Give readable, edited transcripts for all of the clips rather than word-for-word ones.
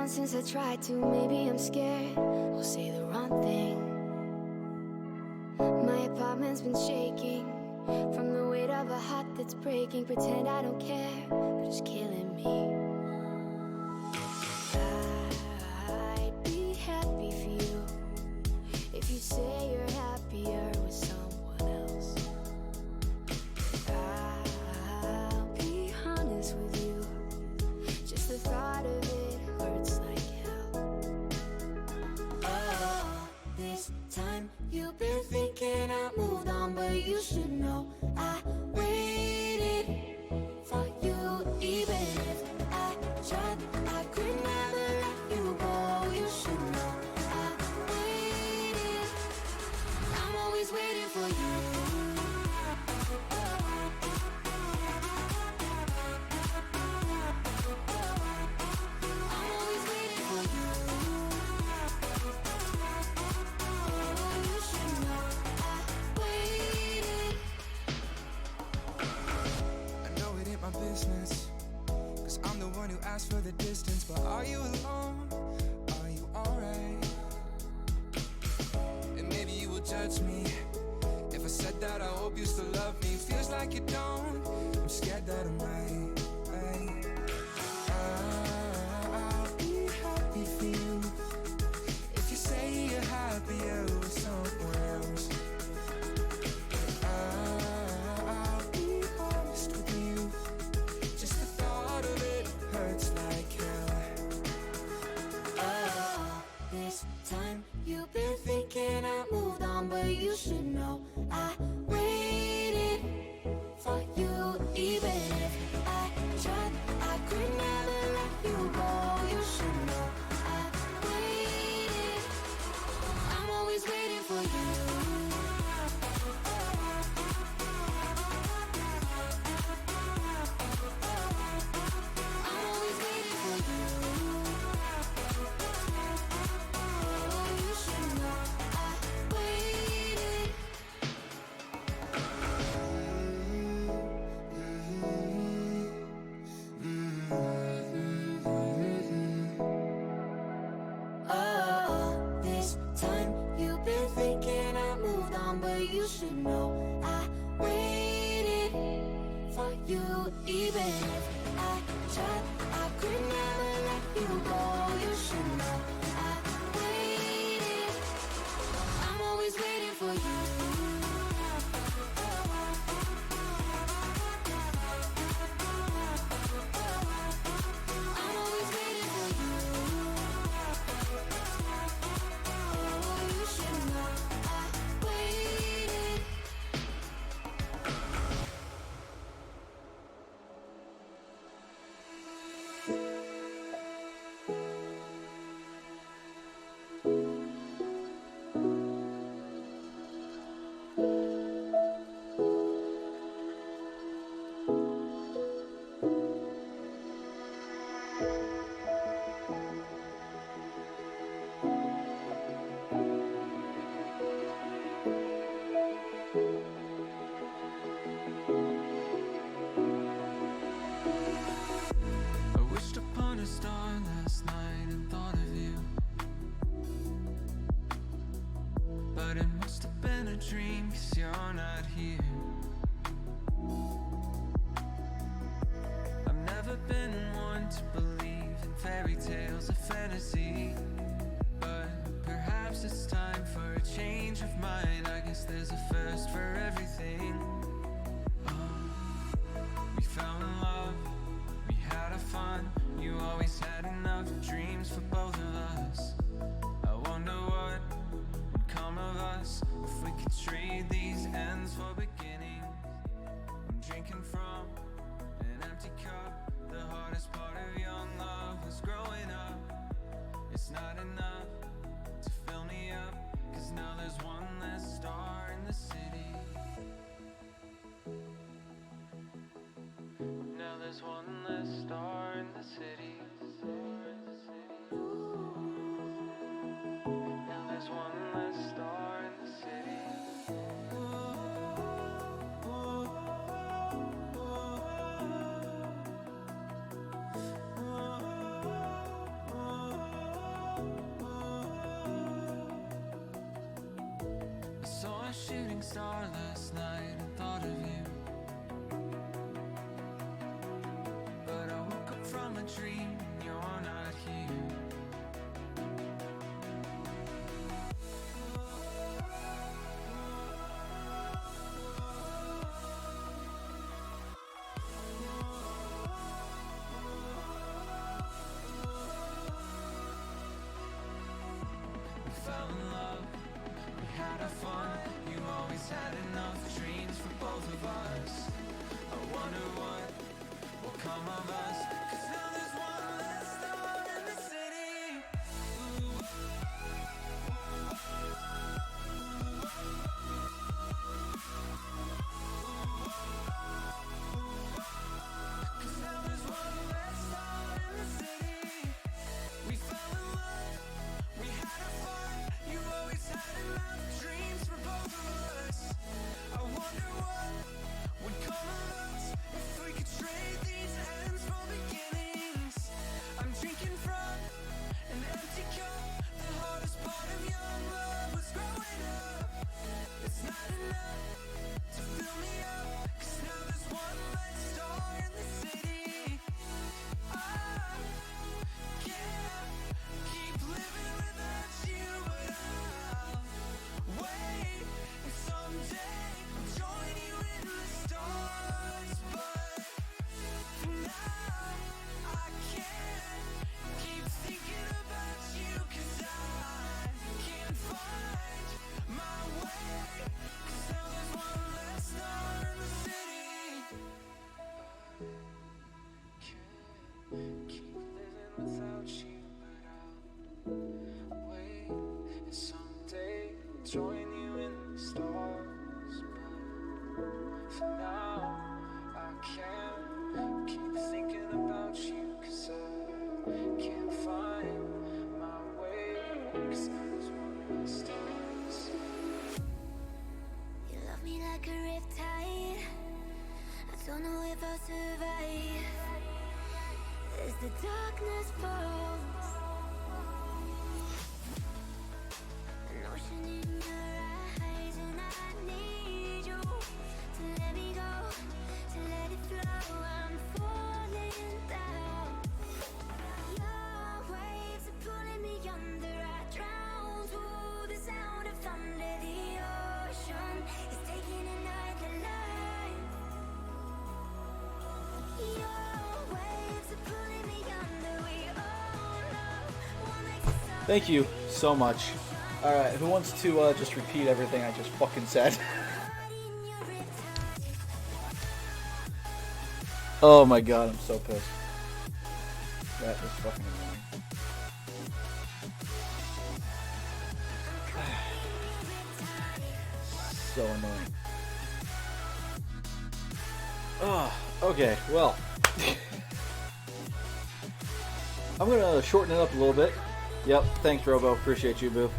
on since I tried to. Maybe I'm scared I'll say the wrong thing. My apartment's been shaking from the weight of a heart that's breaking. Pretend I don't care, but it's killing me. I'd be happy for you if you say you're happier with someone else. I'll be honest with you, just the thought of it hurts like hell. Oh, this time you've been thinking I moved on, but you should know I waited for you. Even if I tried, I could never let you go. You should know I waited. I'm always waiting for you. I'm always waiting for you. Oh, you should know I waited. I know it ain't my business, 'cause I'm the one who asked for the distance. But are you alone? Are you alright? And maybe you will judge me if I said that I hope you still love me. Feels like you don't. I'm scared that I might. I'll be happy for you if you say you're happier with someone else. I'll be honest with you, just the thought of it hurts like hell. Oh, this time you've been thinking I moved on, but you should know I waited for you. Even if I tried, I could never let you go. You should know I waited. I'm always waiting for you. I'm always waiting for you. Oh, you should know I waited. Oh, this time you've been thinking I moved on, but you should know I waited for you. Even if I tried, I could never let you go. You should know I waited. I'm always waiting for you. I'm always waiting for you. Oh, you should know I waited. I wished upon a star last night and thought of you, but it must have been a dream, 'cause you're not here. I've never been one to believe in fairy tales or fantasy, but perhaps it's time for a change of mind. I guess there's a first for everything. We found love, we had our fun. You always had enough dreams for both of us. I wonder what would come of us if we could trade these ends for beginnings. I'm drinking from an empty cup. The hardest part of young love was growing up. It's not enough to fill me up, 'cause now there's one less star in the city. Now there's one less star in the city. Now there's one less star in the city. shooting star last night and thought of you. But I woke up from a dream and you're not here. We fell in love, we had our fun. You always had enough dreams for both of us. I wonder what will come of us, 'cause now there's one less star in the city. Ooh. 'Cause now there's one less star in the city. We fell in love, we had our fun. You always had enough dreams for both of us. I wonder what would come of us if we could trade these ends for beginnings. I'm drinking from an empty cup. The hardest part of young love was growing up. It's not enough to fill me up, 'cause now there's one less star in the city. I can't keep living without you, but I'll wait, and someday I'll join you in the stars. But for now, I can't keep thinking about you, 'cause I can't find my way, 'cause now there's one less star in the city. Can't keep living without you, but I'll wait, and someday join you in the stars. But for now, I can't keep thinking about you, 'cause I can't find my way, 'cause now there's one less star in the city. You love me like a riptide. I don't know if I'll survive as the darkness falls. An ocean in your eyes, and I need you to let me go, to let it flow. I'm falling down. Your waves are pulling me under. I drown to the sound of thunder. The ocean is taking another life. Your waves are pulling me under. We all know what makes us so. Thank you so much. Alright, who wants to just repeat everything I just fucking said? Oh my god, I'm so pissed. That is fucking annoying. So annoying. Oh, okay, well. I'm gonna shorten it up a little bit. Yep, thanks Robo, appreciate you, boo.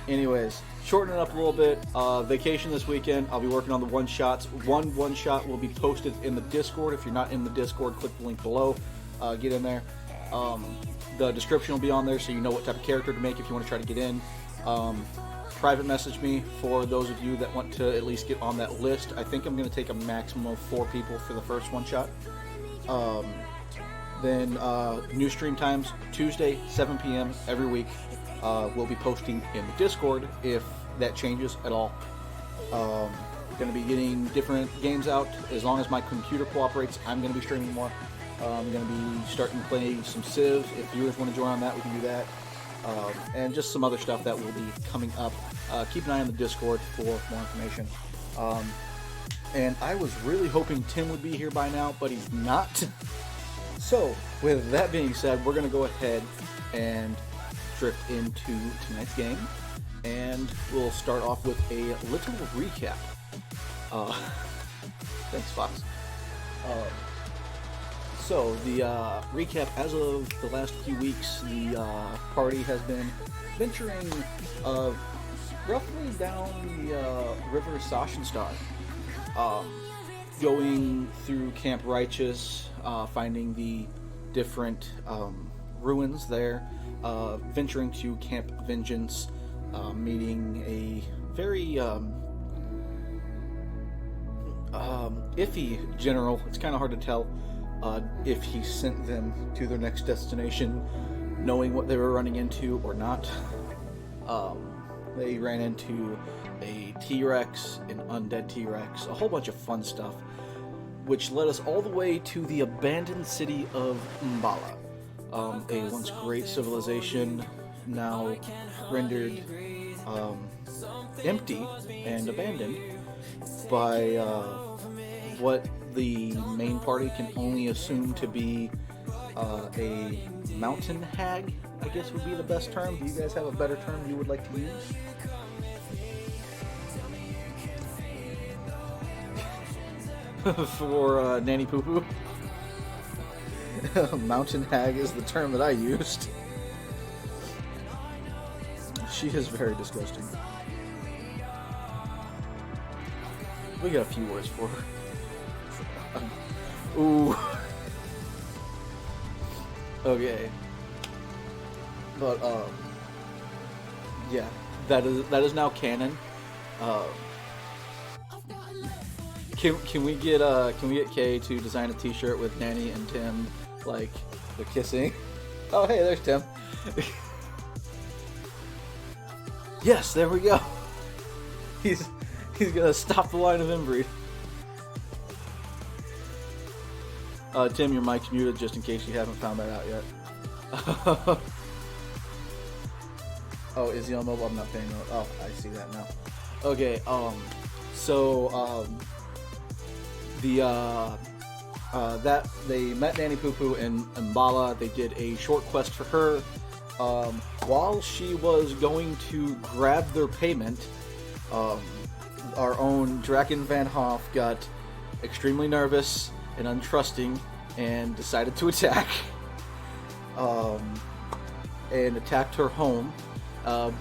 Anyways, shorten it up a little bit. Vacation this weekend. I'll be working on the one-shots. One shot will be posted in the Discord. If you're not in the Discord, click the link below. Get in there. The description will be on there so you know what type of character to make if you want to try to get in. Private message me for those of you that want to at least get on that list. I think I'm going to take a maximum of 4 people for the first one-shot. Then new stream times, Tuesday, 7 p.m. every week. We'll be posting in the Discord if that changes at all. Going to be getting different games out. As long as my computer cooperates, I'm going to be streaming more. I'm going to be starting playing some Civ. If viewers want to join on that, we can do that. And just some other stuff that will be coming up. Keep an eye on the Discord for more information. And I was really hoping Tim would be here by now, but he's not. So, with that being said, we're going to go ahead and drift into tonight's game. And we'll start off with a little recap. Thanks, Fox. So, the recap, as of the last few weeks, the party has been venturing roughly down the River Sachsenstadt, going through Camp Righteous, finding the different ruins there, venturing to Camp Vengeance, meeting a very iffy general. It's kind of hard to tell if he sent them to their next destination knowing what they were running into or not. They ran into a T-Rex, an undead T-Rex, a whole bunch of fun stuff, which led us all the way to the abandoned city of Mbala, a once great civilization now rendered empty and abandoned by what the main party can only assume to be a mountain hag, I guess would be the best term. Do you guys have a better term you would like to use? For Nanny Poo Poo? Mountain hag is the term that I used. She is very disgusting. We got a few words for her. Ooh. Okay. But yeah, that is now canon. Can we get Kay to design a T-shirt with Nanny and Tim like they're kissing? Oh hey, there's Tim. Yes, there we go. He's gonna stop the line of inbreed. Tim, your mic's muted just in case you haven't found that out yet. Oh, is he on mobile? I'm not paying. Oh, I see that now. Okay. That they met Nanny Poo Poo in Mbala. They did a short quest for her. While she was going to grab their payment, our own Draken Van Hoff got extremely nervous and untrusting and decided to attack. And attacked her home.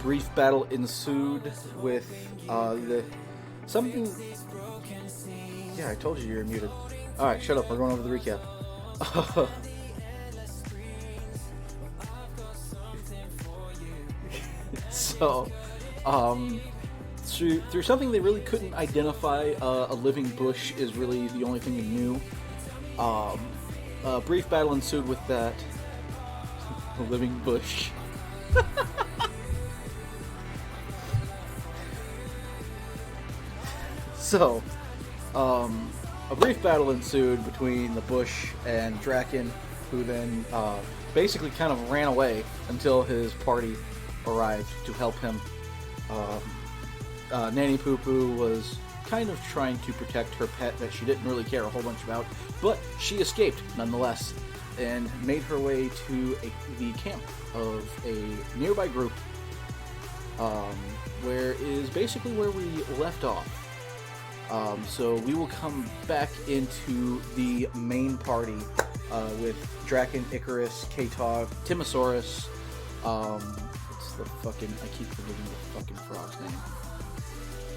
Brief battle ensued with something. Yeah, I told you were muted. Alright, shut up, we're going over the recap. So, through something they really couldn't identify, a living bush is really the only thing they knew. A brief battle ensued with that. A living bush. So, a brief battle ensued between the bush and Draken, who then basically kind of ran away until his party arrived to help him. Nanny Poo Poo was kind of trying to protect her pet that she didn't really care a whole bunch about, but she escaped nonetheless and made her way to the camp of a nearby group, where is basically where we left off. So we will come back into the main party with Draken, Icarus, K-Tog, Timosaurus. What's the fucking? I keep forgetting the fucking frog's name.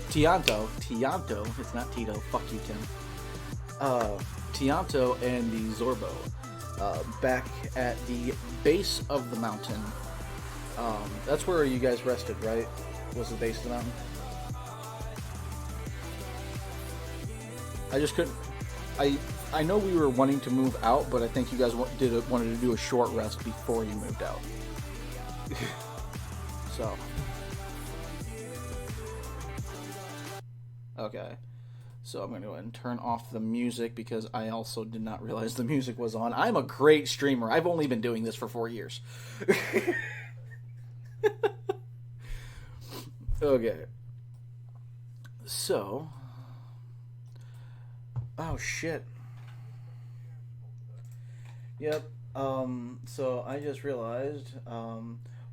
Tianto, it's not Tito. Fuck you, Tim. Tianto and the Zorbo. Back at the base of the mountain. That's where you guys rested, right? Was the base of the mountain? I just couldn't. I know we were wanting to move out, but I think you guys wanted to do a short rest before you moved out. So. Okay. So I'm going to go ahead and turn off the music because I also did not realize the music was on. I'm a great streamer. I've only been doing this for 4 years. Okay. So. Oh, shit. Yep. So I just realized,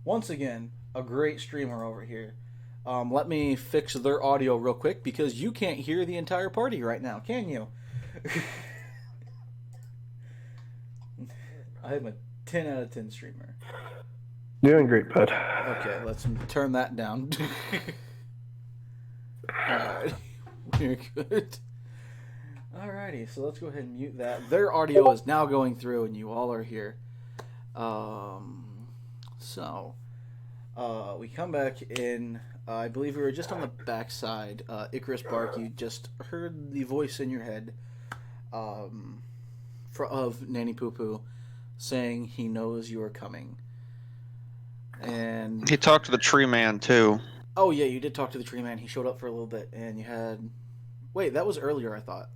once again, a great streamer over here. Let me fix their audio real quick because you can't hear the entire party right now, can you? I'm a 10 out of 10 streamer. Doing great, bud. Okay, let's turn that down. Alright, we're good. Alrighty, so let's go ahead and mute that. Their audio is now going through and you all are here. We come back in. I believe we were just on the backside. Icarus Bark, you just heard the voice in your head of Nanny Poo Poo saying he knows you are coming. And He talked to the tree man too. oh yeah, you did talk to the tree man. He showed up for a little bit, and you had. Wait, that was earlier. I thought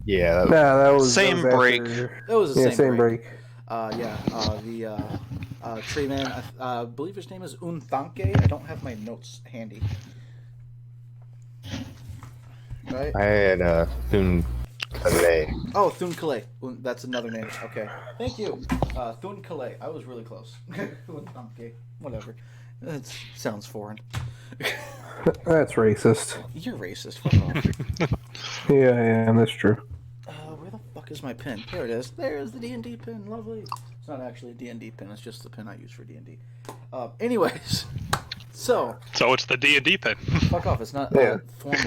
Yeah. That was Same that was break. after- that was the Yeah, same, same break. break. The tree man. I believe his name is Unthanke. I don't have my notes handy. Right. I had Thun Calais. Oh, Thun Calais. That's another name. Okay. Thank you. Thun Calais. I was really close. Unthanke. Whatever. That sounds foreign. That's racist. You're racist. Fuck off. Yeah, I am. That's true. Where the fuck is my pin? There it is. There's the D&D pin. Lovely. It's not actually a D&D pin. It's just the pin I use for D&D. Anyways, so So it's the D&D pin. fuck off. It's not Yeah. formal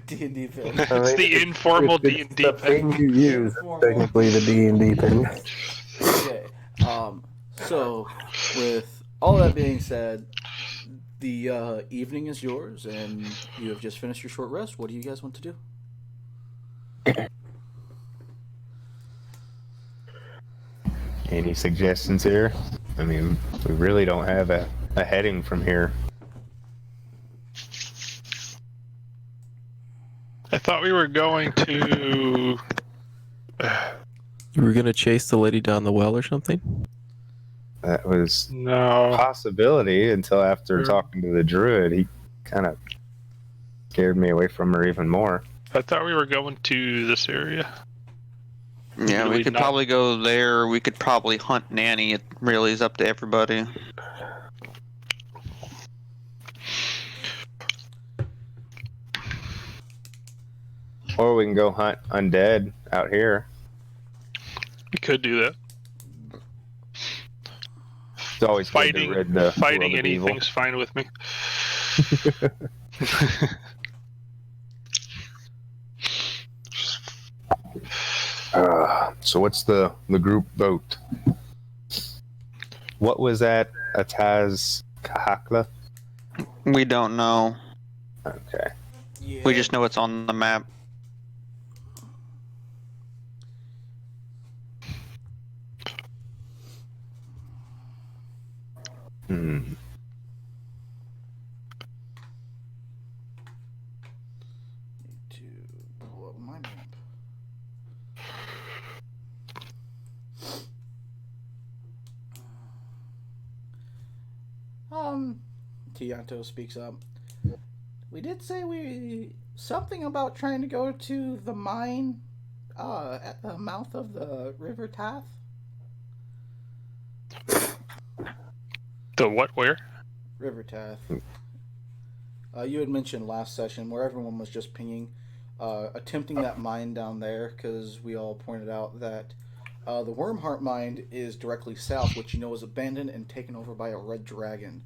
D&D pin. It's the informal it's D&D the pin. thing you use. It's technically the D&D pin. Okay. So with all that being said, the evening is yours, and you have just finished your short rest. What do you guys want to do? Any suggestions here? I mean, we really don't have a heading from here. I thought we were going to... You were gonna chase the lady down the well or something? That was a No. possibility until after Sure. talking to the druid. He kind of scared me away from her even more. I thought we were going to this area. Yeah, we Really could not- probably go there. We could probably hunt Nanny. It really is up to everybody. Or we can go hunt undead out here. We could do that. It's always good to Fighting, rid the fighting world of evil. anything's fine with me. So what's the group vote? What was that? Ataz Kahakla? We don't know. Okay. Yeah. We just know it's on the map. Hmm. to pull up my map. Tianto speaks up. We did say something about trying to go to the mine at the mouth of the River Tath. The what, where? River Tath. You had mentioned last session where everyone was just pinging, attempting that mine down there, because we all pointed out that the Wormheart mine is directly south, which you know is abandoned and taken over by a red dragon.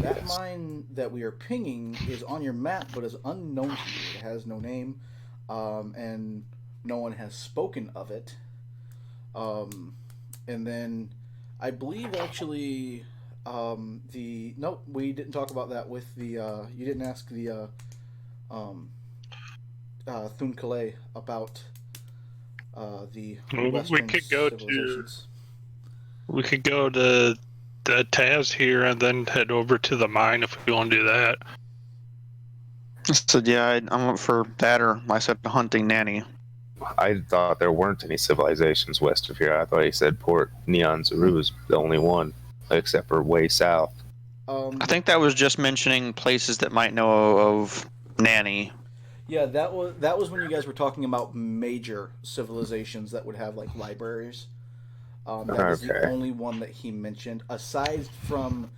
That mine that we are pinging is on your map, but is unknown to you. It has no name, and no one has spoken of it. And then I believe actually nope, we didn't talk about that with the you didn't ask the Thun Calais about the Well, we Western could go to- civilizations. We could go to the Taz here and then head over to the mine if we want to do that. So yeah, I'm up for that, or I said hunting Nanny. I thought there weren't any civilizations west of here. I thought he said Port Neon Zaru was the only one, except for way south. I think that was just mentioning places that might know of Nanny. Yeah, that was when you guys were talking about major civilizations that would have like libraries. That was the Okay. only one that he mentioned, aside from,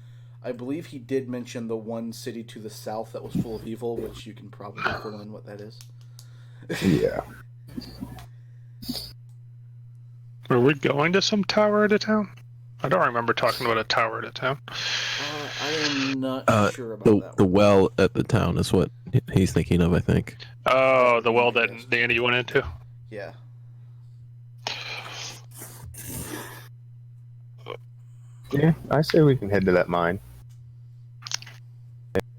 I believe he did mention the one city to the south that was full of evil, which you can probably fill in what that is. Yeah. Were we going to some tower at a town? I don't remember talking about a tower at a town. I am not sure about that The one. well at the town is what he's thinking of, I think. Oh, the well that Danny went into. Yeah. Yeah, I say we can head to that mine.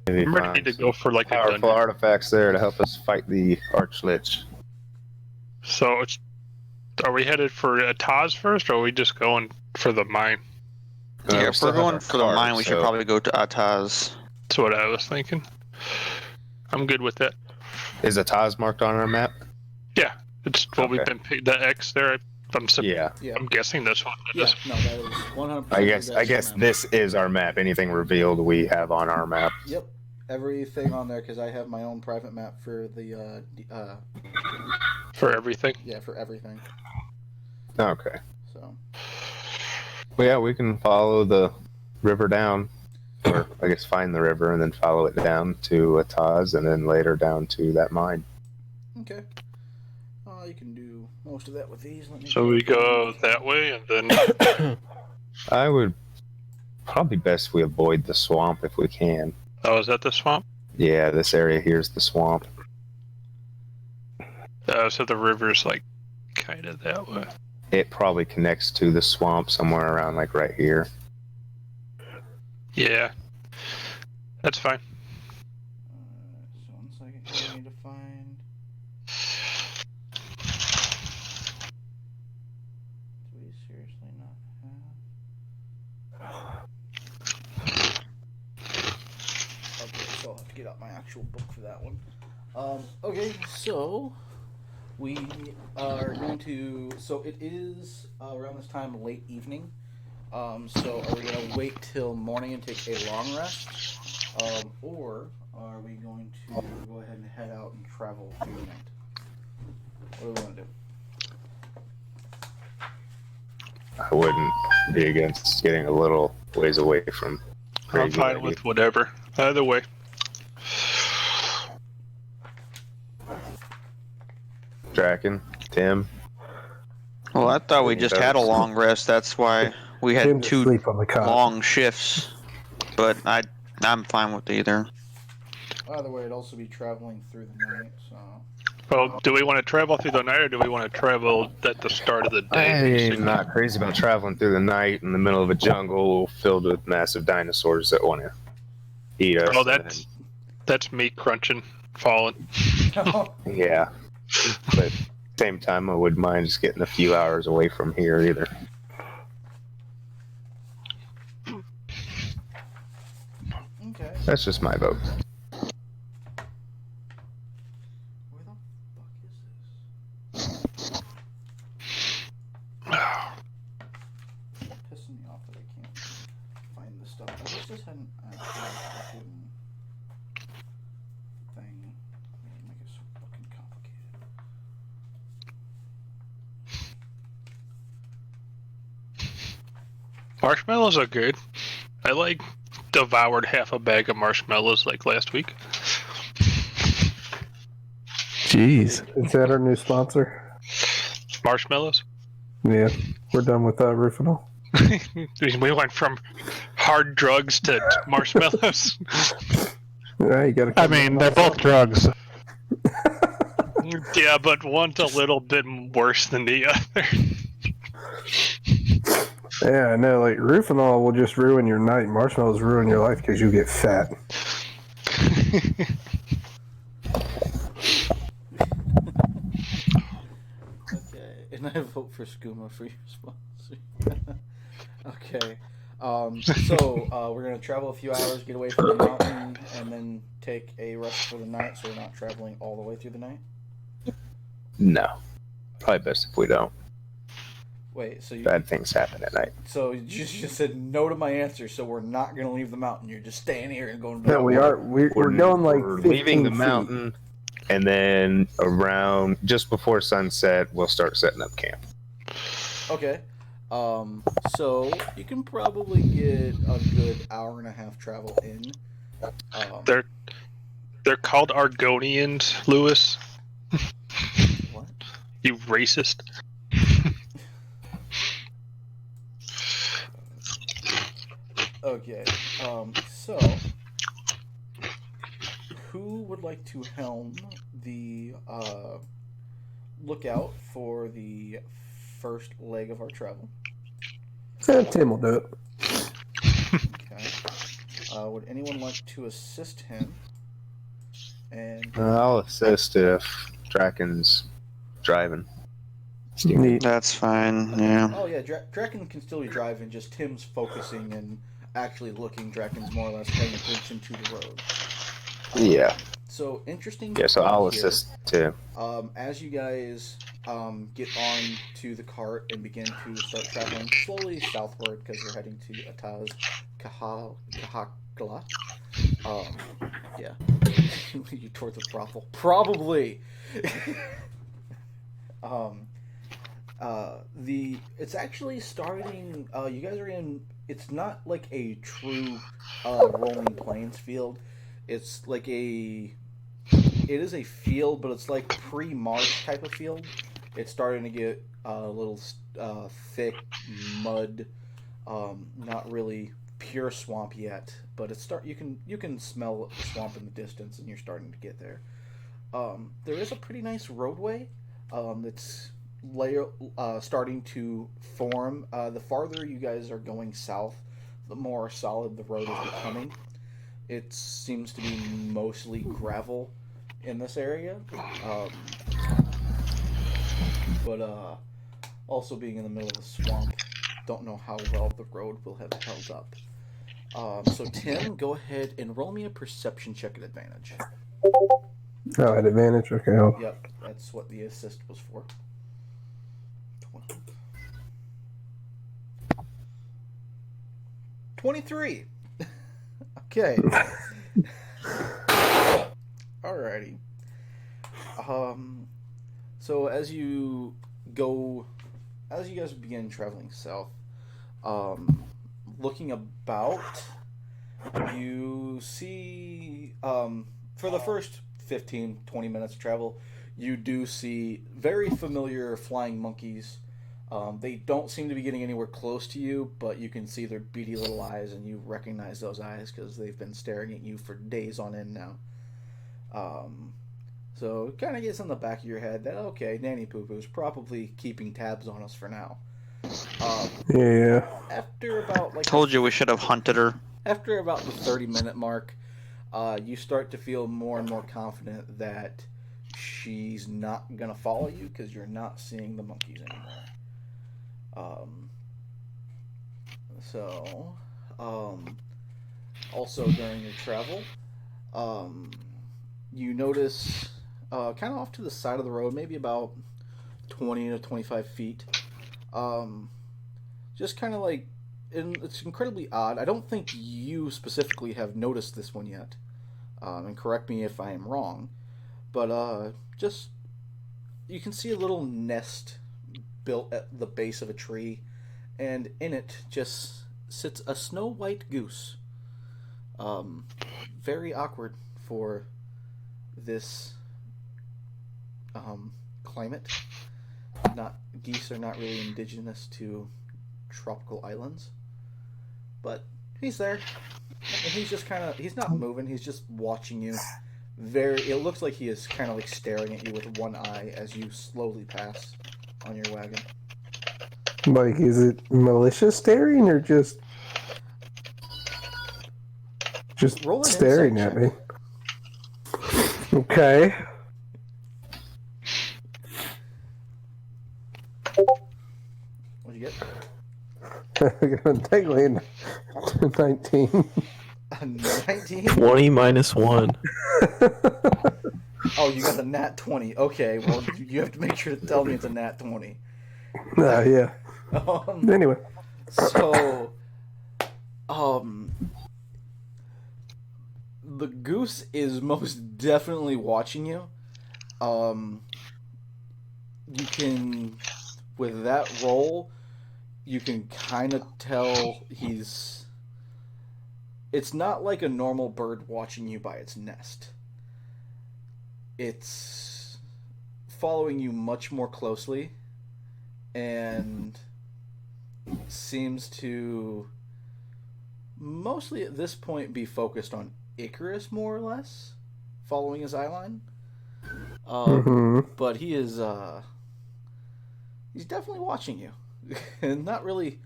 Maybe I'm ready find to some go for like a powerful dungeon. artifacts there to help us fight the Archlich. So are we headed for Taz first, or are we just going for the mine? We Yeah, if still we're have going our for the card, mine, we should so- probably go to Ataz. That's what I was thinking. I'm good with that. Is Ataz marked on our map? Yeah, it's what we've Okay. been the X there. Yeah. Yeah. I'm guessing that's what it Yeah. is. No, that is 100%. I guess this is our map. Anything revealed we have on our map. Yep. Everything on there because I have my own private map for the For everything. yeah, for everything. Okay. So Well, yeah, we can follow the river down, or I guess find the river and then follow it down to Ataz, and then later down to that mine. okay. You can do most of that with these. Let me So we go that way, and then I would probably best if we avoid the swamp if we can. oh, is that the swamp? Yeah, this area here is the swamp. So the river's like kind of that way. It probably connects to the swamp somewhere around like right here. Yeah, that's fine. So 1 second here, I need to find. Do we seriously not have? Okay, so I'll have to get out my actual book for that one. Okay, so we are going to. So it is around this time, late evening. So are we going to wait till morning and take a long rest? Or are we going to go ahead and head out and travel through the night? What do we want to do? I wouldn't be against getting a little ways away from. I'm Crazy fine Lady. with whatever. Either way. Draken, Tim. Well, I thought we just had a long rest. That's why we had Tim's two asleep on the cot. long shifts. But I'm fine with either. Either way, it'd also be traveling through the night, so. Well, do we want to travel through the night, or do we want to travel at the start of the day? I'm not crazy about traveling through the night in the middle of a jungle filled with massive dinosaurs that want to eat us. Oh, that's me crunching, falling. Yeah. But at the same time, I wouldn't mind just getting a few hours away from here either. Okay. That's just my vote. Where the fuck is this? Pissing me off that I can't find this stuff. I wish this hadn't actually fucking thing. Make it so fucking complicated. Marshmallows are good. I devoured half a bag of marshmallows like last week. Jeez. Is that our new sponsor? Marshmallows? Yeah, we're done with Rufinol. We went from hard drugs to marshmallows. Yeah, you gotta. I mean, they're both drugs. Yeah, but one's a little bit worse than the other. Yeah, I know. Like Rufinol will just ruin your night. Marshmallows ruin your life because you get fat. Okay, and I vote for Skooma for your sponsor. Okay, so we're gonna travel a few hours, get away from the mountain, and then take a rest for the night, so we're not traveling all the way through the night. No. Probably best if we don't. Wait, so you Bad things happen at night. so you just said no to my answer, so we're not gonna leave the mountain. You're just staying here and going. No, we are. We're going like We're 15 leaving the feet. mountain, and then around just before sunset, we'll start setting up camp. Okay. So you can probably get a good hour and a half travel in. They're called Argonians, Lewis. What? You racist. Okay. So who would like to helm the lookout for the first leg of our travel? Tim will do it. Alright. Would anyone like to assist him? And I'll assist if Draken's driving. Neat. That's fine. Yeah. oh yeah, Draken can still be driving. Just Tim's focusing and actually looking. Draken's more or less paying attention to the road. Yeah. So interesting. Yeah, so point I'll here. assist too. As you guys get on to the cart and begin to start traveling slowly southward because you're heading to Ataz Kahakla. Yeah. You towards the brothel. Probably. It's actually starting. You guys are in. It's not like a true rolling plains field. It's like a. It is a field, but it's like pre-marsh type of field. It's starting to get a little thick mud. Not really pure swamp yet, but it's you can smell the swamp in the distance, and you're starting to get there. There is a pretty nice roadway. That's starting to form. The farther you guys are going south, the more solid the road is becoming. It seems to be mostly gravel in this area, but also being in the middle of the swamp, don't know how well the road will have held up. So Tim, go ahead and roll me a perception check at advantage. Oh, at advantage. Okay. Yep, that's what the assist was for. 23. Okay. Alrighty. So as you guys begin traveling south, looking about, you see, for the first 15-20 minutes of travel, you do see very familiar flying monkeys. They don't seem to be getting anywhere close to you, but you can see their beady little eyes, and you recognize those eyes because they've been staring at you for days on end now. So it kind of gets in the back of your head that, okay, Nanny Poo Poo's probably keeping tabs on us for now. Yeah. After about Told you we should have hunted her. After about the 30-minute mark, you start to feel more and more confident that she's not gonna follow you because you're not seeing the monkeys anymore. Also during your travel, you notice kind of off to the side of the road, maybe about 20 to 25 feet, just kind of like, and it's incredibly odd. I don't think you specifically have noticed this one yet, and correct me if I am wrong, but just you can see a little nest built at the base of a tree, and in it just sits a snow white goose. Very awkward for this climate. Geese are not really indigenous to tropical islands, but he's there, and he's just he's not moving, he's just watching you. It looks like he is kind of like staring at you with one eye as you slowly pass on your wagon. Like, is it malicious staring or just Roll an staring insight at me? Okay. What'd you get? Technically 19. 19? 20 minus 1. Oh, you got a nat 20. Okay, well, you have to make sure to tell me it's a nat 20. Yeah. Anyway. So, the goose is most definitely watching you. You can, with that roll, you can kind of tell it's not like a normal bird watching you by its nest. It's following you much more closely and seems to mostly at this point be focused on Icarus, more or less, following his eyeline. But he is he's definitely watching you. And not really,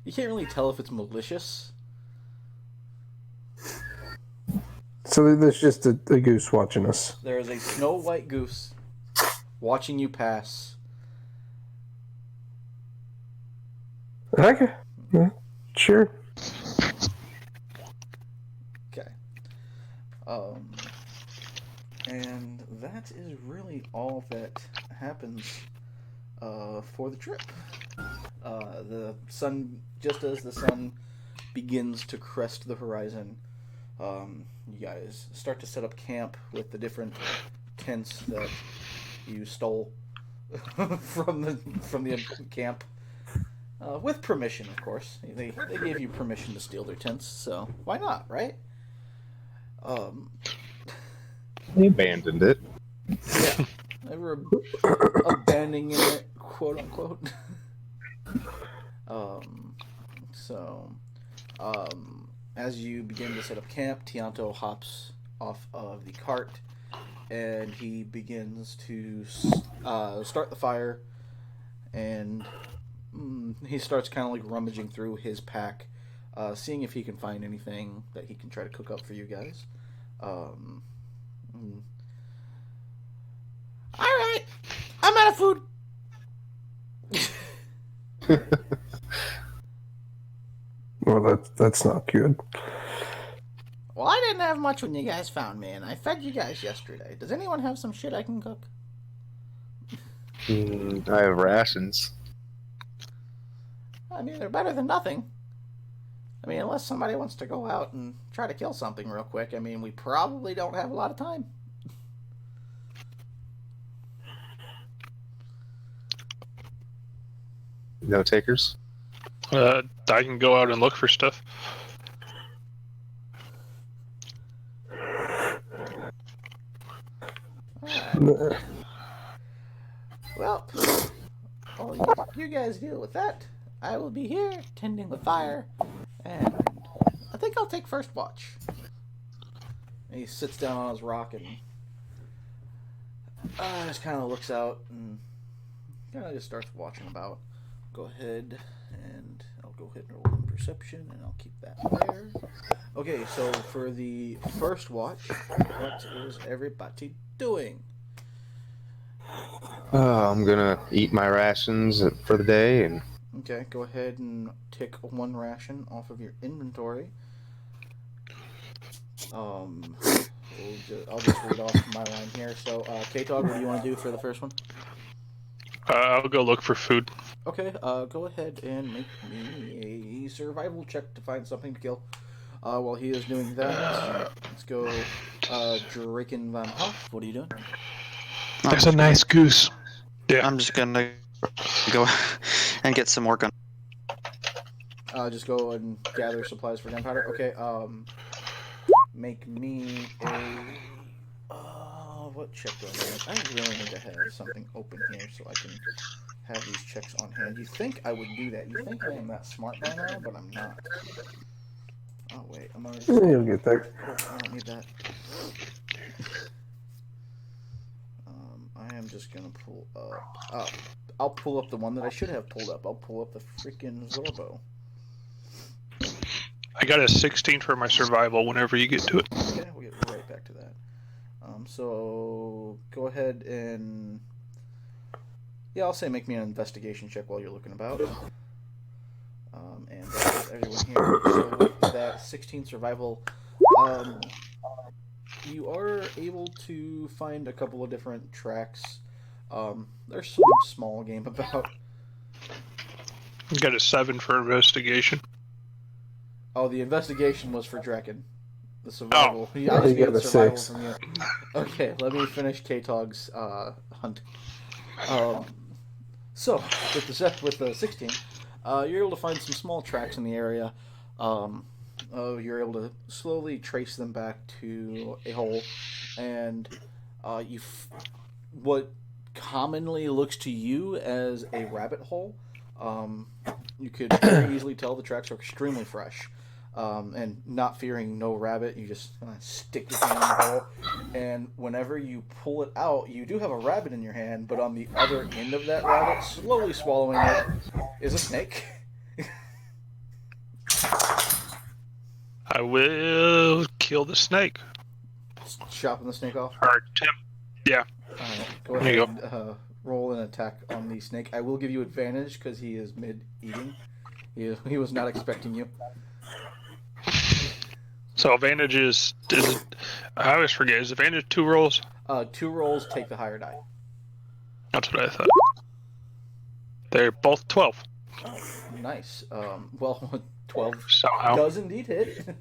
you can't really tell if it's malicious, So there's just a goose watching us. There is a snow white goose watching you pass. Okay. Yeah, sure. Okay. And that is really all that happens for the trip. The sun, just as the sun begins to crest the horizon, you guys start to set up camp with the different tents that you stole from the camp, with permission, of course. They gave you permission to steal their tents, so why not, right? They abandoned it. Yeah, they were abandoning it, quote unquote. As you begin to set up camp, Tianto hops off of the cart, and he begins to start the fire, and he starts kind of like rummaging through his pack, seeing if he can find anything that he can try to cook up for you guys. Alright, I'm out of food. Well, that's not good. Well, I didn't have much when you guys found me, and I fed you guys yesterday. Does anyone have some shit I can cook? I have rations. I mean, they're better than nothing. I mean, unless somebody wants to go out and try to kill something real quick, I mean, we probably don't have a lot of time. No takers? I can go out and look for stuff. Well, you guys deal with that. I will be here tending the fire, and I think I'll take first watch. And he sits down on his rock and just kind of looks out and kind of just starts watching about. Go ahead and I'll go ahead and roll in perception, and I'll keep that there. Okay, so for the first watch, what is everybody doing? I'm gonna eat my rations for the day, and Okay, go ahead and tick one ration off of your inventory. I'll just read off my line here. So, K-Tog, what do you want to do for the first one? I'll go look for food. Okay, go ahead and make me a survival check to find something to kill. While he is doing that, let's go, Draken Van Hoff, what are you doing? There's a nice goose. Yeah. I'm just gonna go and get some more gun. Just go and gather supplies for gunpowder. Okay, make me a... what check do I have? I really need to have something open here so I can have these checks on hand. You think I would do that. You think I am that smart by now, but I'm not. Oh, wait. I'm already... You'll get there. I don't need that. I am just gonna pull up... I'll pull up the one that I should have pulled up. I'll pull up the freaking Zorbo. I got a 16 for my survival whenever you get to it. Okay, we'll get right back to that. So go ahead and... Yeah, I'll say make me an investigation check while you're looking about. And that is everyone here. So with that 16 survival, you are able to find a couple of different tracks. There's some small game about. Got a 7 for investigation. Oh, the investigation was for Draken. The survival. Oh, Yeah, I just got get a survival 6. from you. Okay, let me finish K-Tog's hunt. So with the 16, you're able to find some small tracks in the area. You're able to slowly trace them back to a hole, and what commonly looks to you as a rabbit hole. You could very easily tell the tracks are extremely fresh. And not fearing no rabbit, you just kind of stick your hand in the hole, and whenever you pull it out, you do have a rabbit in your hand, but on the other end of that rabbit, slowly swallowing it, is a snake. I will kill the snake. chopping the snake off. Or Tim. Yeah. Alright, go There you ahead. Roll an attack on the snake. I will give you advantage because he is mid-eating. He was not expecting you. So advantage is I always forget. Is advantage 2 rolls? 2 rolls, take the higher die. That's what I thought. They're both 12. Nice. Well, 12 Somehow. does indeed hit.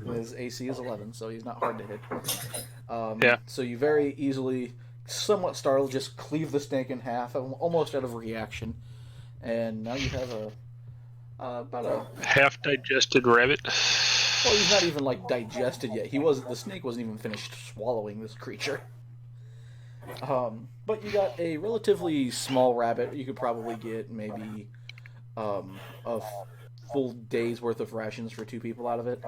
His AC is 11, so he's not hard to hit. Yeah. So you very easily, somewhat startled, just cleave the snake in half, almost out of reaction. And now you have about a Half digested rabbit. Well, he's not even like digested yet. The snake wasn't even finished swallowing this creature. But you got a relatively small rabbit. You could probably get maybe a full day's worth of rations for 2 people out of it.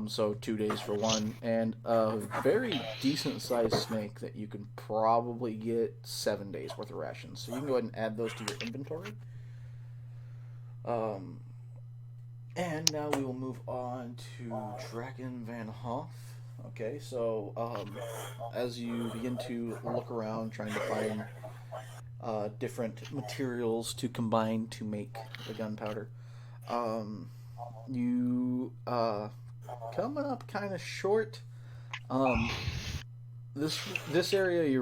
So 2 days for 1, and a very decent sized snake that you can probably get 7 days worth of rations. So you can go ahead and add those to your inventory. And now we will move on to Draken Van Hoff. Okay, so as you begin to look around trying to find different materials to combine to make the gunpowder, you coming up kind of short. This area is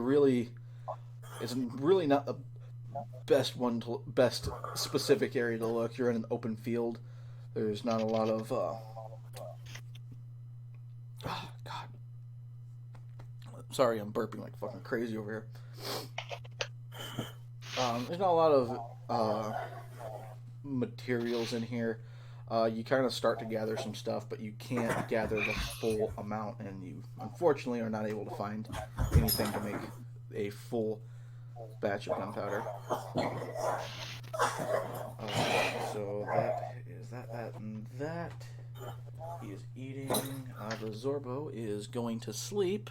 really not the best specific area to look. You're in an open field. There's not a lot of God. Sorry, I'm burping like fucking crazy over here. There's not a lot of materials in here. You kind of start to gather some stuff, but you can't gather the full amount, and you unfortunately are not able to find anything to make a full batch of gunpowder. So that is that, and that. He is eating. The Zorbo is going to sleep.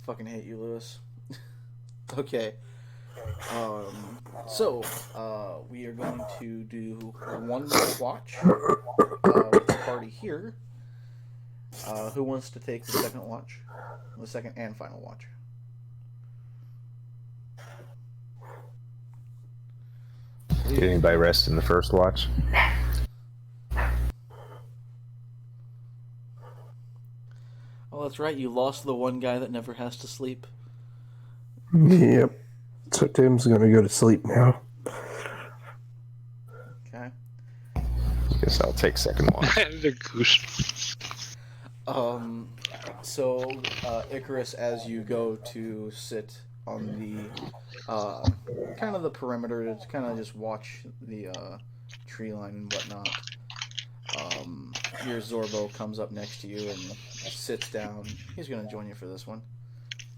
Fucking hate you, Lewis. Okay. So we are going to do one more watch with the party here. Who wants to take the second watch? The second and final watch. Did anybody rest in the first watch? Oh, that's right. You lost the one guy that never has to sleep. Yep. So Tim's gonna go to sleep now. Okay. Guess I'll take second watch. The goose. So, Icarus, as you go to sit on the, kind of the perimeter to kind of just watch the, tree line and whatnot, your Zorbo comes up next to you and sits down. He's gonna join you for this one.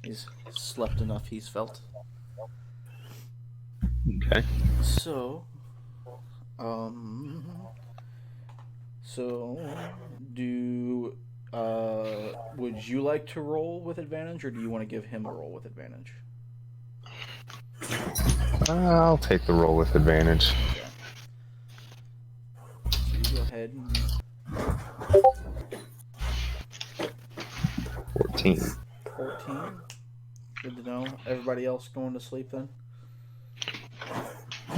He's slept enough, he's felt. Okay. So, would you like to roll with advantage, or do you want to give him a roll with advantage? I'll take the roll with advantage. Okay. So you go ahead and... 14. 14. Good to know. Everybody else going to sleep then?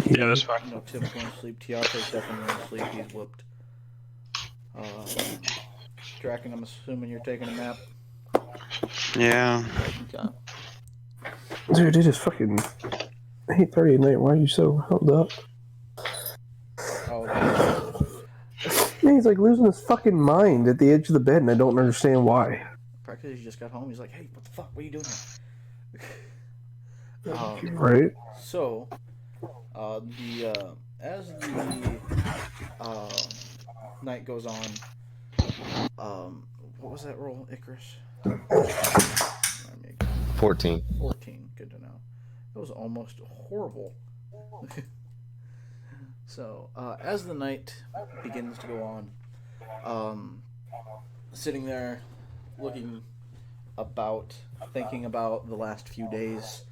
Yeah, that's fine. No, Tim's going to sleep. Tiate's definitely going to sleep. He's whooped. Draken, I'm assuming you're taking a nap. Yeah. Okay. Dude, it is fucking 8:30 at night. Why are you so held up? Oh, Man, he's like losing his fucking mind at the edge of the bed, and I don't understand why. practically he just got home. He's like, hey, what the fuck? What are you doing here? Right? So, as the night goes on, what was that roll, Icarus? 14. 14. Good to know. It was almost horrible. So, as the night begins to go on, sitting there, looking about, thinking about the last few days,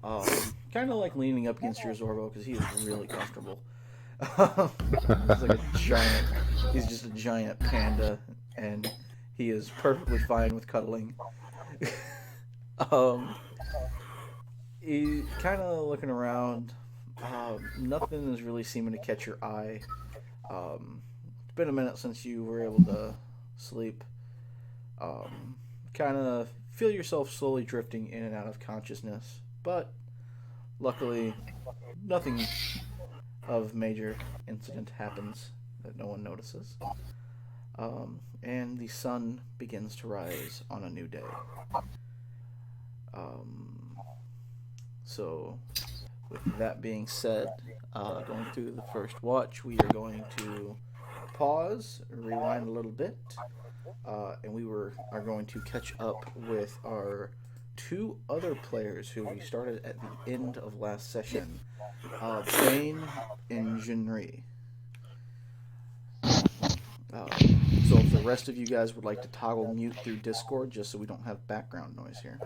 kind of like leaning up against your Zorbo because he is really comfortable. He's like a giant. He's just a giant panda, and he is perfectly fine with cuddling. He kind of looking around. Nothing is really seeming to catch your eye. It's been a minute since you were able to sleep. Kind of feel yourself slowly drifting in and out of consciousness, but luckily, nothing of major incident happens that no one notices. And the sun begins to rise on a new day. So, with that being said, going through the first watch, we are going to pause, rewind a little bit, and we are going to catch up with our two other players who we started at the end of last session, Bane and Jinri. So if the rest of you guys would like to toggle mute through Discord just so we don't have background noise here,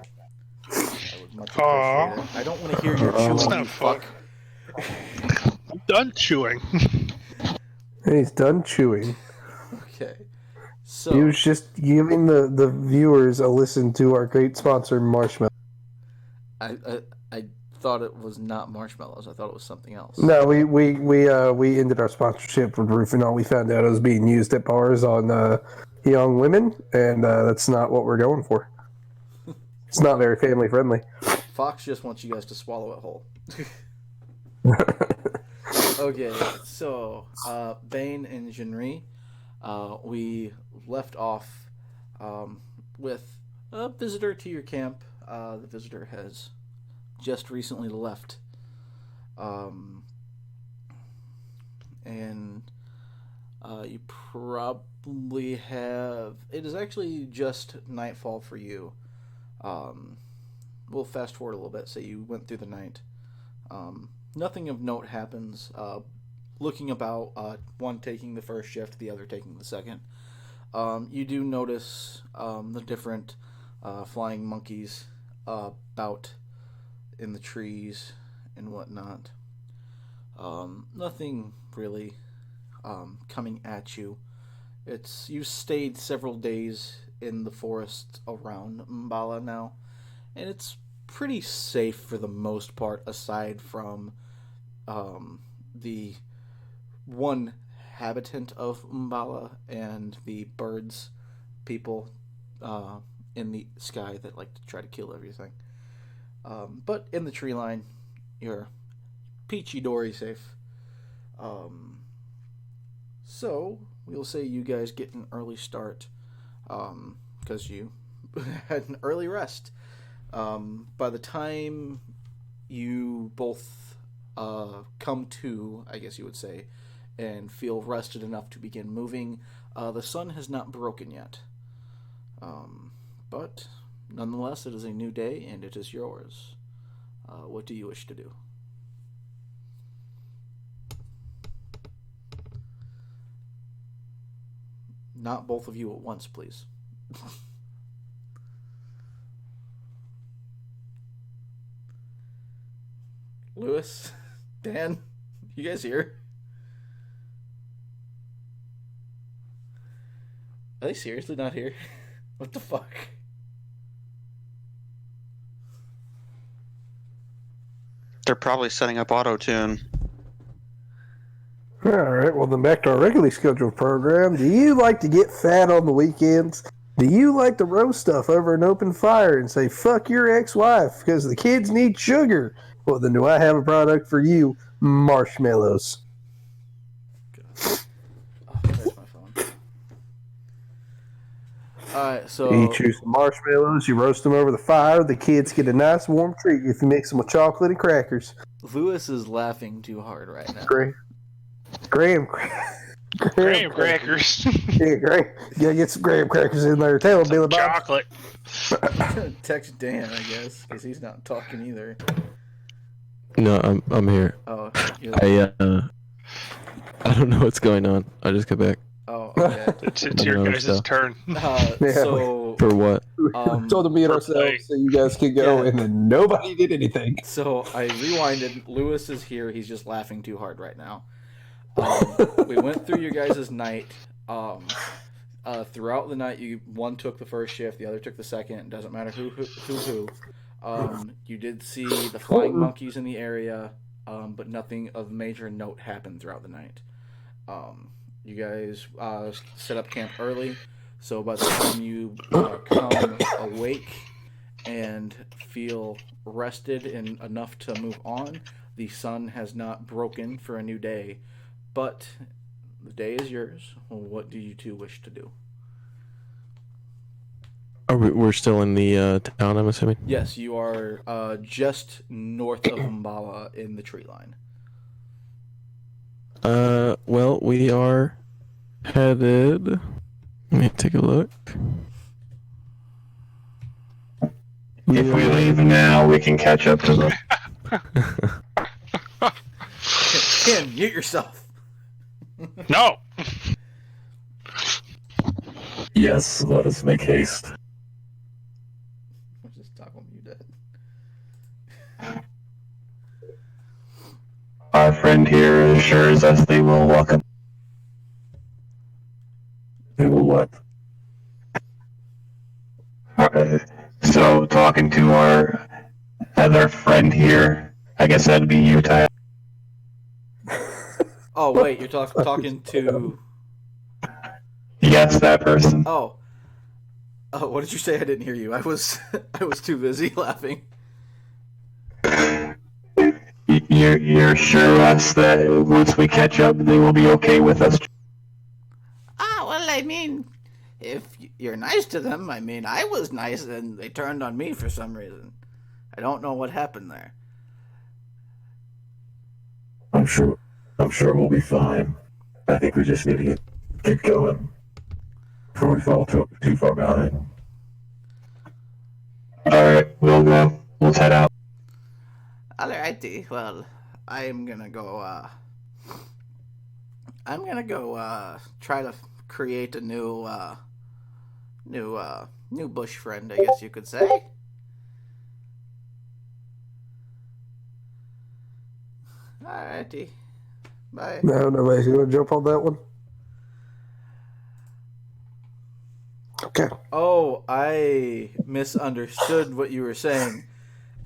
I would much appreciate it. I don't want to hear your chewing, you fuck. I'm done chewing. He's done chewing. Okay. So He was just giving the viewers a listen to our great sponsor, Marshmallow. I thought it was not marshmallows. I thought it was something else. No, we ended our sponsorship with Rufinol. We found out it was being used at bars on young women, and that's not what we're going for. It's not very family friendly. Fox just wants you guys to swallow it whole. Okay, so Bane and Jinri, we left off with a visitor to your camp. The visitor has just recently left, and you probably have. It is actually just nightfall for you. We'll fast forward a little bit. Say you went through the night. Nothing of note happens. Looking about, one taking the first shift, the other taking the second. You do notice the different flying monkeys about in the trees and whatnot. Nothing really coming at you. You've stayed several days in the forest around Mbala now, and it's pretty safe for the most part, aside from the one habitant of Mbala and the birds people in the sky that like to try to kill everything. But in the tree line, you're peachy dory safe. So we'll say you guys get an early start because you had an early rest. By the time you both come to, I guess you would say, and feel rested enough to begin moving, the sun has not broken yet. But nonetheless, it is a new day and it is yours. What do you wish to do? Not both of you at once, please. Lewis, Dan, you guys here? Are they seriously not here? What the fuck? They're probably setting up auto-tune. Alright, well then back to our regularly scheduled program. Do you like to get fat on the weekends? Do you like to roast stuff over an open fire and say, fuck your ex-wife because the kids need sugar? Well then do I have a product for you, marshmallows. Oh, there's my phone. Alright, so You choose some marshmallows, you roast them over the fire, the kids get a nice warm treat if you mix them with chocolate and crackers. Lewis is laughing too hard right now. Graham Crackers. Yeah, Graham. You gotta get some graham crackers in there. Tell him, Billy Bob. Chocolate. Text Dan, I guess, because he's not talking either. No, I'm here. Oh, I don't know what's going on. I just got back. oh, okay. It's your Another guys' stuff. turn. So, For what? Told him to meet for ourselves play. so you guys could go, Yeah. and then nobody did anything. so I rewinded. Lewis is here. He's just laughing too hard right now. We went through your guys' night. Throughout the night, one took the first shift, the other took the second. It doesn't matter who. You did see the flying monkeys in the area, but nothing of major note happened throughout the night. You guys set up camp early, so by the time you come awake and feel rested and enough to move on, the sun has not broken for a new day, but the day is yours. What do you two wish to do? We're still in the town, I'm assuming? Yes, you are just north of Mbala in the tree line. Well, we are headed... Let me take a look. If we leave now, we can catch up to them. Ken, mute yourself. No! Yes, let us make haste. What's this toggle mute at? Our friend here assures us they will welcome. They will what? So, talking to our other friend here, I guess that'd be you, Ty. Oh, wait, you're talking to... Yes, that person. Oh, what did you say? I didn't hear you. I was too busy laughing. You're sure us that once we catch up, they will be okay with us? Well, I mean, if you're nice to them, I mean, I was nice and they turned on me for some reason. I don't know what happened there. I'm sure we'll be fine. I think we just need to get going before we fall too far behind. Alright, we'll go. Let's head out. Alrighty, well, I'm gonna go try to create a new bush friend, I guess you could say. Alrighty. Bye. No, nobody's going to jump on that one. Okay. Oh, I misunderstood what you were saying.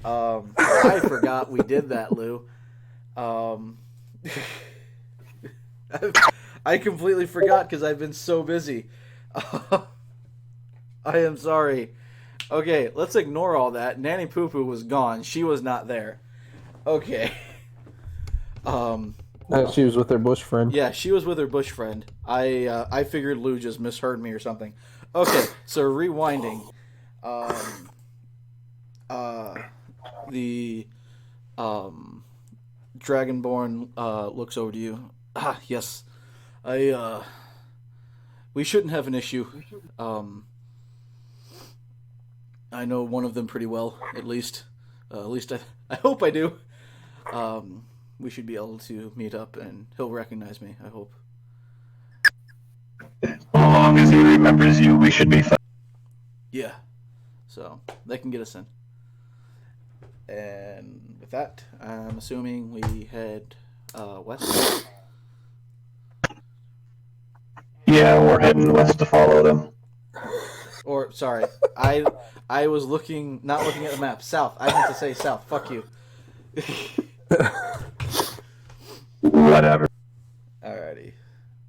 I forgot we did that, Lou. I completely forgot because I've been so busy. I am sorry. Okay, let's ignore all that. Nanny Poo Poo was gone. She was not there. Okay. She was with her bush friend. Yeah, she was with her bush friend. I figured Lou just misheard me or something. Okay, so rewinding. The Dragonborn looks over to you. Ah, yes. We shouldn't have an issue. I know one of them pretty well, at least. At least I hope I do. We should be able to meet up, and he'll recognize me, I hope. As long as he remembers you, we should be fine. Yeah. So, they can get us in. And with that, I'm assuming we head west. Yeah, we're heading west to follow them. Or, sorry, I was not looking at the map. South. I meant to say south. Fuck you. Whatever. Alrighty.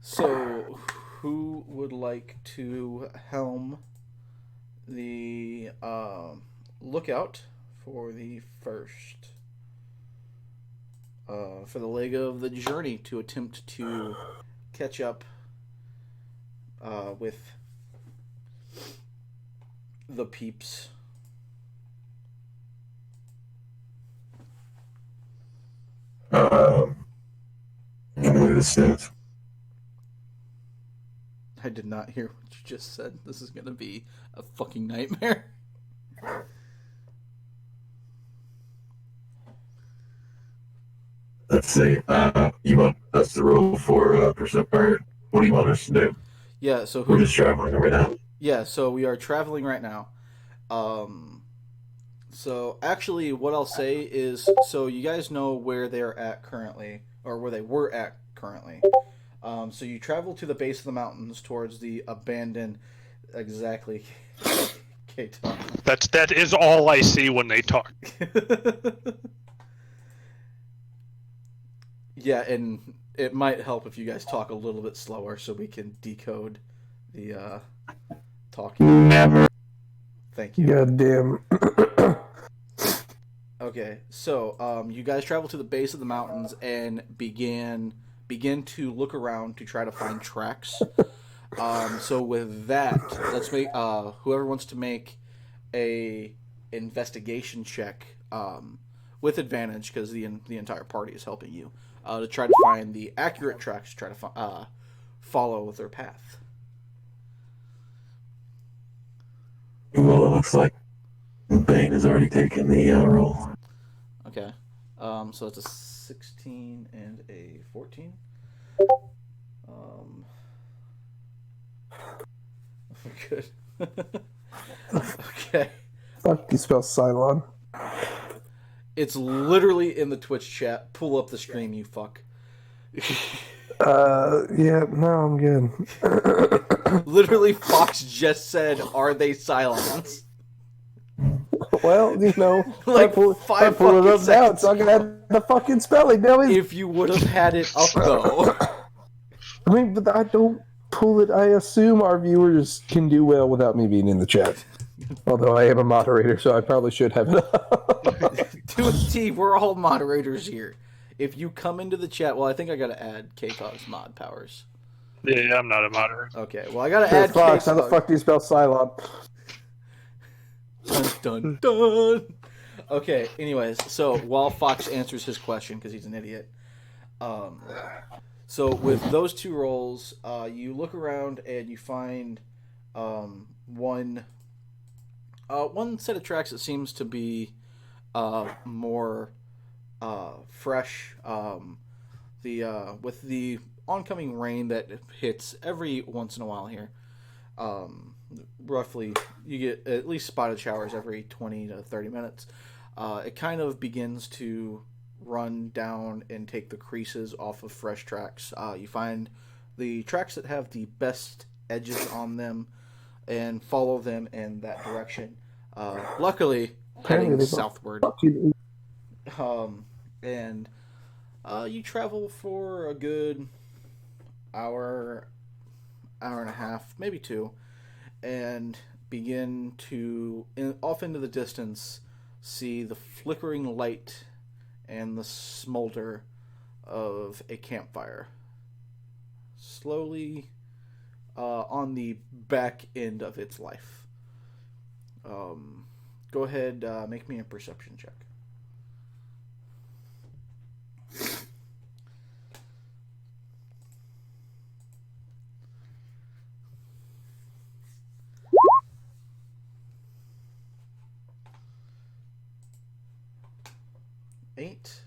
So, who would like to helm the lookout for the first, for the leg of the journey to attempt to catch up with the peeps? Give me the stats. I did not hear what you just said. This is gonna be a fucking nightmare. Let's see. You want us to roll for percent pirate? What do you want us to do? Yeah, so We're just traveling right now. Yeah, so we are traveling right now. So actually what I'll say is, so you guys know where they're at currently, or where they were at currently. So you travel to the base of the mountains towards the abandoned. Exactly. K-Talk. That is all I see when they talk. Yeah, and it might help if you guys talk a little bit slower so we can decode the talking. Never. Thank you. Goddamn. Okay, so you guys travel to the base of the mountains and begin to look around to try to find tracks. So with that, let's make whoever wants to make a investigation check with advantage because the entire party is helping you to try to find the accurate tracks to try to follow their path. Well, it looks like Bane has already taken the roll. Okay, so it's a 16 and a 14. Good. Okay. Fuck, you spell Cylon. It's literally in the Twitch chat. Pull up the stream, you fuck. Yeah, no, I'm good. Literally, Fox just said, "Are they Cylons?" Well, you know, Like I pull five it fucking up now. seconds It's not gonna have the fucking spelling. Now If you would have had it up though. I mean, but I don't pull it. I assume our viewers can do well without me being in the chat. Although I am a moderator, so I probably should have it up. To a T, we're all moderators here. If you come into the chat, well, I think I gotta add K-Tog's mod powers. Yeah, I'm not a moderator. Okay, well, I gotta add Fox, how the K-Tog. fuck do you spell Cylon? Dun, dun, dun. Okay, anyways, so while Fox answers his question, because he's an idiot, so with those two rolls, you look around and you find one set of tracks that seems to be more fresh. With the oncoming rain that hits every once in a while here, roughly you get at least spotted showers every 20 to 30 minutes. It kind of begins to run down and take the creases off of fresh tracks. You find the tracks that have the best edges on them and follow them in that direction. Luckily, heading southward. And you travel for a good hour and a half, maybe 2, and begin to, off into the distance, see the flickering light and the smolder of a campfire. Slowly on the back end of its life. Go ahead, make me a perception check. Eight.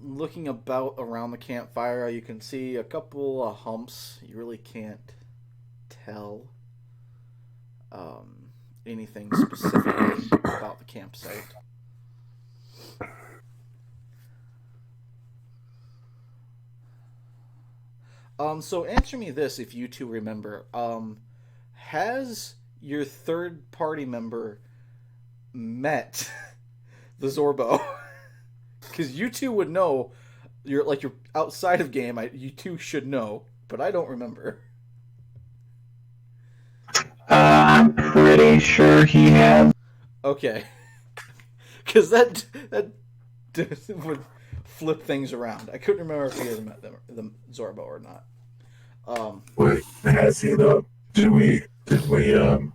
Looking about around the campfire, you can see a couple of humps. You really can't tell anything specifically about the campsite. So answer me this, if you two remember. Has your third party member met the Zorbo? Because you two would know. You're outside of game. You two should know, but I don't remember. I'm pretty sure he has. Okay. Because that would flip things around. I couldn't remember if he had met the Zorbo or not. Wait, has he though? Did we, I'm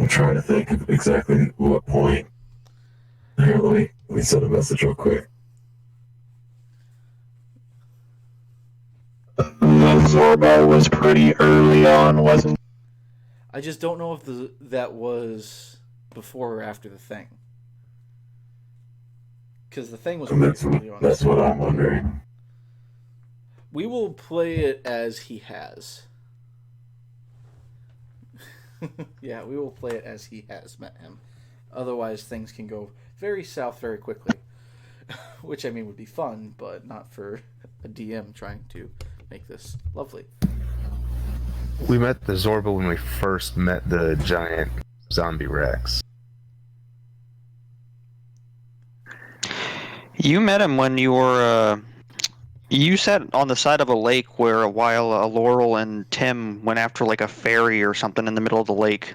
trying to think of exactly what point. Here, let me send a message real quick. The Zorbo was pretty early on, wasn't? I just don't know if that was before or after the thing. Because the thing was pretty early on. That's what I'm wondering. We will play it as he has. Yeah, we will play it as he has met him. Otherwise, things can go very south very quickly. which I mean would be fun, but not for a DM trying to make this lovely. We met the Zorba when we first met the giant zombie Rex. You met him when you were. You sat on the side of a lake where a while Laurel and Tim went after like a fairy or something in the middle of the lake.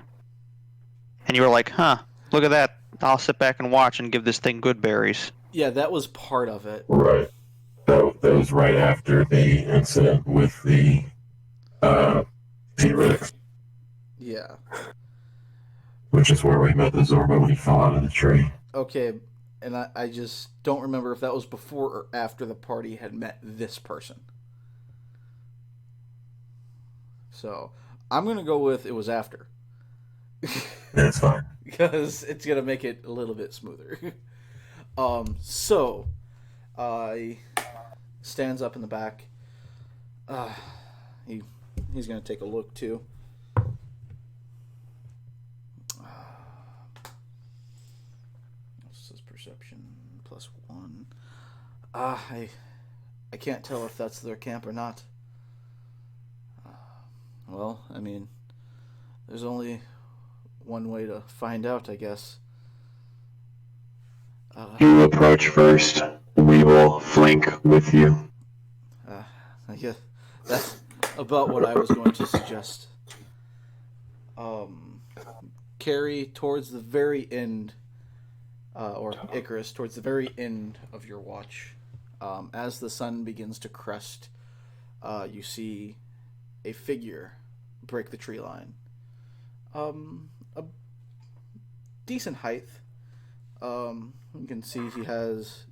And you were like, huh, look at that. I'll sit back and watch and give this thing good berries. Yeah, that was part of it. Right. That was right after the incident with the T-Rex, Yeah. which is where we met the Zorba when he fell out of the tree. Okay, and I just don't remember if that was before or after the party had met this person. So, I'm going to go with it was after. That's fine. Because it's going to make it a little bit smoother. So, he stands up in the back. He's going to take a look, too. What's his perception? +1. I can't tell if that's their camp or not. Well, I mean, there's only one way to find out, I guess. You approach first. We will flank with you. I guess that's about what I was going to suggest. Carrie, towards the very end, or Icarus, towards the very end of your watch, as the sun begins to crest, you see a figure break the tree line. A decent height. You can see he has,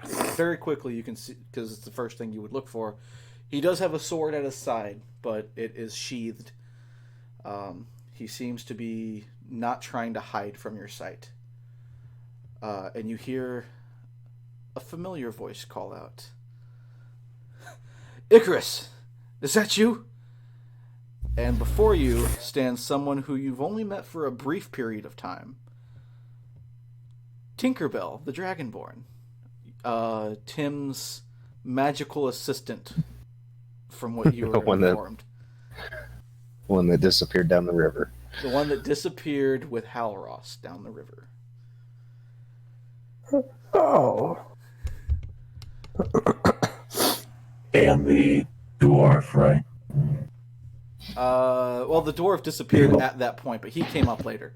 very quickly you can see, because it's the first thing you would look for, he does have a sword at his side, but it is sheathed. He seems to be not trying to hide from your sight. And you hear a familiar voice call out, Icarus, is that you? And before you stands someone who you've only met for a brief period of time. Tinkerbell, the Dragonborn. Tim's magical assistant, from what you were informed. One that disappeared down the river. The one that disappeared with Halros down the river. Oh. And the dwarf, right? Well, the dwarf disappeared at that point, but he came up later.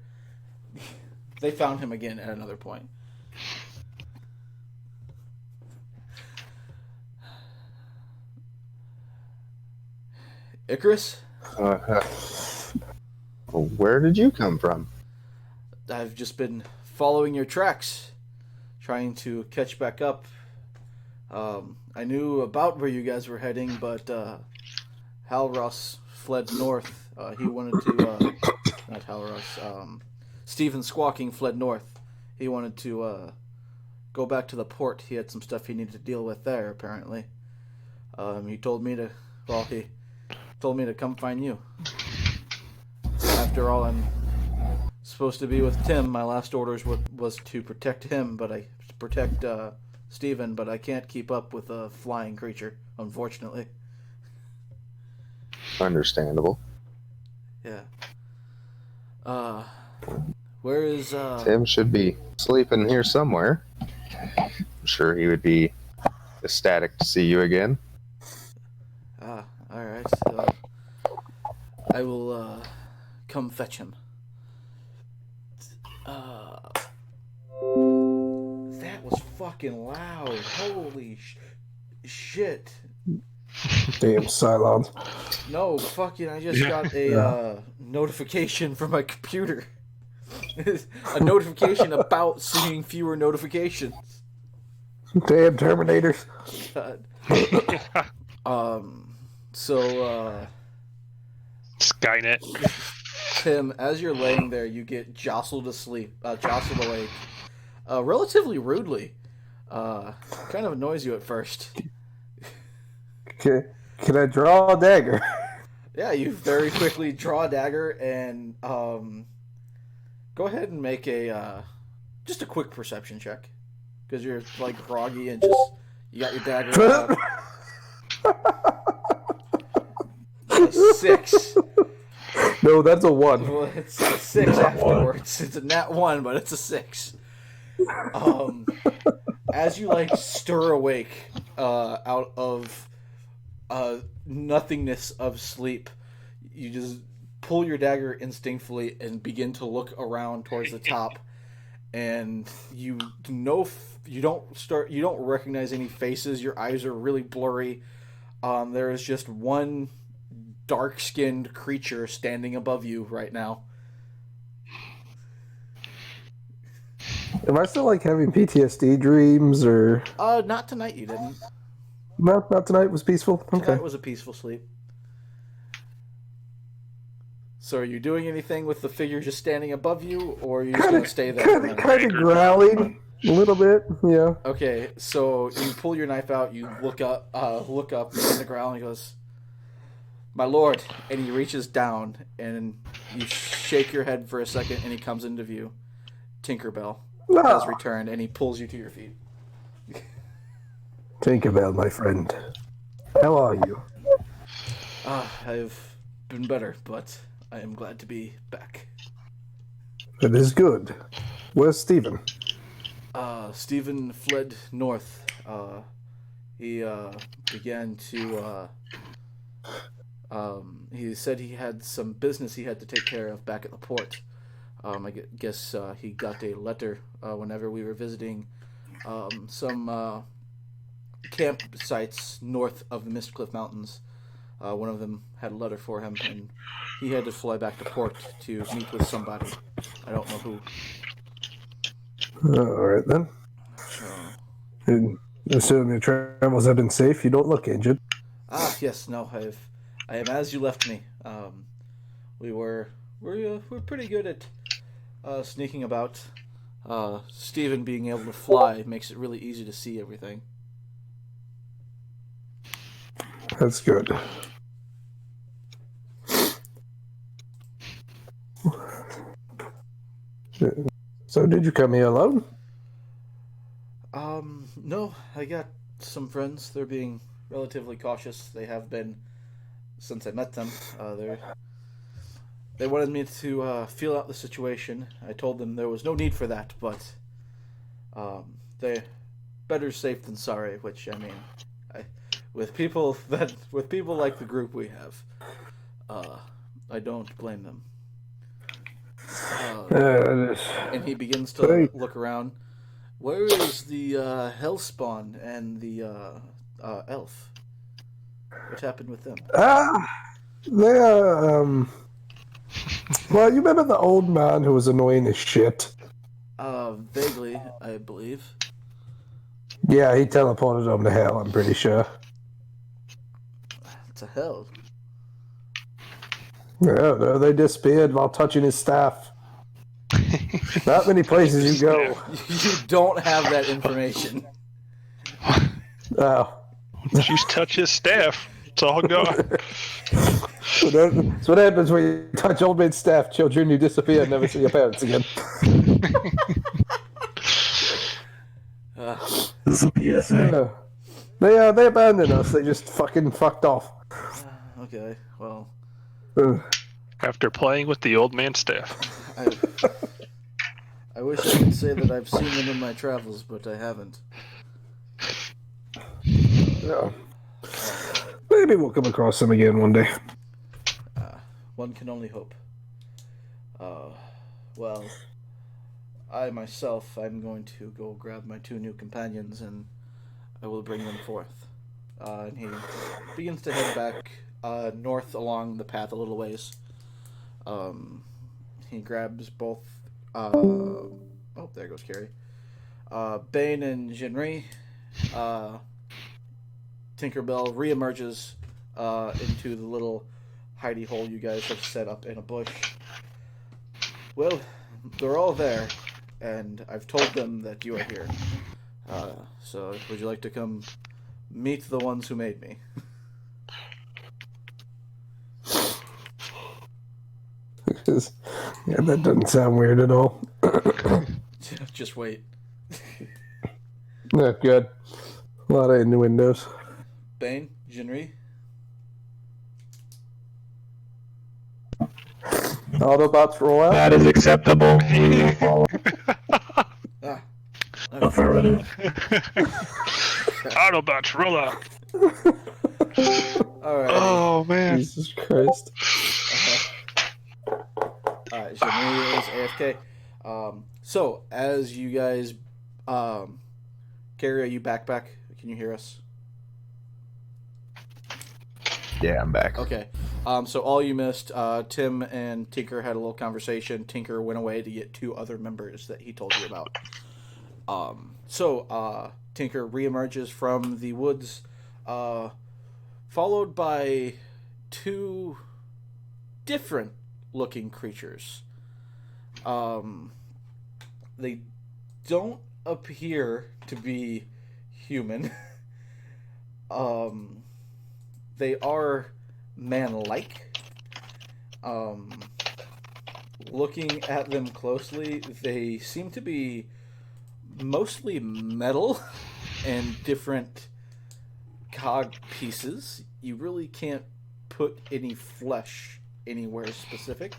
They found him again at another point. Icarus? Where did you come from? I've just been following your tracks, trying to catch back up. I knew about where you guys were heading, but Halros fled north. He wanted to... not Halros. Stephen Squawking fled north. He wanted to go back to the port. He had some stuff he needed to deal with there, apparently. He told me to... Well, he told me to come find you. After all, I'm supposed to be with Tim. My last orders was to protect him, but I protect Stephen, but I can't keep up with a flying creature, unfortunately. Understandable. Yeah. Where is Tim should be sleeping here somewhere. I'm sure he would be ecstatic to see you again. Alright. I will come fetch him. That was fucking loud. Holy shit. Damn Cylons. No, fucking, I just got a notification from my computer. A notification about seeing fewer notifications. Damn Terminators. So, Skynet. Tim, as you're laying there, you get jostled awake, relatively rudely. Kind of annoys you at first. Can I draw a dagger? Yeah, you very quickly draw a dagger and go ahead and make just a quick perception check, because you're like groggy and just you got your dagger out. A 6. No, that's a 1. Well, it's a 6 afterwards. It's a nat 1, but it's a 6. As you like stir awake out of nothingness of sleep, you just pull your dagger instinctively and begin to look around towards the top, and you don't recognize any faces. Your eyes are really blurry. There is just one dark-skinned creature standing above you right now. Am I still like having PTSD dreams or? Not tonight. You didn't. No, not tonight. It was peaceful. Okay. Tonight was a peaceful sleep. So, are you doing anything with the figure just standing above you, or are you just gonna stay there? Kind of growling a little bit. Yeah. Okay, so you pull your knife out. You look up in the ground. And he goes, "My lord," and he reaches down, and you shake your head for a second, and he comes into view. Tinkerbell has returned, and he pulls you to your feet. Tinkerbell, my friend. How are you? I've been better, but I am glad to be back. It is good. Where's Stephen? Stephen fled north. He began to... he said he had some business he had to take care of back at the port. I guess he got a letter whenever we were visiting some campsites north of the Mistcliff Mountains. One of them had a letter for him, and he had to fly back to port to meet with somebody. I don't know who. All right, then. And assume your travels have been safe. You don't look injured. Yes, no, I am as you left me. We're pretty good at sneaking about. Stephen being able to fly makes it really easy to see everything. That's good. So did you come here alone? No, I got some friends. They're being relatively cautious. They have been since I met them. They wanted me to feel out the situation. I told them there was no need for that, but they better safe than sorry. Which I mean, with people like the group we have, I don't blame them. And he begins to look around. Where is the Hellspawn and the elf? What happened with them? They're well, you remember the old man who was annoying as shit? Vaguely, I believe. Yeah, he teleported them to hell, I'm pretty sure. To hell? No, they disappeared while touching his staff. Not many places you go. You don't have that information. Oh. Just touch his staff. It's all gone. That's what happens when you touch old man's staff. Children, you disappear and never see your parents again. This will be PSA. They abandoned us. They just fucking fucked off. Okay, well. After playing with the old man's staff. I wish I could say that I've seen them in my travels, but I haven't. Yeah. Maybe we'll come across them again one day. One can only hope. Well, I myself, I'm going to go grab my 2 new companions, and I will bring them forth. And he begins to head back north along the path a little ways. He grabs both... oh, there goes Carrie. Bane and Jinri. Tinkerbell reemerges into the little hidey hole you guys have set up in a bush. Well, they're all there, and I've told them that you are here. So, would you like to come meet the ones who made me? Yeah, that doesn't sound weird at all. Just wait. No, good. A lot of innuendos. Bane, Jinri. Autobots roll out. That is acceptable. We will follow. Ah. Affirmative. Autobots, roll out. All right. Oh man. Jesus Christ. Alright, Jinri is AFK. So, as you guys... Carrie, are you back? Can you hear us? Yeah, I'm back. Okay. So all you missed, Tim and Tinker had a little conversation. Tinker went away to get 2 other members that he told you about. So Tinker reemerges from the woods, followed by 2 different looking creatures. They don't appear to be human. They are man-like. Looking at them closely, they seem to be mostly metal and different cog pieces. You really can't put any flesh anywhere specific.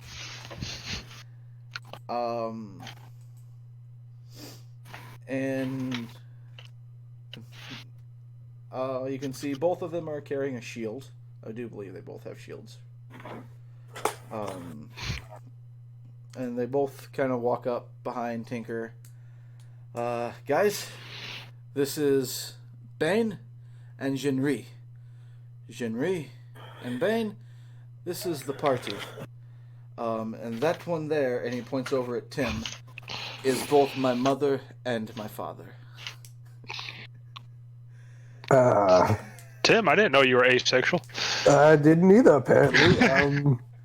And you can see both of them are carrying a shield. I do believe they both have shields. And they both kind of walk up behind Tinker. Guys, this is Bane and Jinri. Jinri and Bane, this is the party. And that one there, and he points over at Tim, is both my mother and my father. Tim, I didn't know you were asexual. I didn't either, apparently.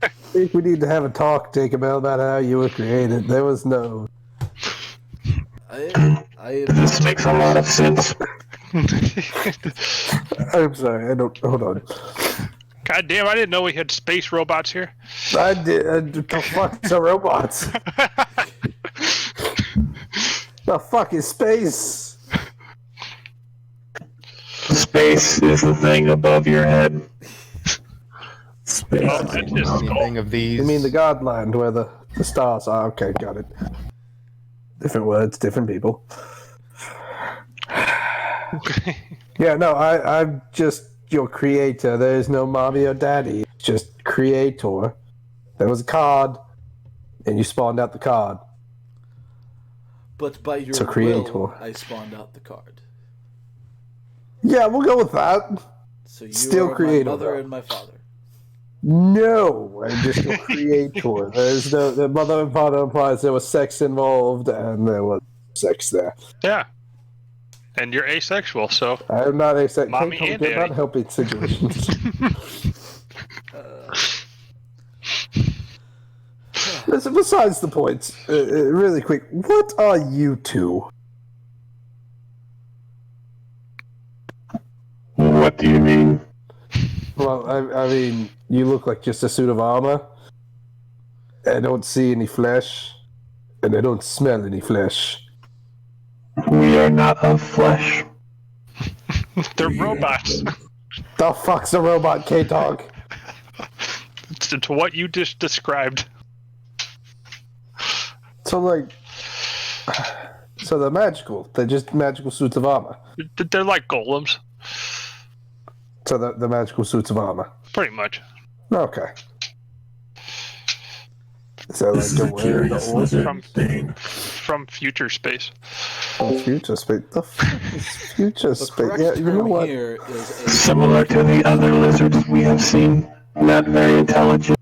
I think we need to have a talk, Tinkerbell, about how you were created. There was no... This makes a lot of sense. I'm sorry, I don't... Hold on. God damn, I didn't know we had space robots here. I did... the fuck's a robots? The fuck is space? Space is the thing above your head. Space. Oh, that's just Anything of these? You mean the Godland, where the stars are? Okay, got it. Different words, different people. Yeah, no, I'm just your creator. There is no mommy or daddy. It's just creator. There was a card, and you spawned out the card. But by your So creator. will, I spawned out the card. Yeah, we'll go with that. So you Still are creator, my mother though. and my father. No, I'm just a creator. There's no the mother and father implies there was sex involved, and there was sex there. Yeah. And you're asexual, so I am not a sex. Mommy Don't and get daddy. not helping situations. Listen, besides the point, really quick, what are you two? What do you mean? Well, I mean, you look like just a suit of armor. I don't see any flesh, and I don't smell any flesh. We are not of flesh. they're robots. The fuck's a robot, K-Dog? To what you just described. So, like... So they're magical. They're just magical suits of armor. They're like golems, So they're magical suits of armor. pretty much. Okay. So This is like a a weird curious old lizard thing. From future space. future space. The fuck is future The space? correct Yeah, you know term what? here is a Similar to the other lizards we have seen. Not very intelligent.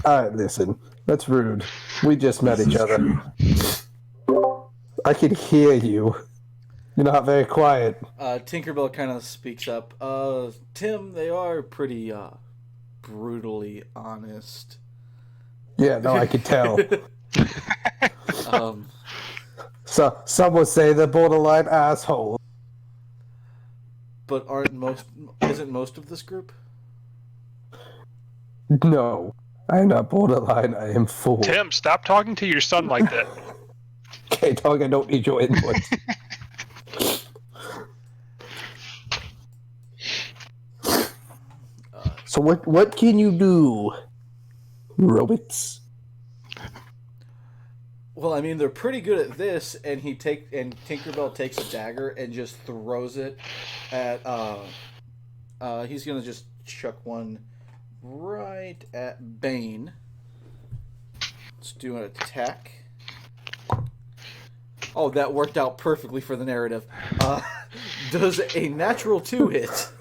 Alright, listen. That's rude. We just met This each is other. true. I can hear you. You're not very quiet. Tinkerbell kind of speaks up. Tim, they are pretty brutally honest. Yeah, no, I can tell. Um, So some would say they're borderline asshole. but isn't most of this group? No, I am not borderline. I am full. Tim, stop talking to your son like that. Okay, dog, I don't need your input. So what can you do, robots? Well, I mean, they're pretty good at this, and Tinkerbell takes a dagger and just throws it at. He's gonna just chuck one right at Bane. Let's do an attack. Oh, that worked out perfectly for the narrative. Does a natural 2 hit?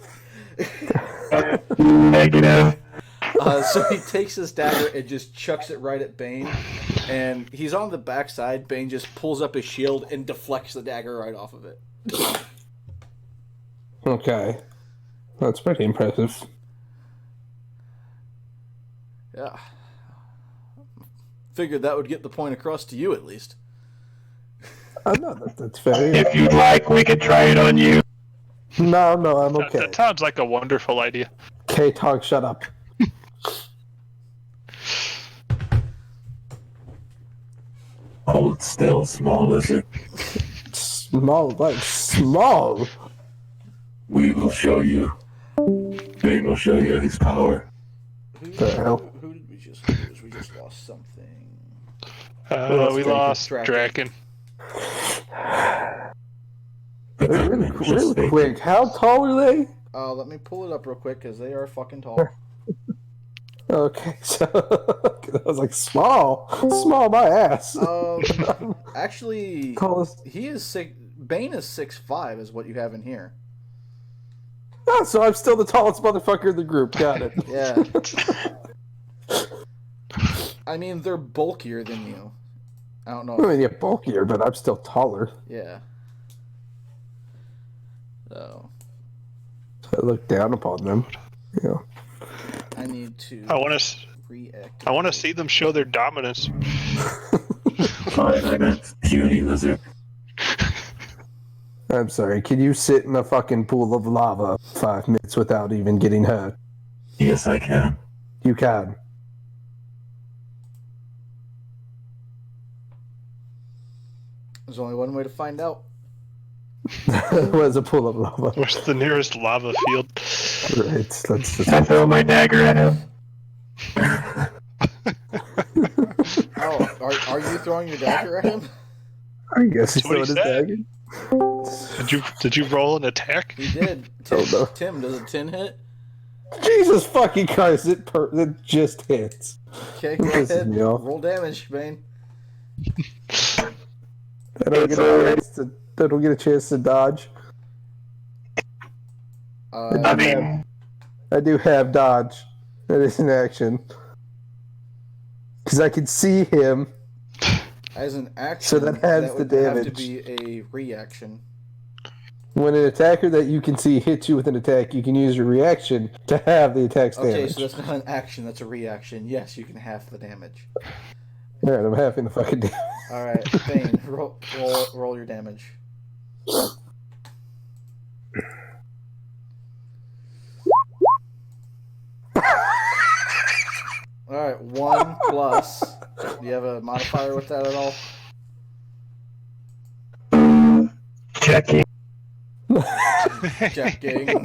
Negative. So he takes his dagger and just chucks it right at Bane, and he's on the backside. Bane just pulls up his shield and deflects the dagger right off of it. Okay. That's pretty impressive. Yeah. Figured that would get the point across to you at least. No, that's fair. If you'd like, we could try it on you. No, I'm okay. That sounds like a wonderful idea. K-Tog, shut up. Hold still, small lizard. Small, like small. We will show you. Bane will show you his power. The hell? Who did we just lose? We just lost something. We lost Draken. Really quick, how tall are they? Let me pull it up real quick because they are fucking tall. Okay, so I was like, small, my ass. Actually, Tallest. he is six. Bane is 6'5", is what you have in here. Oh, so I'm still the tallest motherfucker in the group. Got it. Yeah. I mean, they're bulkier than you. I don't know. I mean, you're bulkier, but I'm still taller. Yeah. So. I look down upon them. Yeah. I need to. I want to see them show their dominance. Fine, I meant puny lizard. I'm sorry. Can you sit in a fucking pool of lava 5 minutes without even getting hurt? Yes, I can. You can. There's only one way to find out. Where's a pool of lava? Where's the nearest lava field? Right. Let's just. I throw my dagger at him. Oh, are you throwing your dagger at him? I guess he's That's what he throwing his said. dagger. Did you roll an attack? He did. Tim, Oh, no. Tim, does a 10 hit? Jesus fucking Christ! It just hits. Okay, go Pisses ahead. me off. Roll damage, Bane. I don't get a chance to. I don't get a chance to dodge. I mean, I do have dodge. That is an action. Because I can see him. As an action, So that adds would the have to damage. be a reaction. When an attacker that you can see hits you with an attack, you can use your reaction to have the attack's Okay, damage. so that's not an action, that's a reaction. Yes, you can half the damage. Alright, I'm halving the fucking damage. Alright, Bane, roll your damage. Alright, 1 plus. Do you have a modifier with that at all? checking. Checking.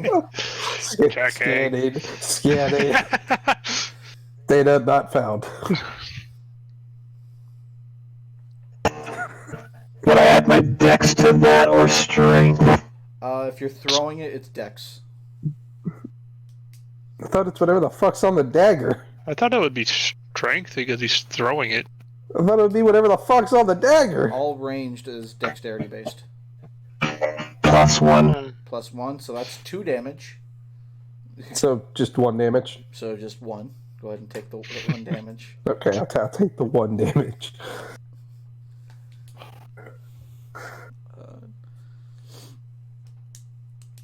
Scanning. Data not found. Would I add my dex to that or strength? If you're throwing it, it's dex. I thought it's whatever the fuck's on the dagger. I thought it would be strength because he's throwing it. I thought it would be whatever the fuck's on the dagger. All ranged is dexterity based. +1. +1, so that's 2 damage. So just 1 damage. So just 1. Go ahead and take the 1 damage. Okay, I'll take the 1 damage.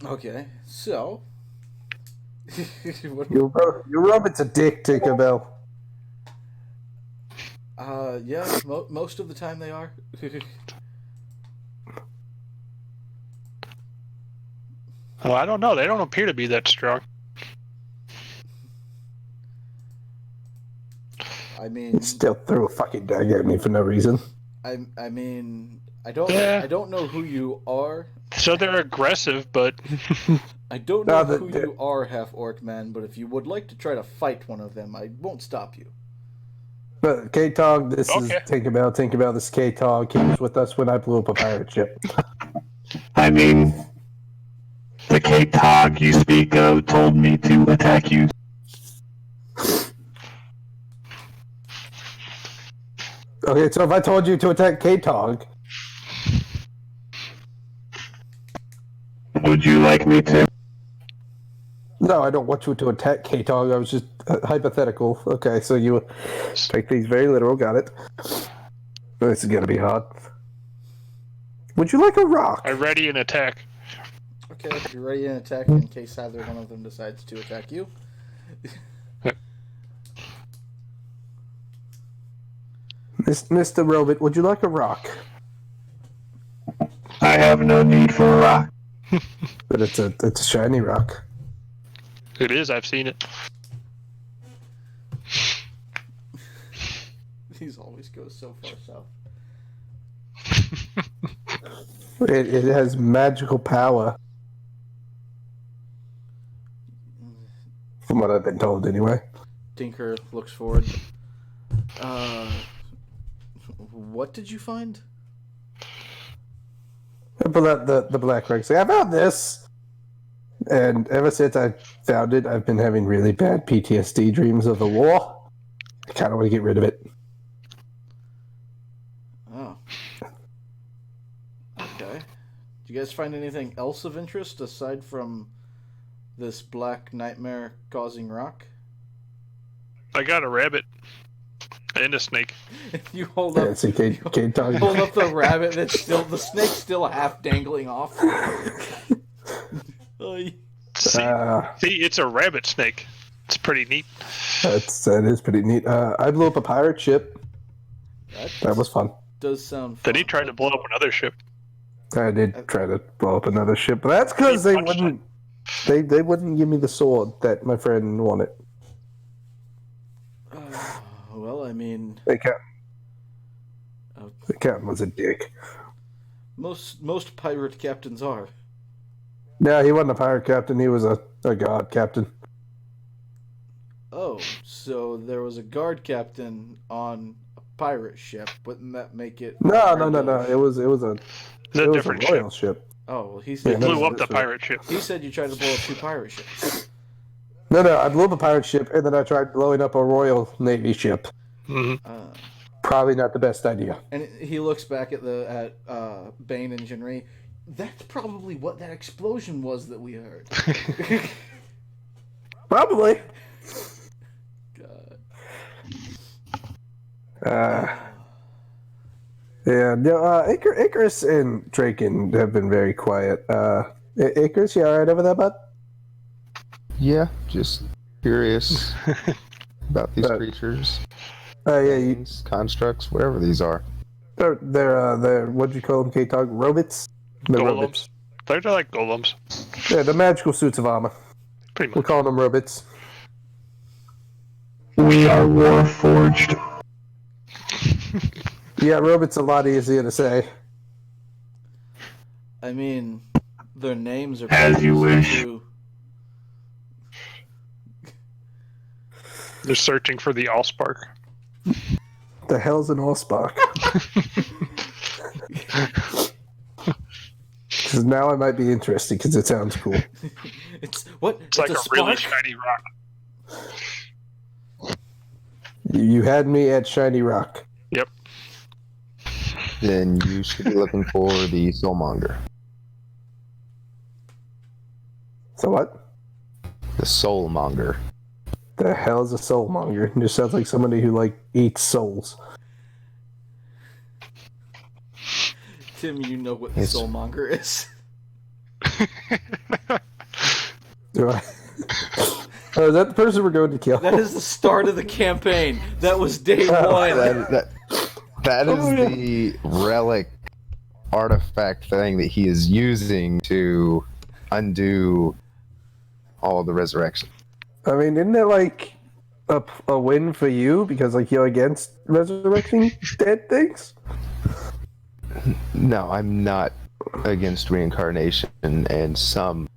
Okay, so. Your robot's a dick, Tinkerbell. Yeah, most of the time they are. Oh, I don't know. They don't appear to be that strong. I mean, Still threw a fucking dagger at me for no reason. I mean, I Yeah. don't know who you are. So they're aggressive, but I don't know No, who you are, half-orc man, but if you would like to try to fight one of them, I won't stop you. But K-Tog, this is Okay. think about this K-Tog. He was with us when I blew up a pirate ship. I mean, the K-Tog you speak of told me to attack you. Okay, so if I told you to attack K-Tog, Would you like me to? no, I don't want you to attack K-Tog. I was just hypothetical. Okay, so you take these very literal. Got it. This is gonna be hard. Would you like a rock? I ready an attack. Okay, if you're ready to attack in case either one of them decides to attack you. Mr. Robot, would you like a rock? I have no need for a rock. But it's a shiny rock. It is. I've seen it. These always go so far south. It has magical power. From what I've been told, anyway. Tinker looks forward. What did you find? But the black rug. I found this, and ever since I found it, I've been having really bad PTSD dreams of the war. I kind of want to get rid of it. Oh. Okay. Did you guys find anything else of interest aside from this black nightmare causing rock? I got a rabbit and a snake. You hold Yeah, up. see, K-Tog. Hold up the rabbit that's still the snake's still half dangling off. Oy. See, it's a rabbit snake. It's pretty neat. That is pretty neat. I blew up a pirate ship. That was fun. Does sound fun. Then he tried to blow up another ship. I did try to blow up another ship, but that's because they wouldn't. They wouldn't give me the sword that my friend wanted. Well, I mean, The captain was a dick. most pirate captains are. No, he wasn't a pirate captain. He was a god captain. Oh, so there was a guard captain on a pirate ship. Wouldn't that make it? No. It was a It's a different royal ship. Oh, well, he He said blew up the pirate ship. He said you tried to blow up 2 pirate ships. No, I blew up a pirate ship, and then I tried blowing up a Royal Navy ship. Mm-hmm. Probably not the best idea. And he looks back at Bane and Jinri. That's probably what that explosion was that we heard. Probably. God. Yeah, no, Icarus and Draken have been very quiet. Icarus, you alright over there, bud? Yeah, just curious about these creatures. Yeah, things, constructs, whatever these are. They're what do you call them, K-Tog? Robots? They're Golems. robots. They're like golems. Yeah, the magical suits of armor. Pretty We're much. calling them robots. We are warforged. Yeah, robots a lot easier to say. I mean, their names are As you wish. too. They're searching for the Allspark. The hell's an Allspark? Because now I might be interested because it sounds cool. It's what? It's like a really spark? shiny rock. You had me at Shiny Rock. Yep. Then you should be looking for the Soulmonger. So what? The Soulmonger. The hell's a soulmonger? It just sounds like somebody who eats souls. Tim, you know what the It's- soulmonger is. Do I? Oh, is that the person we're going to kill? That is the start of the campaign. That was day Oh, one. That is Oh, yeah. the relic artifact thing that he is using to undo all the resurrection. I mean, isn't it a win for you because you're against resurrecting dead things? No, I'm not against reincarnation and some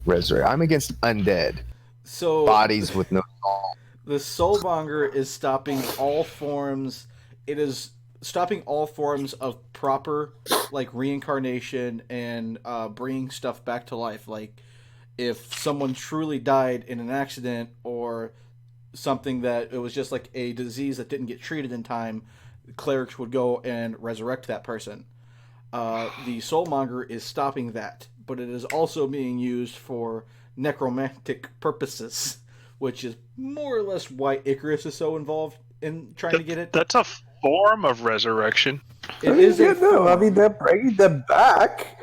resurrect. I'm against undead So bodies with no soul. the Soulmonger is stopping all forms. It is stopping all forms of proper, like, reincarnation and bringing stuff back to life. Like, if someone truly died in an accident or something that it was just like a disease that didn't get treated in time, clerics would go and resurrect that person. The Soulmonger is stopping that, but it is also being used for necromantic purposes, which is more or less why Icarus is so involved in trying to get it. That's a form of resurrection. It is a no, I form. mean, they're bringing them back.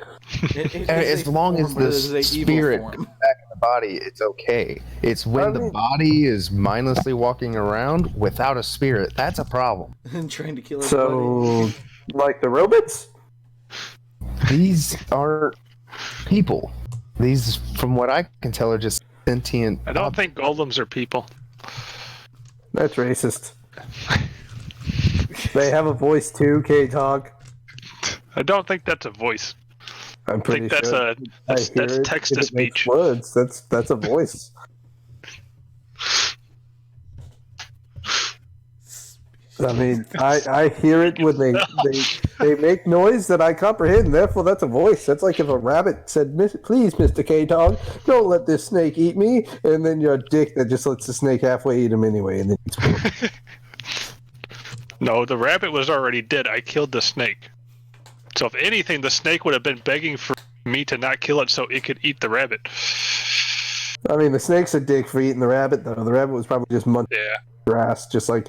It is As a long form, as but it the is a evil spirit form. is back in the body, it's okay. It's when the body is mindlessly walking around without a spirit that's a problem. And trying to kill everybody. So, like the robots? These are people. These, from what I can tell, are just sentient. I don't think golems are people. That's racist. They have a voice too, K-Tog. I don't think that's a voice. I'm I pretty think that's sure. a that's I hear it, text if to it makes speech. words. That's a voice. I mean, I hear it when they make noise that I comprehend. Therefore, that's a voice. That's like if a rabbit said, "Please, Mr. K-Dog, don't let this snake eat me," and then you're a dick that just lets the snake halfway eat him anyway, and then eats him. No, the rabbit was already dead. I killed the snake. So if anything, the snake would have been begging for me to not kill it so it could eat the rabbit. I mean, the snake's a dick for eating the rabbit, though. The rabbit was probably just munching grass, just like,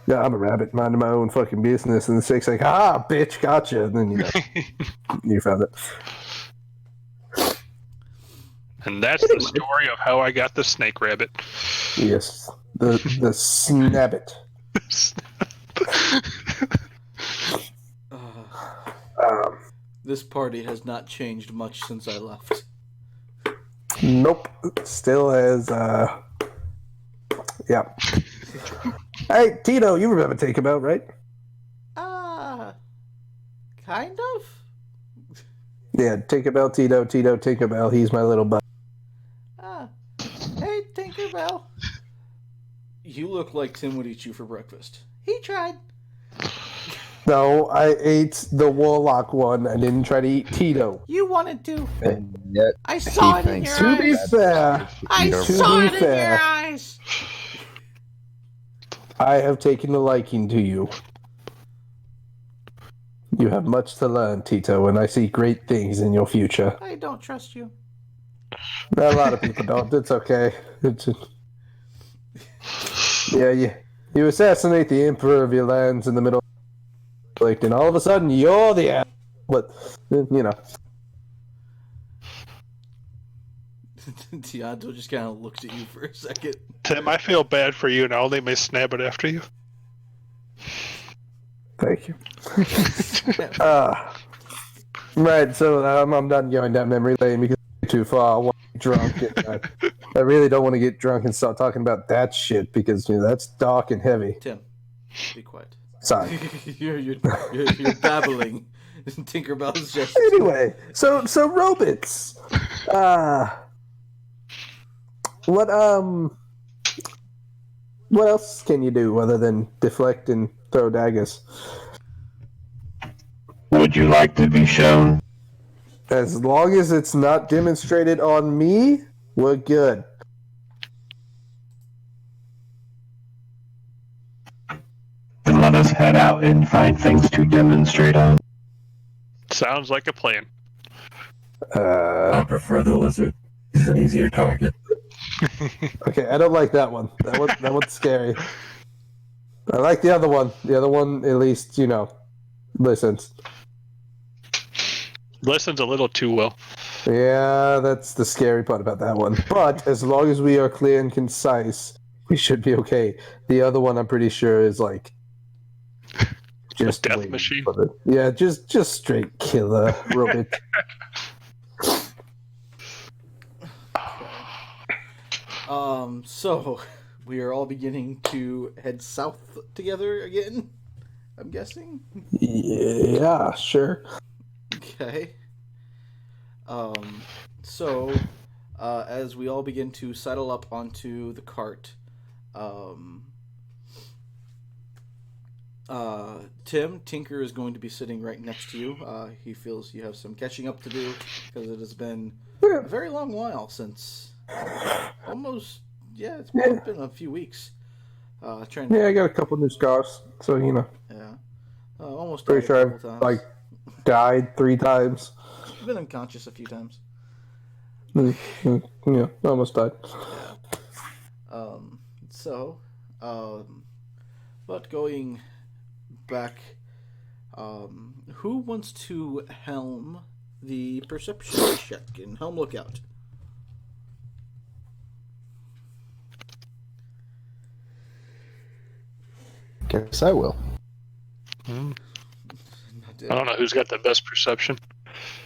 yeah, I'm a rabbit, minding my own fucking business. And the snake's like, ah, bitch, gotcha. And then, you found it. And that's the story of how I got the snake rabbit. Yes, the snabbit. This party has not changed much since I left. Nope. Still has, yeah. Hey, Tito, you remember Tinkerbell, right? Kind of? Yeah, Tinkerbell, Tito, Tinkerbell. He's my little buddy. Hey, Tinkerbell. You look like Tim would eat you for breakfast. He tried. No, I ate the Warlock one. I didn't try to eat Tito. You wanted to. And yet, I saw it in your To be eyes. fair, I to saw be it in fair, your eyes. I have taken a liking to you. You have much to learn, Tito, and I see great things in your future. I don't trust you. A lot of people don't. It's okay. Yeah, you assassinate the emperor of your lands in the middle of the conflict, and all of a sudden you're the ass. But, you know. Tianto just kind of looked at you for a second. Tim, I feel bad for you, and I only may snap it after you. Thank you. Right, so I'm done going down memory lane because I'm too far. I want to get drunk. And, I really don't want to get drunk and start talking about that shit because that's dark and heavy. Tim, be quiet. Sorry. you're babbling. Tinkerbell's just. Anyway, so robots. What else can you do other than deflect and throw daggers? Would you like to be shown? As long as it's not demonstrated on me, we're good. Then let us head out and find things to demonstrate on. Sounds like a plan. I prefer the lizard. He's an easier target. Okay, I don't like that one. That one's scary. I like the other one. The other one, at least, listens. Listens a little too well. Yeah, that's the scary part about that one. But as long as we are clear and concise, we should be okay. The other one, I'm pretty sure, is like just death waiting machine. for it. Yeah, just straight killer robot. So we are all beginning to head south together again, I'm guessing. Yeah, sure. Okay. So as we all begin to settle up onto the cart. Tim, Tinker is going to be sitting right next to you. He feels you have some catching up to do because it has been a very long while since almost, it's been a few weeks. Trying to, Yeah, I got a couple new scars, so you know. yeah, almost Pretty died sure a I've couple times. like died 3 times. Been unconscious a few times. Yeah, almost died. But going back, who wants to helm the perception check and helm lookout? Guess I will. I don't know who's got the best perception.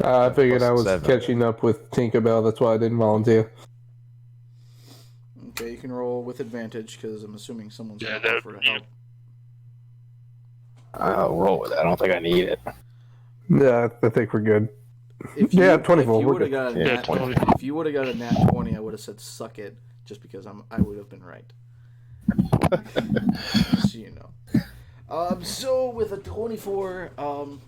I figured I was +7. catching up with Tinkerbell, that's why I didn't volunteer. Okay, you can roll with advantage because I'm assuming someone's Yeah, going to offer to help. I'll roll with it. I don't think I need it. Yeah, I think we're good. If Yeah, you, 24, If you we're would have good. got a Yeah, nat 20. if you would have got a nat 20, I would have said suck it, just because I would have been right. So you know. So with a 24,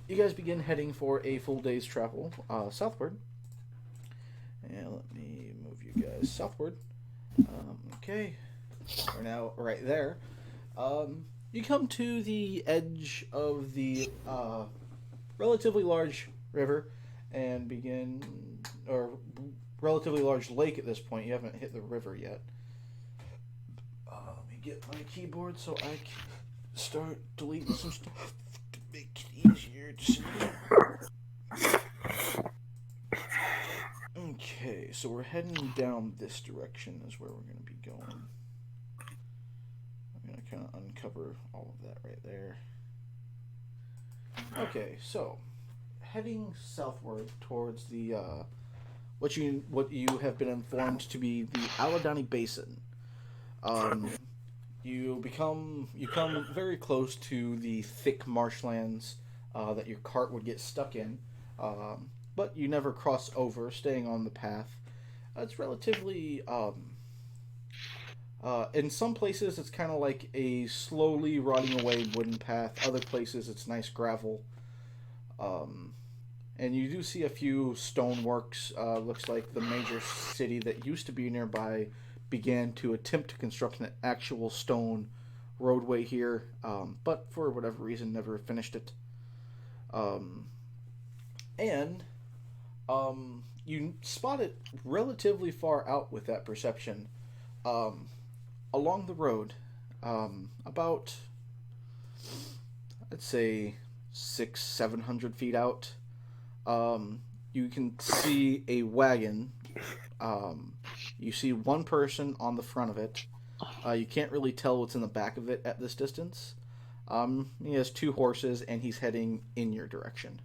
you guys begin heading for a full day's travel southward. And let me move you guys southward. Okay, we're now right there. You come to the edge of the relatively large river and begin, or relatively large lake at this point. You haven't hit the river yet. Let me get my keyboard so I can start deleting some stuff to make it easier to see. Okay, so we're heading down this direction is where we're going to be going. I'm going to kind of uncover all of that right there. Okay, so heading southward towards the what you have been informed to be the Aladani Basin. You come very close to the thick marshlands that your cart would get stuck in, but you never cross over, staying on the path. It's relatively in some places it's kind of like a slowly rotting away wooden path. Other places it's nice gravel. And you do see a few stoneworks. Looks like the major city that used to be nearby began to attempt to construct an actual stone roadway here, but for whatever reason never finished it. You spot it relatively far out with that perception. Along the road, about, I'd say 600-700 feet out, you can see a wagon. You see one person on the front of it. You can't really tell what's in the back of it at this distance. He has 2 horses, and he's heading in your direction.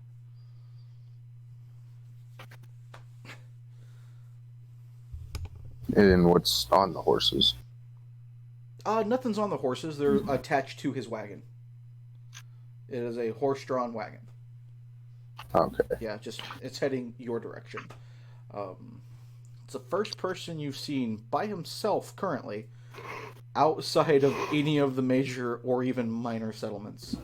And what's on the horses? Nothing's on the horses. They're attached to his wagon. It is a horse-drawn wagon. Okay. Yeah, it's heading your direction. It's the first person you've seen by himself currently outside of any of the major or even minor settlements.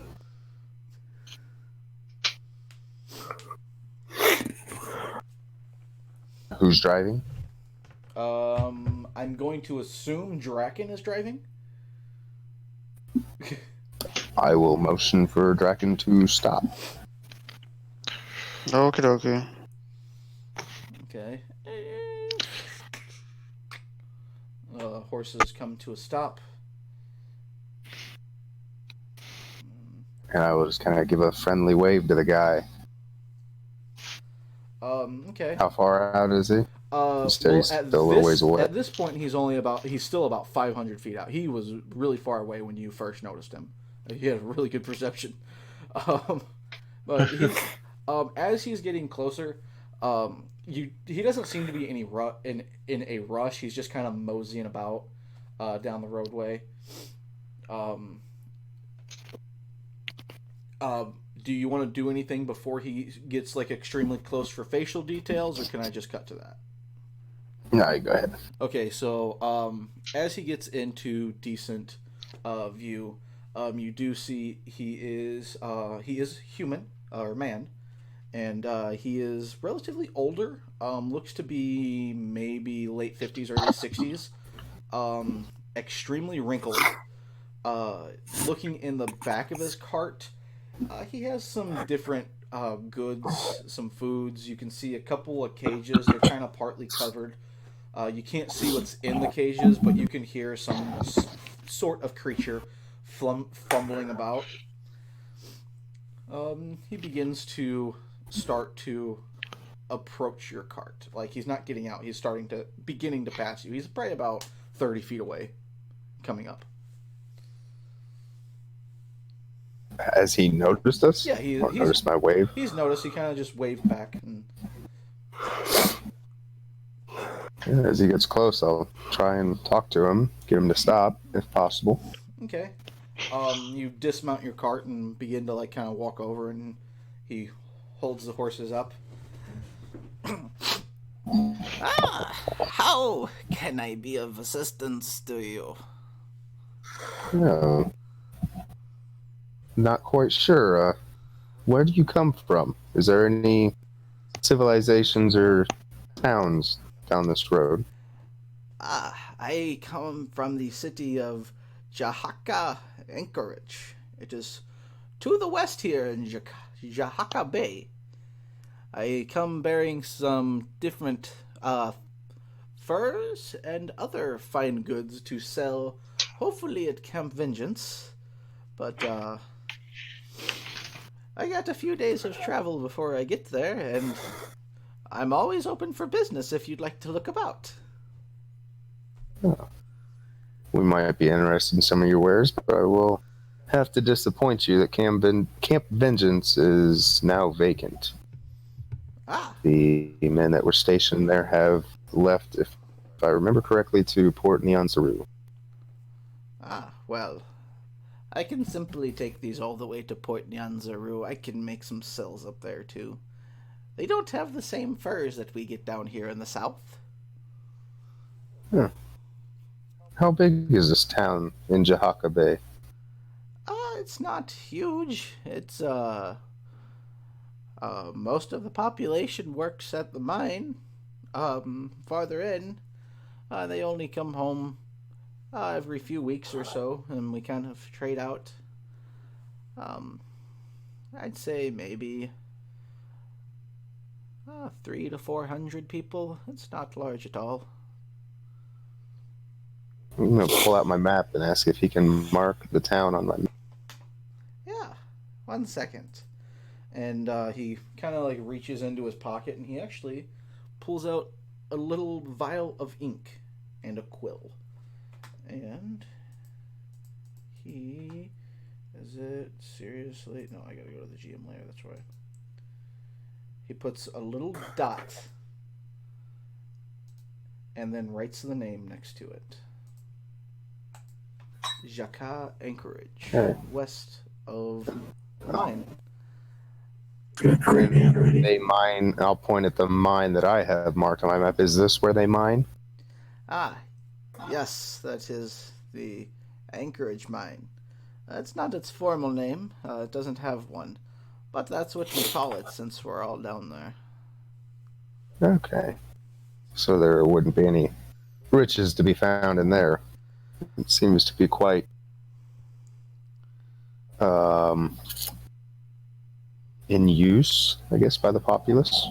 Who's driving? I'm going to assume Draken is driving. I will motion for Draken to stop. Okie dokie. Okay. Horses come to a stop. And I will just kind of give a friendly wave to the guy. Okay. How far out is he? He's still a little ways away. At this point, he's still about 500 feet out. He was really far away when you first noticed him. He had really good perception. But as he's getting closer, he doesn't seem to be in a rush. He's just kind of moseying about down the roadway. Do you want to do anything before he gets like extremely close for facial details, or can I just cut to that? No, go ahead. Okay, so as he gets into decent view, you do see he is human or man, and he is relatively older. Looks to be maybe late 50s, early 60s. Extremely wrinkled. Looking in the back of his cart, he has some different goods, some foods. You can see a couple of cages. They're kind of partly covered. You can't see what's in the cages, but you can hear some sort of creature fumbling about. He begins to start to approach your cart. Like, he's not getting out. He's beginning to pass you. He's probably about 30 feet away, coming up. Has he noticed us? Yeah, Or noticed my wave? He's noticed. He kind of just waved back. And... Yeah, as he gets close, I'll try and talk to him, get him to stop, if possible. Okay. You dismount your cart and begin to kind of walk over, and he holds the horses up. How can I be of assistance to you? Not quite sure. Where do you come from? Is there any civilizations or towns down this road? I come from the city of Jahaka, Anchorage. It is to the west here in Jahaka Bay. I come bearing some different furs and other fine goods to sell, hopefully at Camp Vengeance. But I got a few days of travel before I get there, and I'm always open for business if you'd like to look about. Oh. We might be interested in some of your wares, but I will have to disappoint you that Camp Vengeance is now vacant. The men that were stationed there have left, if I remember correctly, to Port Nyanzaru. Well, I can simply take these all the way to Port Nyanzaru. I can make some sales up there, too. They don't have the same furs that we get down here in the south. How big is this town in Jahaka Bay? It's not huge. It's, most of the population works at the mine. Farther in, they only come home every few weeks or so, and we kind of trade out. I'd say maybe 300 to 400 people. It's not large at all. I'm going to pull out my map and ask if he can mark the town on my map. Yeah, 1 second. And he kind of reaches into his pocket, and he actually pulls out a little vial of ink and a quill. And he... Is it seriously? No, I gotta go to the GM layer, that's right. He puts a little dot and then writes the name next to it. Jahaka Anchorage, west of the mine. Great handwriting. They mine. I'll point at the mine that I have marked on my map. Is this where they mine? Yes, that is the Anchorage mine. It's not its formal name. It doesn't have one. But that's what we call it since we're all down there. Okay. So there wouldn't be any riches to be found in there. It seems to be quite in use, I guess, by the populace.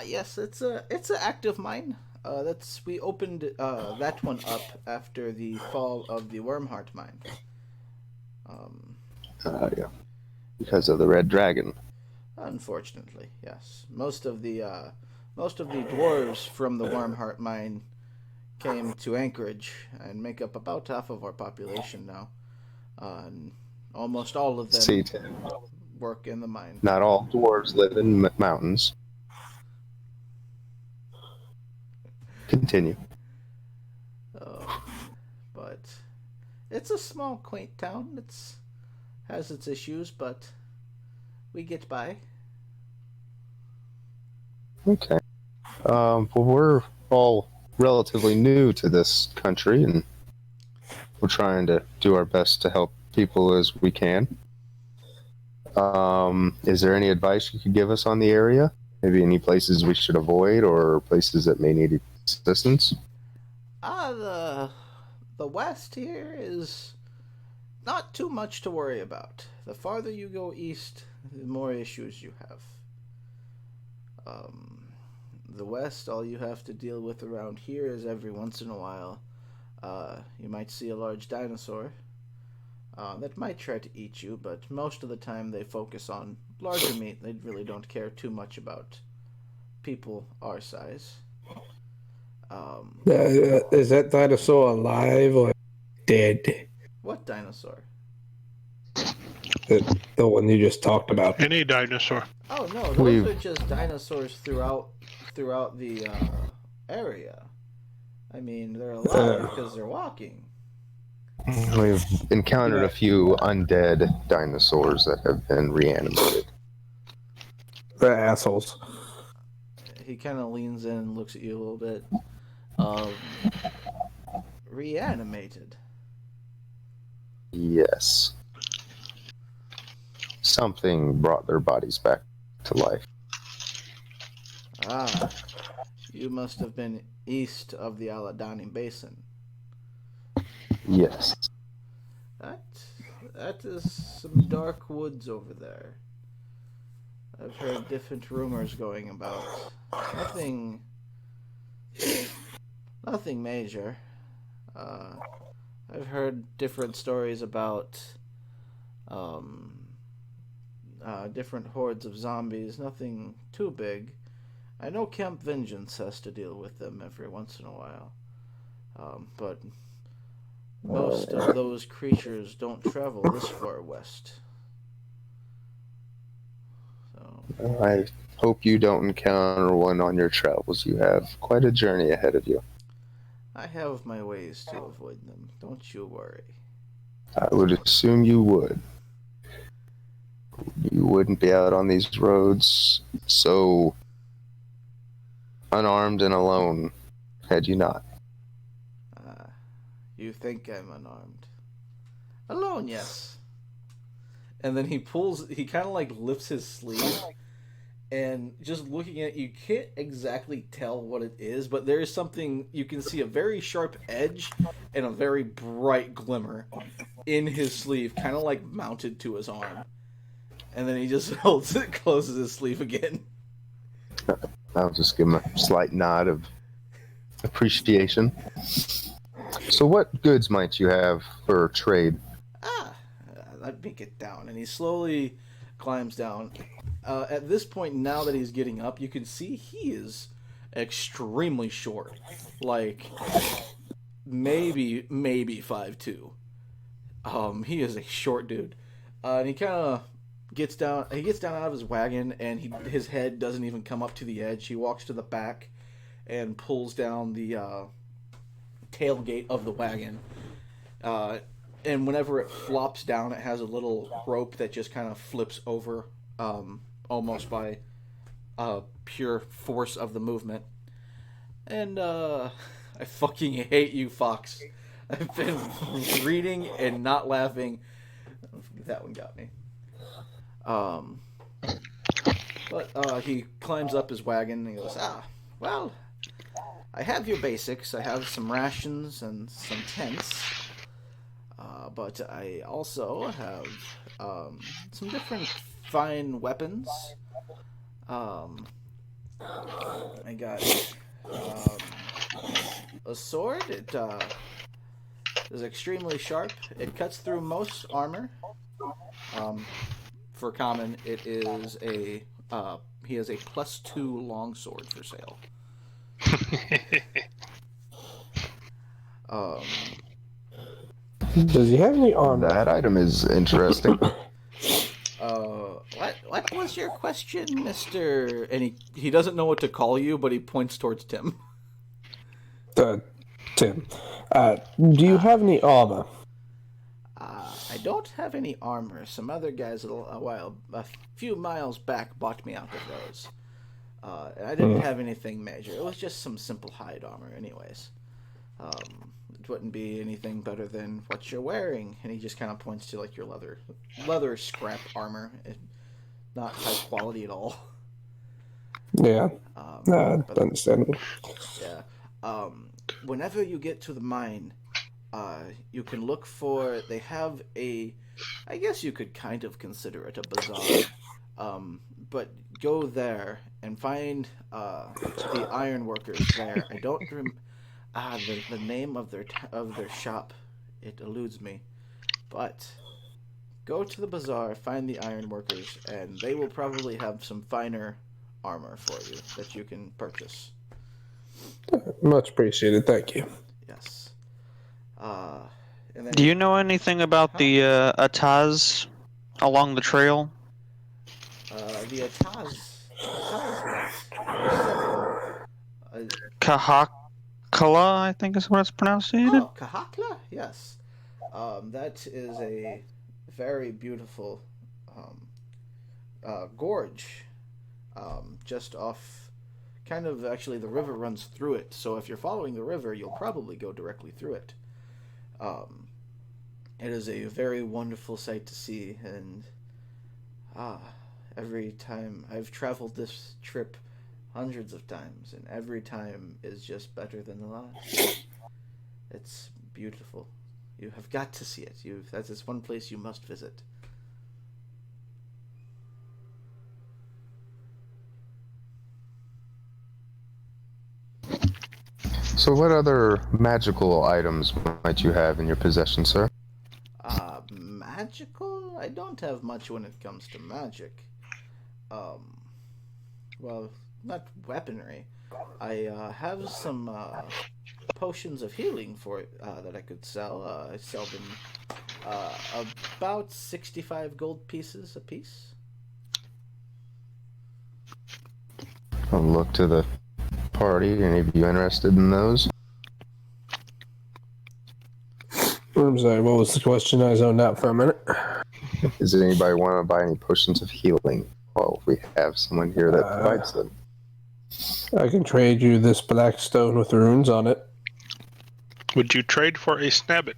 Yes, it's an active mine. We opened that one up after the fall of the Wormheart mine. Yeah, because of the Red Dragon. Unfortunately, yes. Most of the dwarves from the Wormheart mine came to Anchorage and make up about half of our population now. And almost all of them work in the mine. Not all dwarves live in mountains. Continue. But it's a small, quaint town. It's has its issues, but we get by. Okay. Well, we're all relatively new to this country, and we're trying to do our best to help people as we can. Is there any advice you could give us on the area? Maybe any places we should avoid or places that may need assistance? The west here is not too much to worry about. The farther you go east, the more issues you have. The west, all you have to deal with around here is every once in a while, you might see a large dinosaur that might try to eat you, but most of the time they focus on larger meat. They really don't care too much about people our size. Is that dinosaur alive or dead? What dinosaur? The one you just talked about. Any dinosaur. Oh no, those are just dinosaurs throughout the area. I mean, they're alive because they're walking. We've encountered a few undead dinosaurs that have been reanimated. They're assholes. He kind of leans in and looks at you a little bit. Reanimated. Yes. Something brought their bodies back to life. Ah, you must have been east of the Aladani Basin. Yes. That is some dark woods over there. I've heard different rumors going about. Nothing major. I've heard different stories about different hordes of zombies. Nothing too big. I know Camp Vengeance has to deal with them every once in a while. But most of those creatures don't travel this far west. So I hope you don't encounter one on your travels. You have quite a journey ahead of you. I have my ways to avoid them. Don't you worry. I would assume you would. You wouldn't be out on these roads so unarmed and alone had you not. You think I'm unarmed. Alone, yes. And then he kind of like lifts his sleeve, and just looking at it, you can't exactly tell what it is, but there is something, you can see a very sharp edge and a very bright glimmer in his sleeve, kind of like mounted to his arm. And then he just holds it, closes his sleeve again. I'll just give him a slight nod of appreciation. So what goods might you have for trade? Let me get down. And he slowly climbs down. At this point, now that he's getting up, you can see he is extremely short. Like, maybe 5'2". He is a short dude. And he kind of gets down. He gets down out of his wagon, and his head doesn't even come up to the edge. He walks to the back and pulls down the tailgate of the wagon. And whenever it flops down, it has a little rope that just kind of flips over, almost by pure force of the movement. And I fucking hate you, Fox. I've been reading and not laughing. That one got me. But he climbs up his wagon and he goes, well, I have your basics. I have some rations and some tents. But I also have some different fine weapons. I got a sword. It is extremely sharp. It cuts through most armor. For common, it is he has a +2 longsword for sale. Does he have any armor? That item is interesting. What was your question, Mr.? And he doesn't know what to call you, but he points towards Tim. Tim. Do you have any armor? I don't have any armor. Some other guys a few miles back bought me out of those. And I didn't have anything major. It was just some simple hide armor, anyways. It wouldn't be anything better than what you're wearing. And he just kind of points to like your leather scrap armor, not high quality at all. Yeah, understandable. Yeah. Whenever you get to the mine, you can look for. They have a. I guess you could kind of consider it a bazaar. But go there and find the ironworkers there. I don't the name of their shop. It eludes me. But go to the bazaar, find the ironworkers, and they will probably have some finer armor for you that you can purchase. Much appreciated. Thank you. Yes. And then, Do you know anything about the Ataz along the trail? The Ataz. Kahakala, I think is what it's pronounced. Oh, Kahakla? Yes. That is a very beautiful gorge. Just off, kind of, actually, the river runs through it. So if you're following the river, you'll probably go directly through it. It is a very wonderful sight to see, and every time I've traveled this trip hundreds of times, and every time is just better than the last. It's beautiful. You have got to see it. That is one place you must visit. So what other magical items might you have in your possession, sir? Magical? I don't have much when it comes to magic. Well, not weaponry. I have some potions of healing for that I could sell. I sell them about 65 gold pieces a piece. I'll look to the party. Any of you interested in those? I'm sorry, what was the question? I zoned out for a minute. Does anybody want to buy any potions of healing? Well, we have someone here that provides them. I can trade you this black stone with runes on it. Would you trade for a snabbit?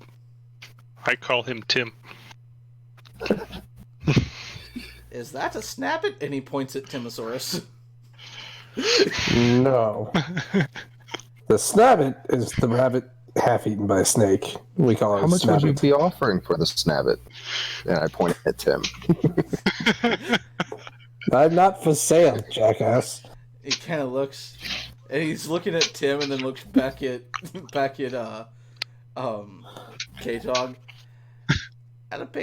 I call him Tim. Is that a snabbit? And he points at Timosaurus. No. The snabbit is the rabbit half eaten by a snake. We call it How much snabbit. would you be offering for the snabbit? And I point at Tim. I'm not for sale, jackass. He kind of looks, and he's looking at Tim, and then looks back at K-Dog. I'll pay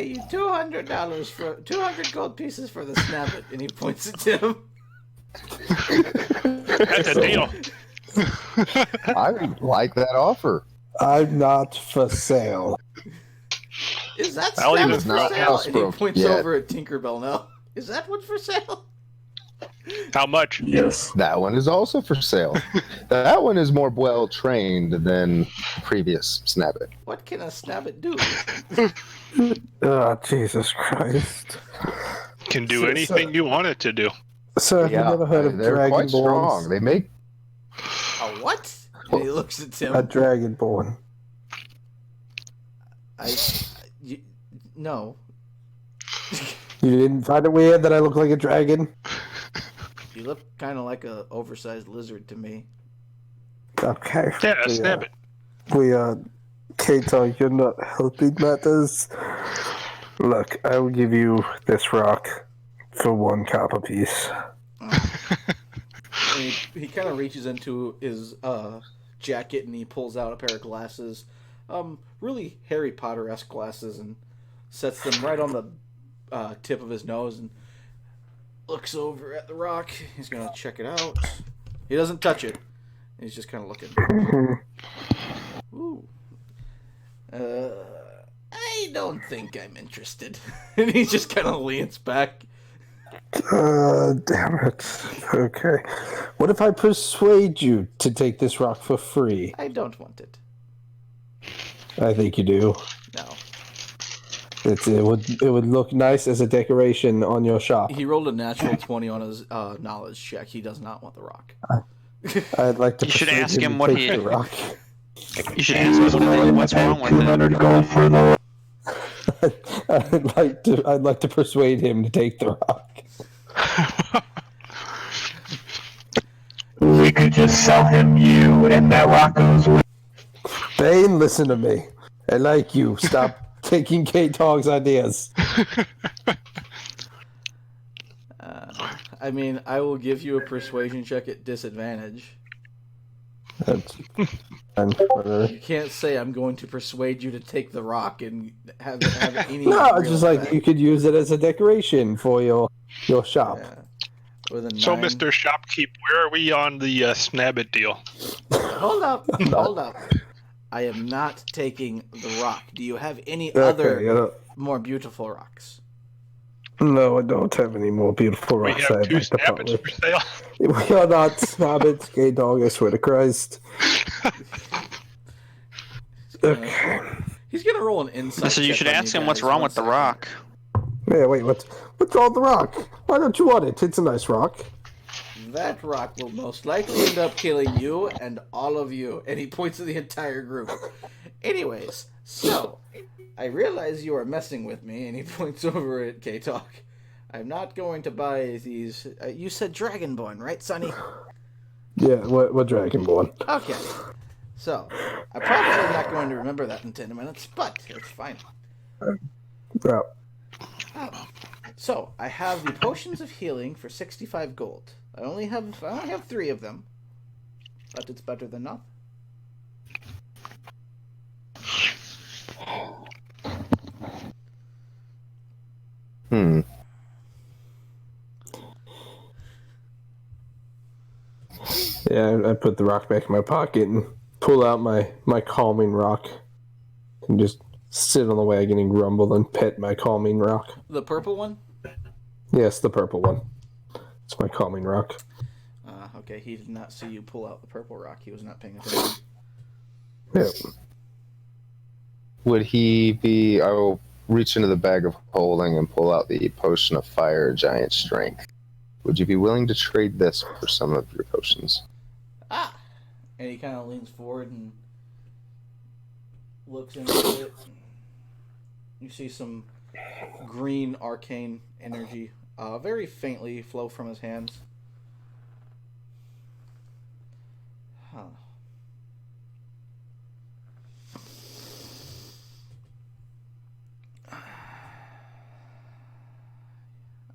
you $200 for 200 gold pieces for the snabbit, and he points at Tim. That's a deal. I like that offer. I'm not for sale. Is that I'll even snabbit for not sale? house And he broke points yet. over at Tinkerbell now. Is that one for sale? How much? Yes. That one is also for sale. That one is more well trained than previous snabbit. What can a snabbit do? Oh, Jesus Christ. Can do anything you want it to do. So, have you never heard of they're quite Dragonborns? strong. They make A what? And he looks at Tim. A Dragonborn. No. You didn't find it weird that I look like a dragon? You look kind of like a oversized lizard to me. Okay. Yeah, a snabbit. Kato, you're not helping matters. Look, I will give you this rock for 1 copper piece. And he kind of reaches into his jacket and he pulls out a pair of glasses, really Harry Potter-esque glasses, and sets them right on the tip of his nose and looks over at the rock. He's gonna check it out. He doesn't touch it. He's just kind of looking. Ooh. I don't think I'm interested. And he just kind of leans back. Damn it. Okay. What if I persuade you to take this rock for free? I don't want it. I think you do. No. It would look nice as a decoration on your shop. He rolled a natural 20 on his knowledge check. He does not want the rock. I'd like to. You should persuade ask him to what take he. the rock. You should ask him what's wrong with it. 200 gold for the. I'd like to persuade him to take the rock. We could just sell him you, and that rock goes with. Bane, listen to me. I like you. Stop taking K-Tog's ideas. I mean, I will give you a persuasion check at disadvantage. That's You can't say I'm going to persuade you to take the rock and have any. No, real it's just like effect. you could use it as a decoration for your shop. Yeah. With a 9. So, Mr. Shopkeep, where are we on the Snabbit deal? Hold up, hold up. I am not taking the rock. Do you have any other more beautiful rocks? No, I don't have any more beautiful We rocks. have I'd 2 like to Snabbits for sale. We are not Snabbits, K-Dog, I swear to Christ. Okay. He's gonna roll an insight. So you check should on ask him what's guys. wrong One with the second. rock. Yeah, wait, what's wrong with the rock? Why don't you want it? It's a nice rock. That rock will most likely end up killing you and all of you. And he points to the entire group. Anyways, so I realize you are messing with me, and he points over at K-Talk. I'm not going to buy these. You said Dragonborn, right, Sonny? Yeah, what Dragonborn? Okay. So, I'm probably not going to remember that in 10 minutes, but it's fine. Yeah. So, I have the potions of healing for 65 gold. I only have 3 of them, but it's better than nothing. Yeah, I put the rock back in my pocket and pull out my calming rock and just sit on the wagon and grumble and pet my calming rock. The purple one? Yes, the purple one. It's my calming rock. Okay, he did not see you pull out the purple rock. He was not paying attention. Yeah. Would he be? I will reach into the bag of holding and pull out the potion of fire, giant strength. Would you be willing to trade this for some of your potions? Ah! And he kind of leans forward and looks into it. You see some green arcane energy very faintly flow from his hands. Huh.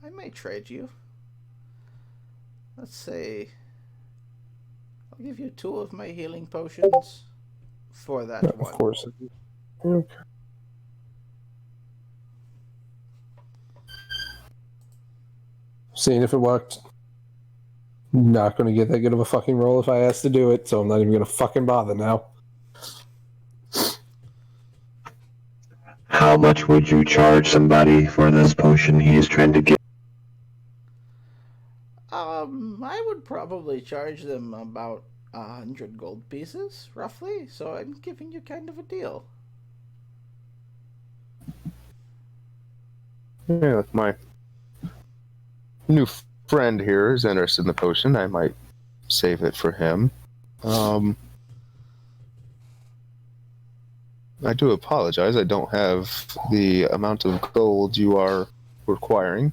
I may trade you. Let's say I'll give you 2 of my healing potions for that Of one. course. Okay. Seeing if it worked. Not going to get that good of a fucking roll if I ask to do it, so I'm not even going to fucking bother now. How much would you charge somebody for this potion he's trying to get? I would probably charge them about 100 gold pieces, roughly, so I'm giving you kind of a deal. Yeah, if my new friend here is interested in the potion, I might save it for him. I do apologize. I don't have the amount of gold you are requiring.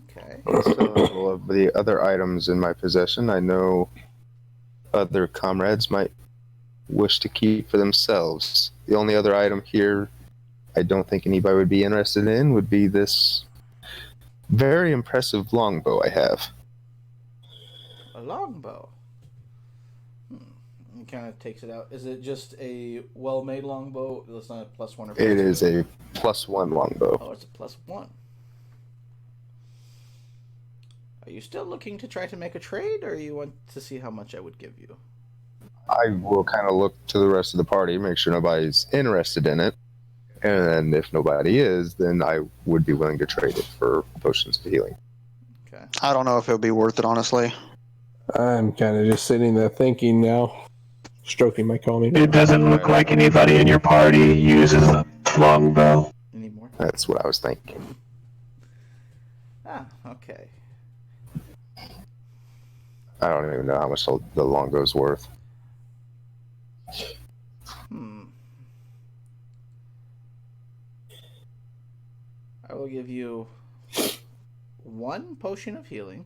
Okay. Several of the other items in my possession, I know other comrades might wish to keep for themselves. The only other item here I don't think anybody would be interested in would be this very impressive longbow I have. A longbow. He kind of takes it out. Is it just a well-made longbow? It's not a +1 or +2? It is a +1 longbow. Oh, it's a +1. Are you still looking to try to make a trade, or you want to see how much I would give you? I will kind of look to the rest of the party, make sure nobody's interested in it. And then if nobody is, then I would be willing to trade it for potions of healing. Okay. I don't know if it would be worth it, honestly. I'm kind of just sitting there thinking now, stroking my calming. It doesn't look like anybody in your party uses the longbow. Anymore? That's what I was thinking. Ah, okay. I don't even know how much the longbow's worth. I will give you 1 potion of healing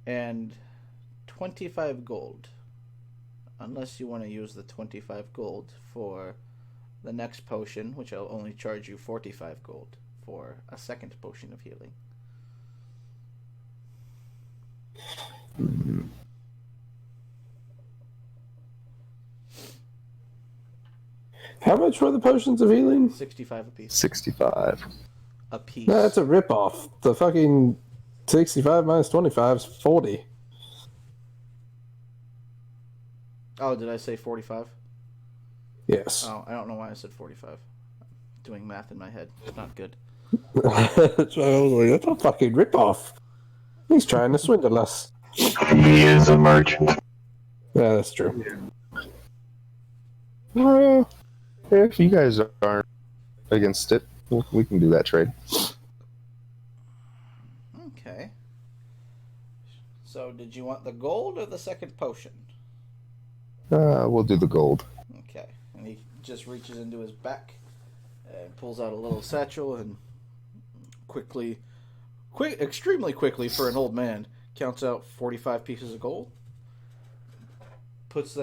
and 25 gold. Unless you want to use the 25 gold for the next potion, which I'll only charge you 45 gold for a second potion of healing. How much were the potions of healing? 65 apiece. 65. A piece. No, that's a ripoff. The fucking 65 minus 25 is 40. Oh, did I say 45? Yes. Oh, I don't know why I said 45. Doing math in my head. It's not good. That's why I was like, that's a fucking ripoff. He's trying to swindle us. He is a merchant. Yeah, that's true. Well, if you guys aren't against it, we can do that trade. Okay. So, did you want the gold or the second potion? We'll do the gold. Okay. And he just reaches into his back and pulls out a little satchel and extremely quickly for an old man, counts out 45 pieces of gold. Puts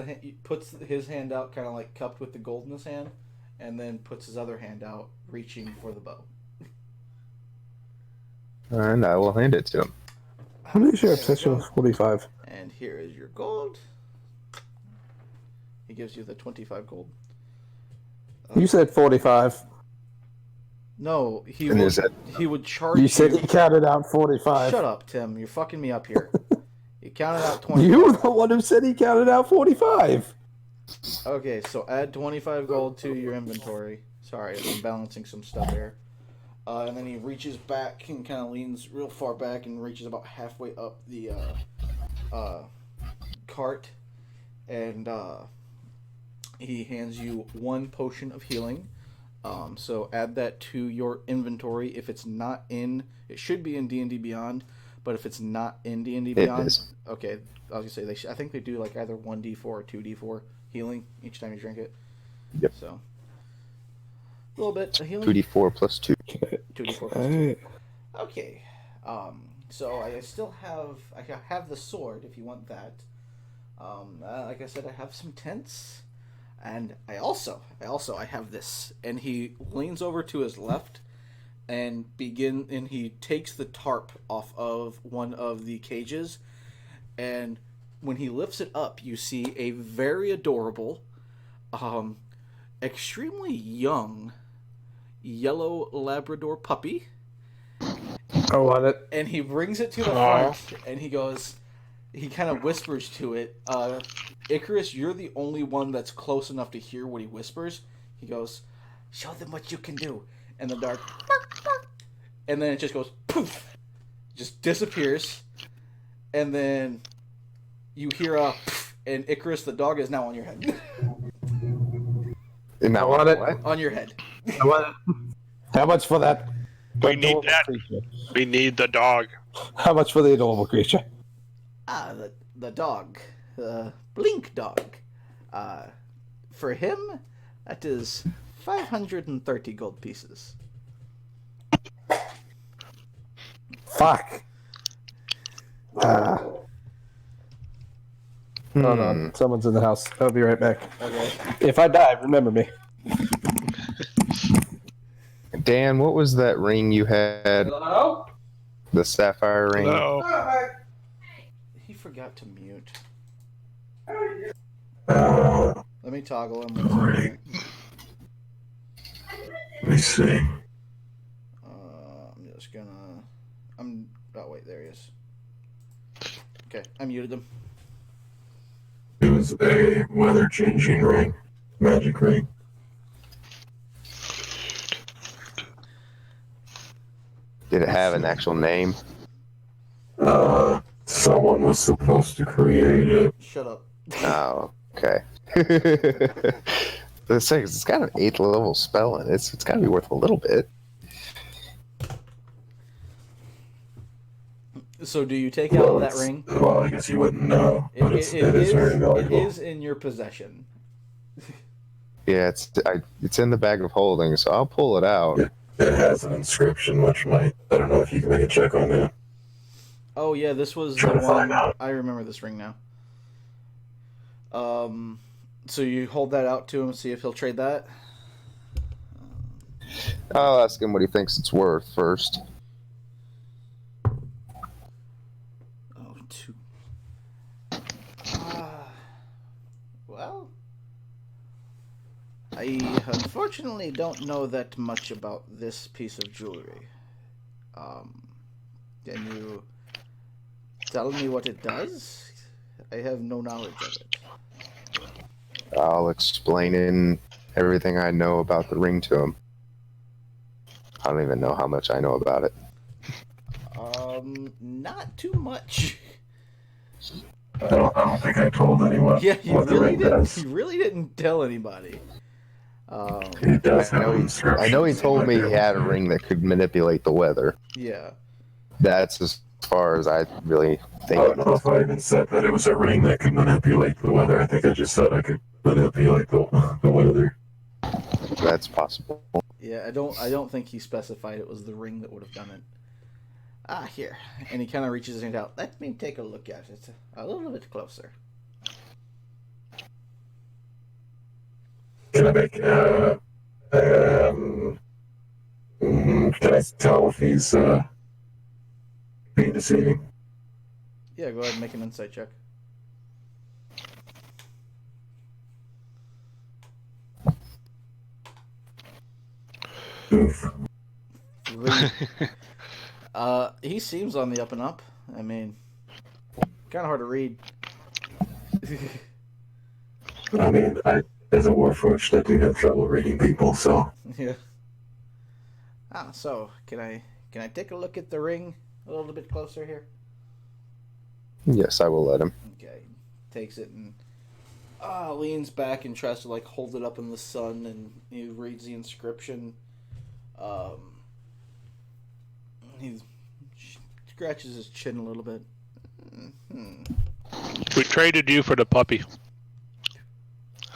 his hand out, kind of like cupped with the gold in his hand, and then puts his other hand out, reaching for the bow. And I will hand it to him. How many share obsession of 45? And here is your gold. He gives you the 25 gold. You said 45. No, he And would charge You said he counted out 45. Shut up, Tim. You're fucking me up here. He counted out 25. You were the one who said he counted out 45. Okay, so add 25 gold to your inventory. Sorry, I'm balancing some stuff here. And then he reaches back and kind of leans real far back and reaches about halfway up the cart. And he hands you 1 potion of healing. So add that to your inventory. If it's not in, it should be in D&D Beyond. But if it's not in D&D Beyond, okay, I was gonna say I think they do like either 1d4 or 2d4 healing each time you drink it. Yep. So a little bit of healing. 2d4 plus 2. 2d4 plus 2. Okay. So I still have the sword if you want that. Like I said, I have some tents, and I also have this. And he leans over to his left. And he takes the tarp off of one of the cages, and when he lifts it up, you see a very adorable, extremely young, yellow Labrador puppy. I want it. And he brings it to the front, and he kind of whispers to it, Icarus, you're the only one that's close enough to hear what he whispers. He goes, show them what you can do. And the dog, and then it just goes poof, just disappears, and then you hear a poof, and Icarus the dog is now on your head. And I want it. What? On your head. I want it. How much for that? We need that. Creature? We need the dog. How much for the adorable creature? The dog, Blink dog. For him, that is 530 gold pieces. Fuck. Hold on. Someone's in the house. I'll be right back. Okay. If I die, remember me. Dan, what was that ring you had? Hello? The sapphire ring? No. He forgot to mute. Let Let me toggle him. me see. I'm just gonna. Oh wait, there he is. Okay, I muted him. It was a weather changing ring. Magic ring. Did it have an actual name? someone was supposed to create it. Shut up. Oh, okay. This thing, it's got an 8th level spell in it. It's got to be worth a little bit. So do you take out that ring? Well, I guess you wouldn't know, but it is very It valuable. is in your possession. Yeah, it's in the bag of holding, so I'll pull it out. It has an inscription, which might... I don't know if you can make a check on that. Oh yeah, this was Try the to find one. out. I remember this ring now. So you hold that out to him, see if he'll trade that. I'll ask him what he thinks it's worth first. Oh, 2. Well, I unfortunately don't know that much about this piece of jewelry. Can you tell me what it does? I have no knowledge of it. I'll explain in everything I know about the ring to him. I don't even know how much I know about it. Not too much. I don't think I told anyone Yeah, you what the really ring didn't. does. You really didn't tell anybody. It does I have know, an I inscription. know he so told you me might he be able had to a see it. ring that could manipulate the weather. Yeah. That's as far as I really I think. don't know if I even said that it was a ring that could manipulate the weather. I think I just said I could manipulate the weather. That's possible. Yeah, I don't think he specified it was the ring that would have done it. Ah, here. And he kind of reaches his hand out. Let me take a look at it a little bit closer. Can I make, can I tell if he's, being deceiving? Yeah, go ahead and make an insight check. Oof. 3. He seems on the up and up. I mean, kind of hard to read. I mean, as a warforged, I do have trouble reading people, so. Yeah. So can I take a look at the ring a little bit closer here? Yes, I will let him. Okay. Takes it and leans back and tries to like hold it up in the sun, and he reads the inscription. He scratches his chin a little bit. We traded you for the puppy.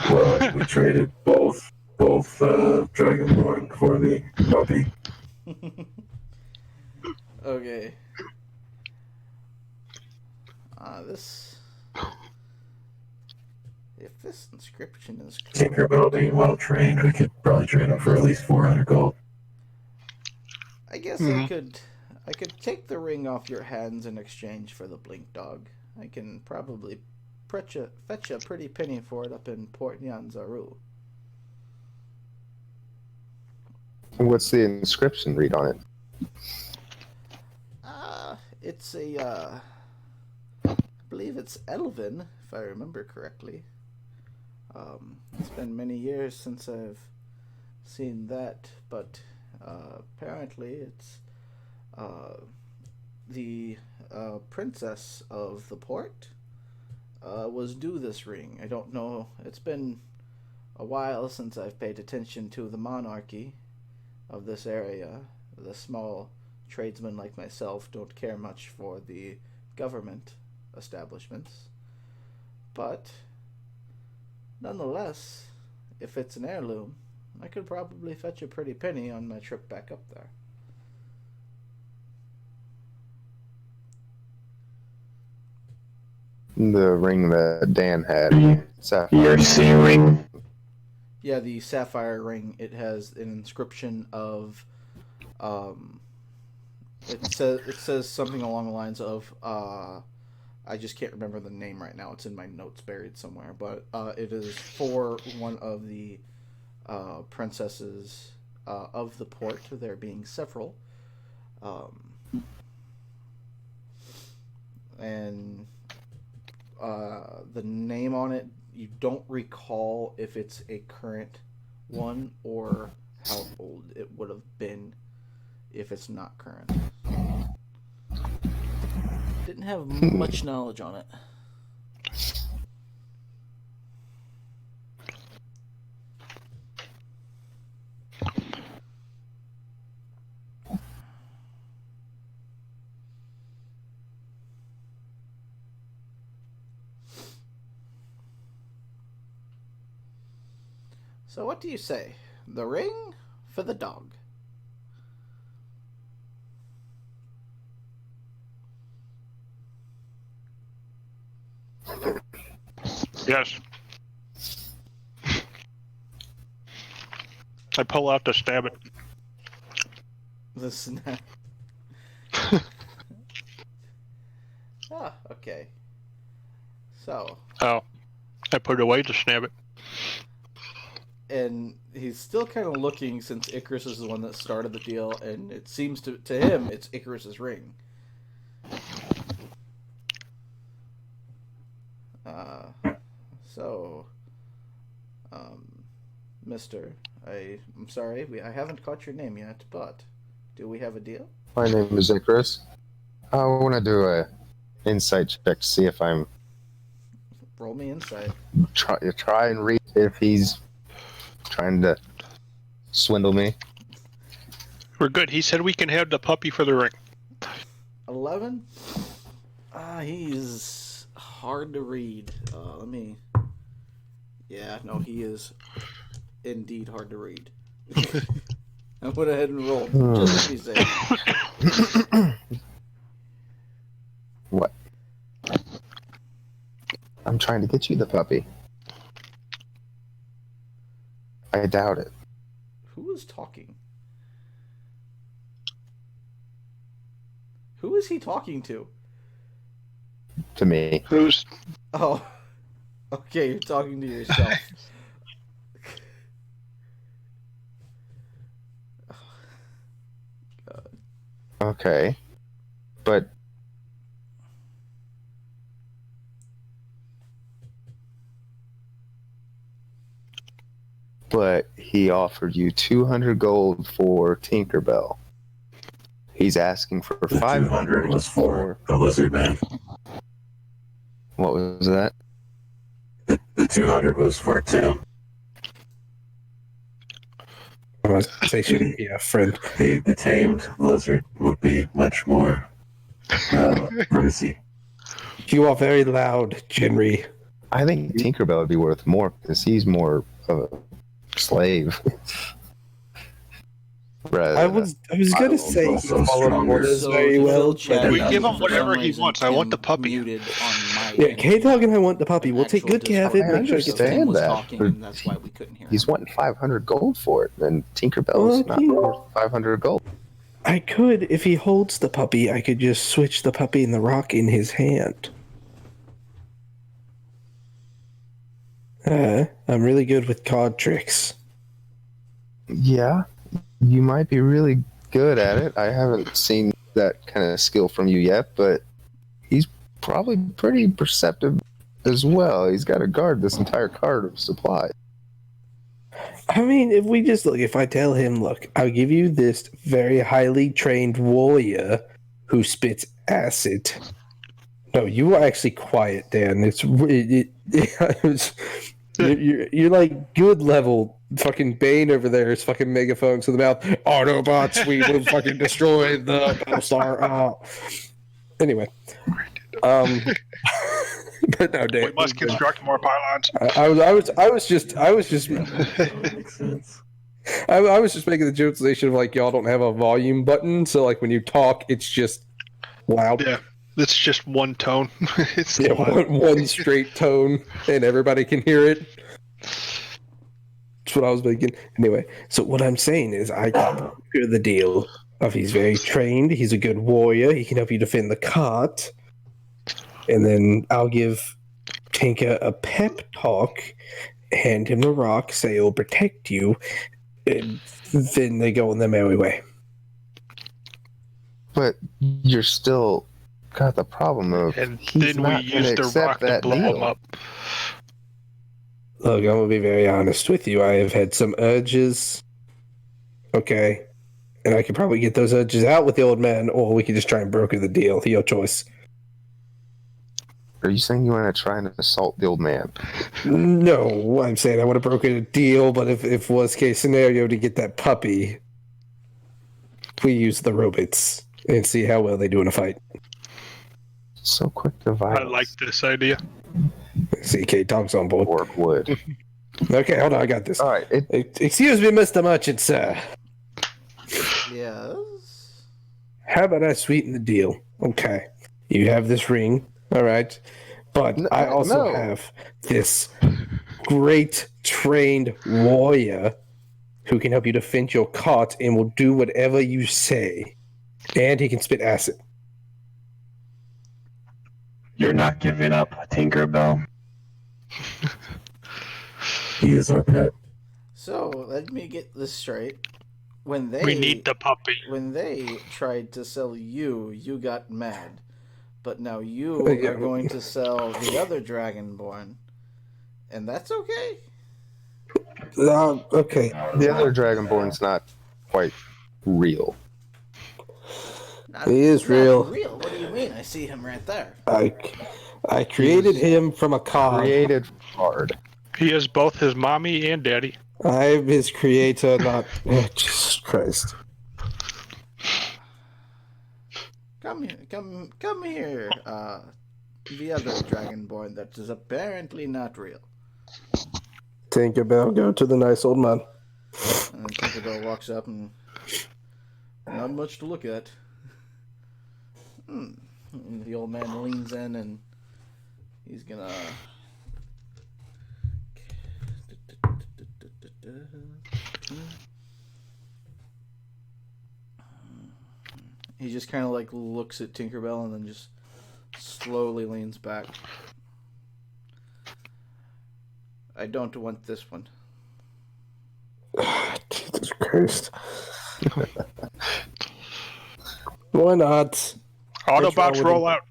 Well, we traded both Dragonborn for the puppy. Okay. This. If this inscription is correct, Tinkerbell being well trained, we could probably trade him for at least 400 gold. I guess I could take the ring off your hands in exchange for the Blink Dog. I can probably fetch a pretty penny for it up in Port Nyanzaru. What's the inscription read on it? It's I believe it's Elven, if I remember correctly. It's been many years since I've seen that, but apparently it's the princess of the port was due this ring. I don't know. It's been a while since I've paid attention to the monarchy of this area. The small tradesmen like myself don't care much for the government establishments. But nonetheless, if it's an heirloom, I could probably fetch a pretty penny on my trip back up there. The ring that Dan had. Sapphire. ERC ring. Yeah, the sapphire ring. It has an inscription of, it says something along the lines of, I just can't remember the name right now. It's in my notes buried somewhere, but it is for one of the princesses of the port. There being several, and the name on it, you don't recall if it's a current one or how old it would have been if it's not current. Didn't Wouldn't have much knowledge on it. So what do you say? The ring for the dog? Yes. I pull out to stab it. The snap. Ah, okay. So. Oh. I put it away to snap it. And he's still kind of looking, since Icarus is the one that started the deal, and it seems to him it's Icarus's ring. So, Mister, I'm sorry, I haven't caught your name yet, but do we have a deal? My name is Icarus. I want to do a insight check to see if I'm Roll me insight. try and read if he's trying to swindle me. We're good. He said we can have the puppy for the ring. 11? He's hard to read. Yeah, no, he is indeed hard to read. I went ahead and rolled, just to be safe. What? I'm trying to get you the puppy. I doubt it. Who is talking? Who is he talking to? To me. Who's? Oh, okay, you're talking to yourself. Okay. But he offered you 200 gold for Tinkerbell. He's asking for The 200 was for the lizard man. What was that? The 200 was for Tim. I must say, shouldn't be a friend. The tamed lizard would be much more pricey. You are very loud, Jenry. I think Tinkerbell would be worth more because he's more of a slave. I was gonna say he so followed strong. orders So very Phil well. chatted We up, give him and for whatever some he reason, wants. I want the Tim puppy. muted on my Yeah, K-Dog and I want the puppy. We'll take actual good care of it. Discord. I Make sure it So gets understand Tim was that, talking, but and that's why we couldn't hear He's him. wanting 500 gold for it, and Tinkerbell's Well, not worth 500 gold. I could, if he holds the puppy, I could just switch the puppy and the rock in his hand. I'm really good with card tricks. Yeah, you might be really good at it. I haven't seen that kind of skill from you yet, but he's probably pretty perceptive as well. He's got to guard this entire cart of supplies. I mean, if I tell him, look, I'll give you this very highly trained warrior who spits acid. No, you are actually quiet, Dan. You're like good level. Fucking Bane over there is fucking megaphones to the mouth. Autobots, we will fucking destroy the Battlestar. Anyway, but no, Dan. We must construct more pylons. I was just Makes sense. I was just making the generalization of like y'all don't have a volume button, so like when you talk, it's just loud. Yeah, it's just one tone. It's Yeah, loud. one straight tone, and everybody can hear it. That's what I was making. Anyway, so what I'm saying is I can broker the deal of he's very trained, he's a good warrior, he can help you defend the cart, and then I'll give Tinker a pep talk, hand him the rock, say it'll protect you, and then they go on their merry way. But you're still got the problem of And he's then not we gonna use the accept rock to that blow deal. him up. Look, I'm gonna be very honest with you. I have had some urges. Okay. And I could probably get those urges out with the old man, or we could just try and broker the deal. Your choice. Are you saying you want to try and assault the old man? No, I'm saying I would have broken a deal, but if worst case scenario to get that puppy, we use the robots and see how well they do in a fight. So quick to violence. I like this idea. CK Tom's on board. Or would. Okay, hold on, I got this. All right. Excuse me, Mr. Merchant, sir. Yes. How about I sweeten the deal? Okay, you have this ring, all right, but I also have this great trained warrior who can help you defend your cart and will do whatever you say, and he can spit acid. You're not giving up, Tinkerbell. He is our pet. So let me get this straight. When they We need the puppy. When they tried to sell you, you got mad. But now you are going to sell the other Dragonborn. And that's okay. Okay. The other Dragonborn's not quite real. He is real. Real? What do you mean? I see him right there. I created him from a card. Created hard. He is both his mommy and daddy. I'm his creator, not... Oh, Jesus Christ. Come here. The other Dragonborn that is apparently not real. Tinkerbell, go to the nice old man. And Tinkerbell walks up and not much to look at. And the old man leans in and he's gonna. He just kind of like looks at Tinkerbell and then just slowly leans back. I don't want this one. Jesus Christ. Why not? Autobots roll out.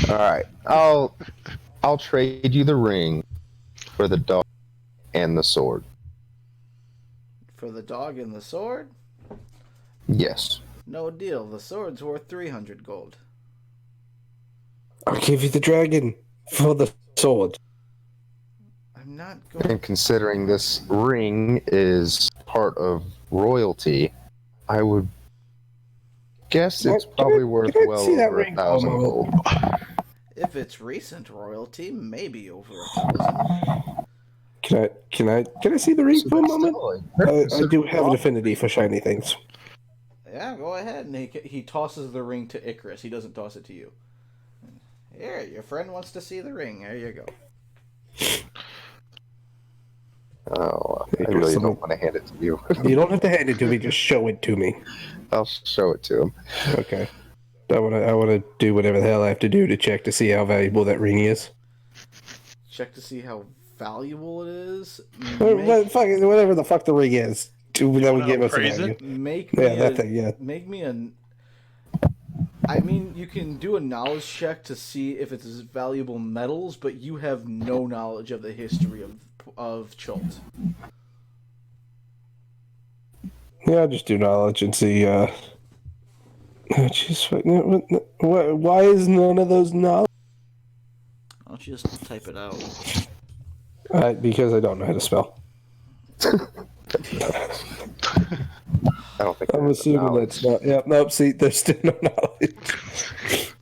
All right. I'll trade you the ring for the dog and the sword. For the dog and the sword? Yes. No deal. The sword's worth 300 gold. I'll give you the dragon for the sword. I'm not going. And considering this ring is part of royalty, I would guess it's probably worth well over 1,000 gold. If it's recent royalty, maybe over 1,000. Can I see the ring for a moment? I do have an affinity for shiny things. Yeah, go ahead. And he tosses the ring to Icarus. He doesn't toss it to you. Here, your friend wants to see the ring. There you go. Oh, I really don't want to hand it to you. You don't have to hand it to me. Just show it to me. I'll show it to him. Okay. I wanna do whatever the hell I have to do to check to see how valuable that ring is. Check to see how valuable it is. Whatever the fuck the ring is, that would give us a value. Make me I mean, you can do a knowledge check to see if it's valuable metals, but you have no knowledge of the history of Chult. Yeah, I'll just do knowledge and see. Why is none of those knowledge? I'll just type it out. Because I don't know how to spell. I don't think I'm assuming that's not. Yeah, nope. See, there's still no knowledge.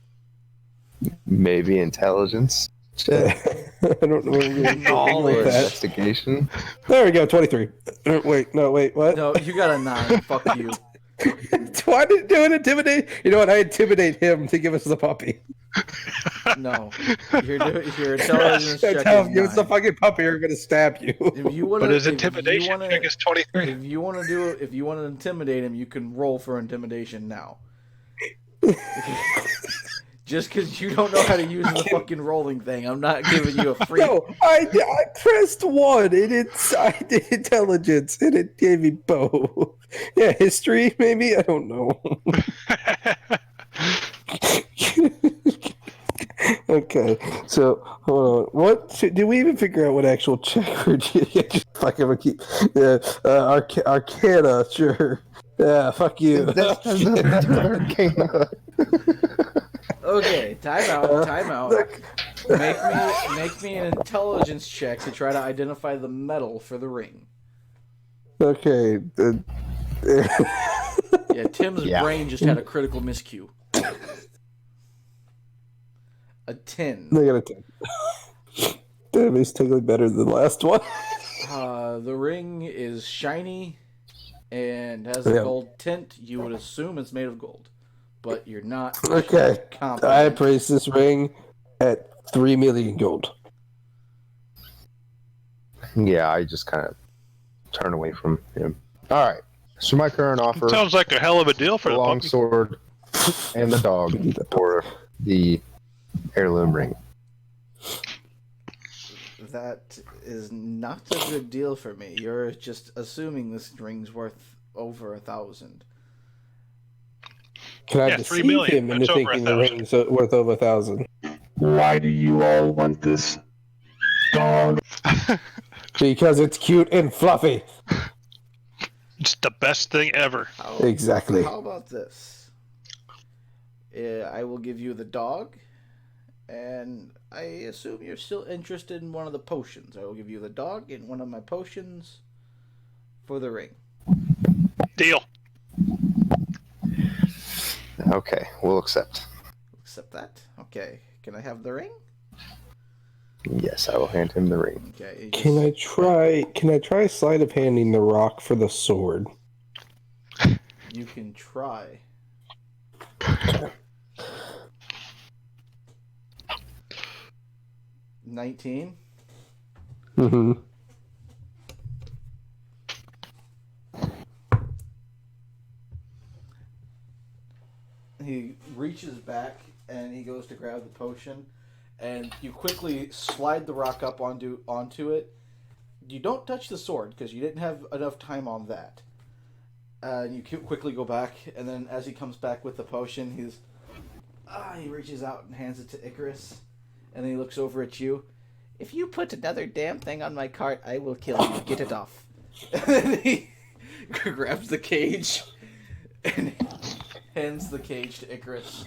Maybe intelligence. I don't know. Or investigation. There we go. 23. Wait, what? No, you got a 9. Fuck you. Why did do it intimidate? You know what? I intimidate him to give us the puppy. No, your intelligence check is 9. Give us the fucking puppy, or we're gonna stab you. If you want But his intimidation check is 23. If you want to intimidate him, you can roll for intimidation now. Just because you don't know how to use the fucking rolling thing, I'm not giving you a free. No, I pressed 1, and I did intelligence, and it gave me both. Yeah, history, maybe? I don't know. Okay, so hold on. What did we even figure out? What actual check we're doing? Just fucking keep. Arcana, sure. Yeah, fuck you. Arcana. Okay, time out. Make me an intelligence check to try to identify the metal for the ring. Okay. Yeah, Tim's brain just had a critical miscue. A 10. They got a 10. Damn, he's technically better than the last one. The ring is shiny and has a gold tint. You would assume it's made of gold, but you're not. Okay. Confident. I praise this ring at 3 million gold. Yeah, I just kind of turn away from him. All right. So my current offer: Sounds like a hell of a deal for the the long puppy. sword and the dog for the heirloom ring. That is not a good deal for me. You're just assuming this ring's worth over 1,000. Can I Yeah, 3 deceive million. him into That's over thinking the 1,000. ring's worth over 1,000? Why do you all want this dog? Because it's cute and fluffy. It's the best thing ever. Exactly. How about this? I will give you the dog, and I assume you're still interested in one of the potions. I will give you the dog and one of my potions for the ring. Deal. Okay, we'll accept. Accept that? Okay. Can I have the ring? Yes, I will hand him the ring. Okay. Can I try sleight of handing the rock for the sword? You can try. Okay. 19. Mm-hmm. He reaches back and he goes to grab the potion, and you quickly slide the rock up onto it. You don't touch the sword because you didn't have enough time on that. And you quickly go back, and then as he comes back with the potion, he reaches out and hands it to Icarus, and then he looks over at you. If you put another damn thing on my cart, I will kill you. Get it off. And then he grabs the cage and hands the cage to Icarus.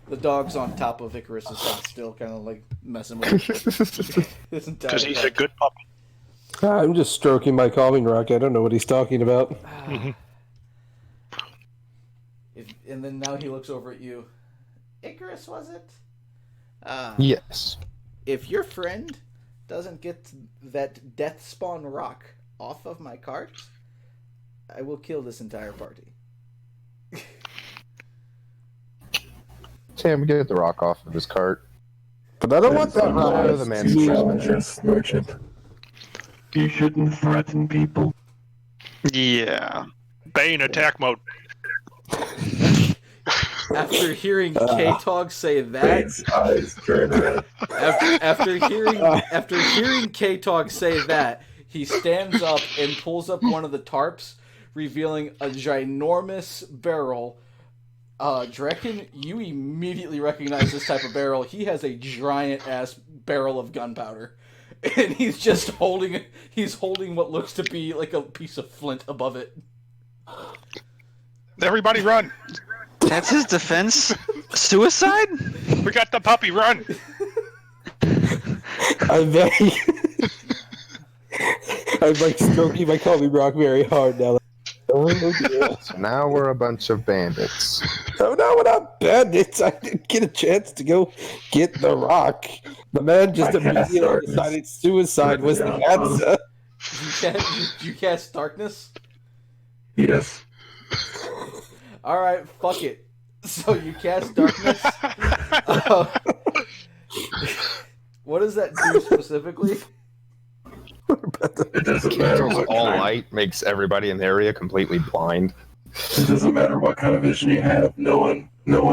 The dog's on top of Icarus's head still, kind of like messing with him. Because he's a good puppy. I'm just stroking my calming rock. I don't know what he's talking about. And then now he looks over at you. Icarus, was it? Yes. If your friend doesn't get that death spawn rock off of my cart, I will kill this entire party. Sam, get the rock off of his cart. But I don't want that rock. Out of the man's treasure. Yes, merchant. You shouldn't threaten people. Yeah. Bane attack mode. After hearing K-Tog say that, Bane's eyes turn red. after hearing K-Tog say that, he stands up and pulls up one of the tarps, revealing a ginormous barrel. Drekken, you immediately recognize this type of barrel. He has a giant ass barrel of gunpowder, and he's just holding what looks to be like a piece of flint above it. Everybody run. That's his defense? Suicide? We got the puppy, run. I'm like stroking my calming rock very hard now. So now we're a bunch of bandits. Oh no, we're not bandits. I didn't get a chance to go get the rock. The man just immediately decided suicide was the answer. You cast darkness? Yes. Alright, fuck it. So you cast darkness? What does that do specifically? It doesn't matter what All kind. light makes everybody in the area completely blind. It doesn't matter what kind of vision you have. No one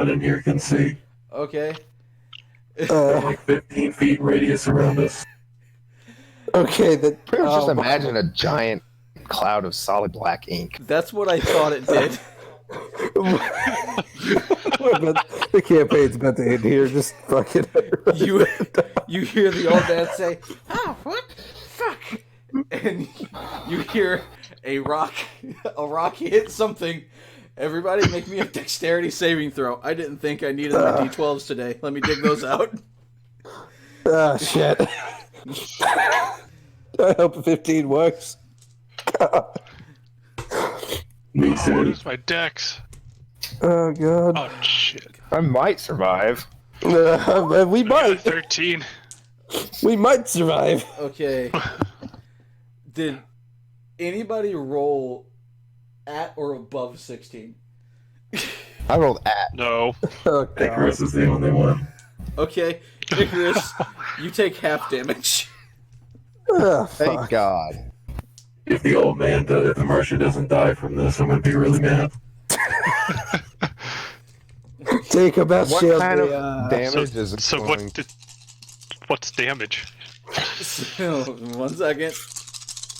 in here can see. Okay. Like 15 feet radius around us. Okay, then. Pretty much just imagine a giant cloud of solid black ink. That's what I thought it did. The campaign's about to end here. Just fucking. You hear the old man say, "Oh, what? Fuck!" And you hear a rock hit something, Everybody make me a dexterity saving throw. I didn't think I needed my D12s today. Let me dig those out. Ah, shit. I hope 15 works. Me What too. is my dex? Oh, God. Oh shit! I might survive. We I got might. 13. We might survive. Okay. Did anybody roll at or above 16? I rolled at. No. Oh, God. Icarus is the only one. Okay, Icarus, you take half damage. Oh, Thank fuck. God. If the old man does, if the Martian doesn't die from this, I'm gonna be really mad. Take a best What shield. kind of the, damage is it So going? what's damage? So, 1 second.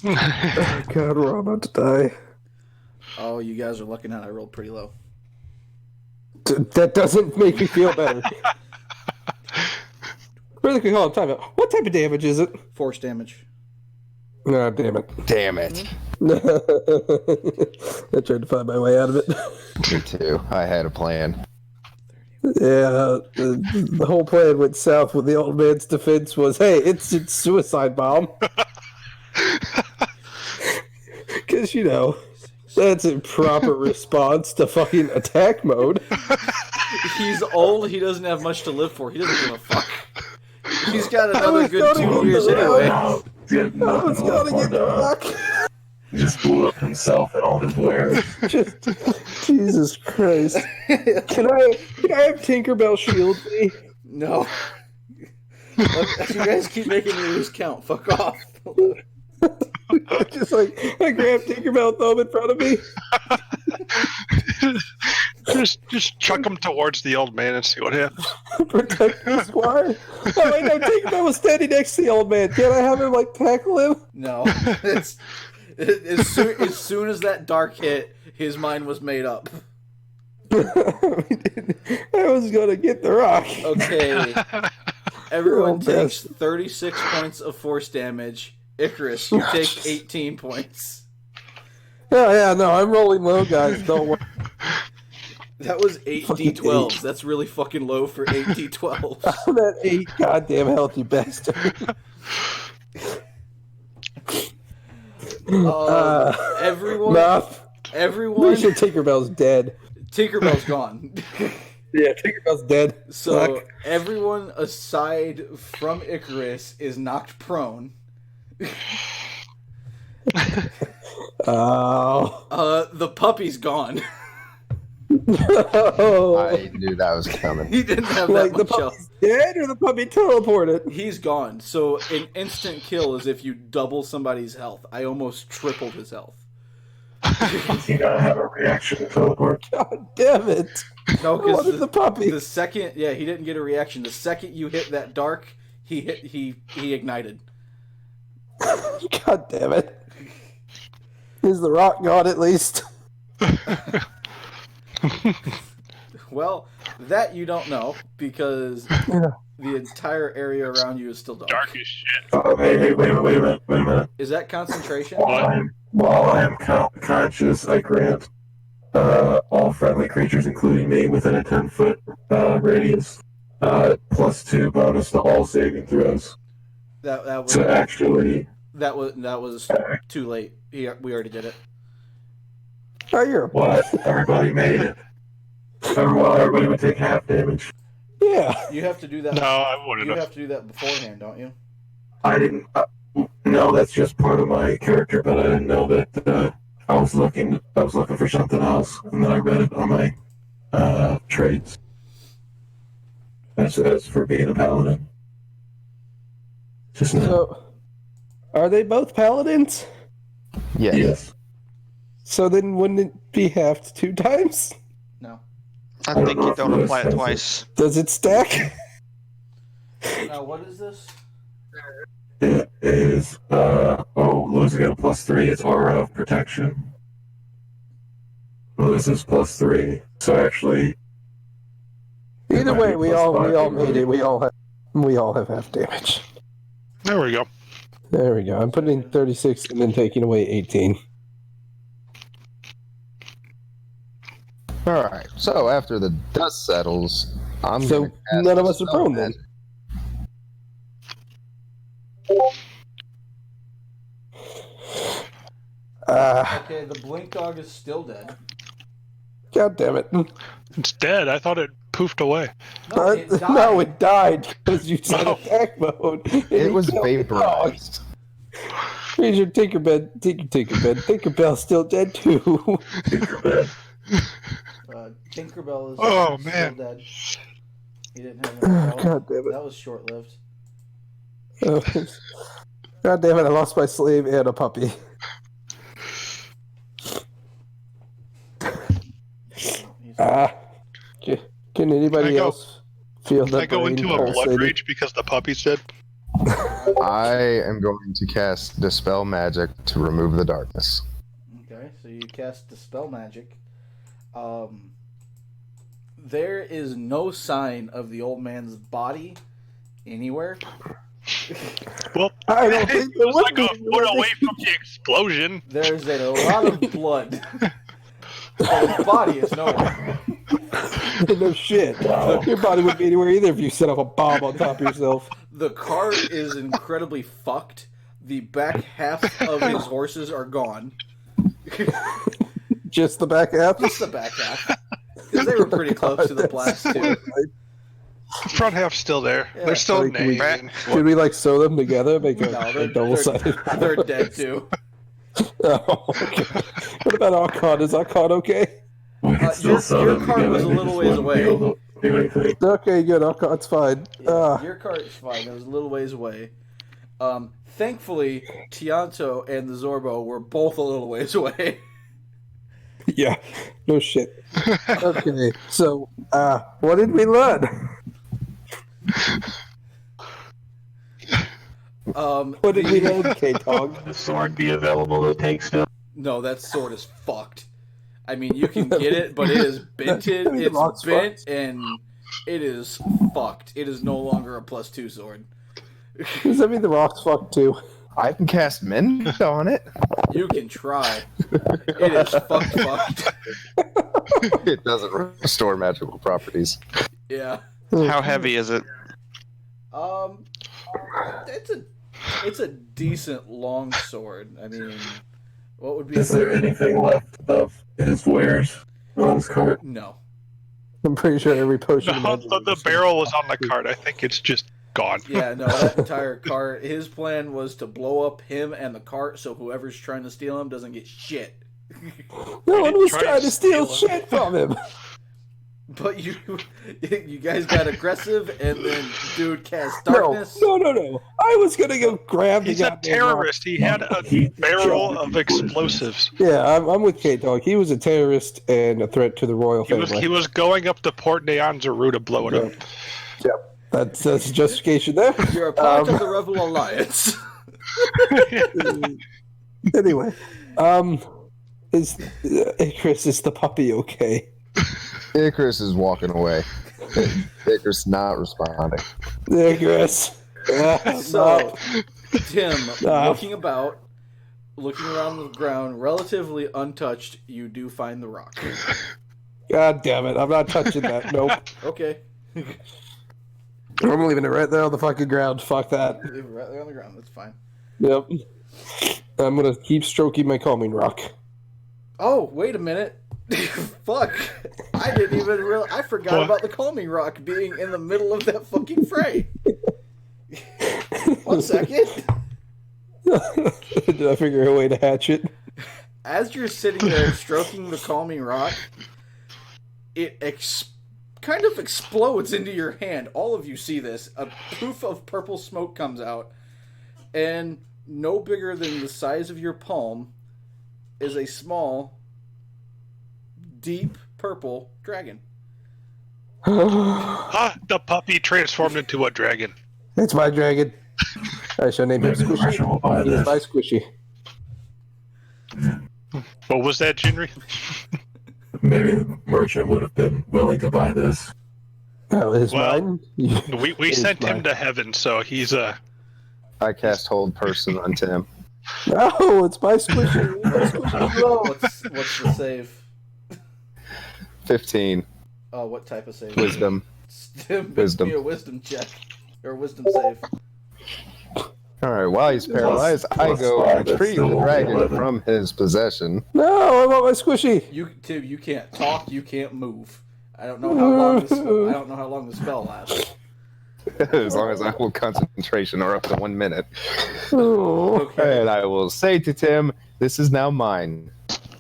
Oh, God, we're all about to die. Oh, you guys are looking at I rolled pretty low. That doesn't make me feel better. Really quick, hold on, time out. What type of damage is it? Force damage. No, damn it. Damn it. I tried to find my way out of it. Me too. I had a plan. Yeah, the whole plan went south when the old man's defense was, hey, it's suicide bomb. Because, you know, that's a proper response to fucking attack mode. He's old, he doesn't have much to live for. He doesn't give a fuck. He's got another was good gonna 2 go years the anyway. No, I was gonna get the rock. He just blew up himself and all his wares. Just, Jesus Christ. Can I have Tinkerbell shield me? No. Look, you guys keep making me lose count. Fuck off. Just like, I grab Tinkerbell, throw him in front of me. just chuck him towards the old man and see what happens. Protect the squire. Oh, I know Tinkerbell was standing next to the old man. Can't I have him, like, tackle him? No. It's, as soon as that dark hit, his mind was made up. I was gonna get the rock. Okay. Everyone Oh, takes best. 36 points of force damage. Icarus, you take 18 points. Oh, yeah, no, I'm rolling low, guys. Don't worry. That was 8 Fucking D12s. 8. That's really fucking low for 8 D12s. I'm at 8 goddamn health, you bastard. Everyone, Nah, everyone, pretty sure Tinkerbell's dead. Tinkerbell's gone. Yeah, Tinkerbell's dead. So Fuck. everyone aside from Icarus is knocked prone. Oh. The puppy's gone. I knew that was coming. He didn't have Like that the much health. puppy's dead or the puppy teleported? He's gone. So an instant kill is if you double somebody's health. I almost tripled his health. You gotta have a reaction to teleport. God damn it. No, What because is the puppy? the second, yeah, he didn't get a reaction. The second you hit that dark, he ignited. God damn it. Is the rock gone at least? Well, that you don't know because the entire area around you is still dark. Dark as shit. Oh, hey, wait a minute. Is that concentration? While I am conscious, I grant all friendly creatures, including me, within a 10-foot radius, +2 bonus to all saving throws. That was So actually, that was too late. We already did it. Oh, you're a what? Everybody made it. Well, everybody would take half damage. Yeah. You have to do that. No, I wouldn't You have. have to do that beforehand, don't you? I didn't. No, that's just part of my character, but I didn't know that. I was looking for something else, and then I read it on my traits. That's for being a paladin. Just now. So, are they both paladins? Yes. Yes. So then wouldn't it be halved 2 times? No. I think you don't apply it twice. Does it stack? Now what is this? It is losing a +3 is aura of protection. Well, this is +3, so actually. Either way, we all made it. We all have half damage. There we go. There we go. I'm putting 36 and then taking away 18. All right. So after the dust settles, I'm So gonna cast none of us are Dispel prone then. Magic. Okay, the blink dog is still dead. God damn it. It's dead. I thought it poofed away. No, it died. No, it died because you said Oh. attack mode. It was vaporized. Here's your Tinkerbell. Tinkerbell's still dead too. Tinkerbell is Oh, still man. dead. He didn't have enough health. God damn it. That was short-lived. God damn it, I lost my slave and a puppy. Can anybody else feel that? I go brain into a blood pulsating? rage because the puppy's dead. I am going to cast Dispel Magic to remove the darkness. Okay, so you cast Dispel Magic. There is no sign of the old man's body anywhere. Well, I don't think there it was would like be. a foot away from the explosion. There's a lot of blood. But his body is nowhere. No shit. Your body wouldn't be anywhere either if you set off a bomb on top of yourself. The cart is incredibly fucked. The back half of his horses are gone. Just the back half? Just the back half. Because they were pretty close to the blast, too. Front half's still there. Yeah. They're still Like, we- named. Should we like sew them together? Make a, No, a double-sided. they're dead, too. Oh, okay. What about Archon? Is Archon okay? We can still Your sell them cart together. was a They little just ways wouldn't be away. able to do anything. Okay, good. Archon's fine. Yeah, your cart's fine. It was a little ways away. Thankfully, Tianto and the Zorbo were both a little ways away. Yeah, no shit. Okay, so, what did we learn? What did we learn, K-Dog? The sword be available to take still. No, that sword is fucked. I mean, you can get it, but it is bented. I mean, the rock's It's bent, and it is fucked. It is no longer a +2 sword. Does that mean the rock's fucked too? I can cast Mend on it. You can try. It is fucked. It doesn't restore magical properties. Yeah. How heavy is it? It's a decent long sword. I mean, what would be? Is there anything left of his wares on his cart? No. I'm pretty sure every potion. The barrel was on the cart. I think it's just gone. Yeah, no, that entire cart. His plan was to blow up him and the cart, so whoever's trying to steal him doesn't get shit. No one was Try trying to to steal steal shit from him. But you guys got aggressive, and then dude cast No, darkness. no. I was gonna go grab the He's a goddamn rock. terrorist. He had a barrel of explosives. Yeah, I'm with K-Dog. He was a terrorist and a threat to the royal family. He was going up to Port Nyanzaru to blow it up. Yep, that's justification there. You're a part of the Rebel Alliance. Anyway, is Chris, is the puppy okay? Icarus is walking away. Icarus not responding. Icarus. So, Tim, Ah. looking around the ground, relatively untouched, you do find the rock. God damn it! I'm not touching that. Nope. Okay. I'm leaving it right there on the fucking ground. Fuck that. Leave it right there on the ground. That's fine. Yep. I'm gonna keep stroking my calming rock. Oh, wait a minute. Fuck. I didn't even realize. I forgot What? about the calming rock being in the middle of that fucking fray. 1 second. Did I figure a way to hatch it? As you're sitting there stroking the calming rock, it kind of explodes into your hand. All of you see this. A poof of purple smoke comes out, and no bigger than the size of your palm is a small, deep purple dragon. Ah, the puppy transformed into a dragon. It's my dragon. I shall name him Maybe the merchant will buy Squishy. He's this. my Squishy. What was that, Jinri? Maybe the merchant would have been willing to buy this. Oh, it's Well, mine? We It's sent him mine. to heaven, so he's I cast Hold Person on Tim. No, it's my Squishy. My Squishy. What's the save? 15. What type of save? Wisdom. Make Wisdom. me a wisdom check. Or a wisdom save. Alright, while he's paralyzed, I go five, that's retrieve the still dragon 11. from his possession. No, I want my squishy. Tim, you can't talk, you can't move. I don't know how long the spell lasts. As long as I hold concentration or up to 1 minute. Oh. Okay. And I will say to Tim, this is now mine.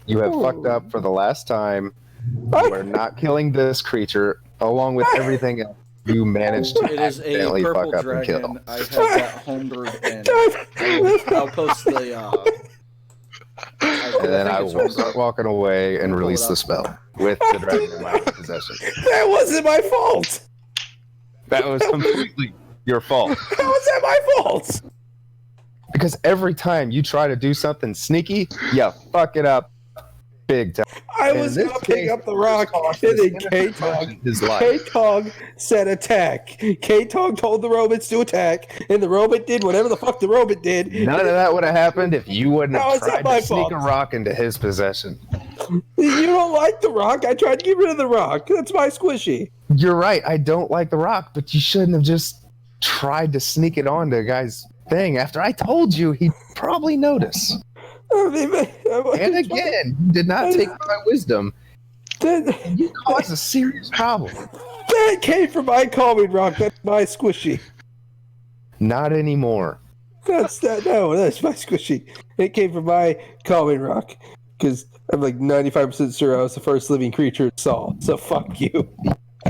You have fucked up for the last time. We're not killing this creature, along with everything else you managed to It is a accidentally purple fuck up and kill. dragon. I have that homebrewed, and I'll post the. And then I think it's will start homebrewed. walking away and Pull it release up. the spell with the dragon in my possession. That wasn't my fault. That was completely your fault. How was that my fault? Because every time you try to do something sneaky, you fuck it up big time. I In was this gonna pick case, up the rock, cost and this then innocent person his life. K-Tog said attack. K-Tog told the robots to attack, and the robot did whatever the fuck the robot did. None of that would have happened if you wouldn't How have is that tried my to sneak fault? a rock into his possession. You don't like the rock? I tried to get rid of the rock. That's my squishy. You're right, I don't like the rock, but you shouldn't have just tried to sneak it onto a guy's thing. After I told you, he'd probably notice. And again, you did not take my wisdom. That, You caused a serious problem. that came from my calming rock. That's my squishy. Not anymore. That's my squishy. It came from my calming rock. Because I'm like 95% sure I was the first living creature it saw. So fuck you.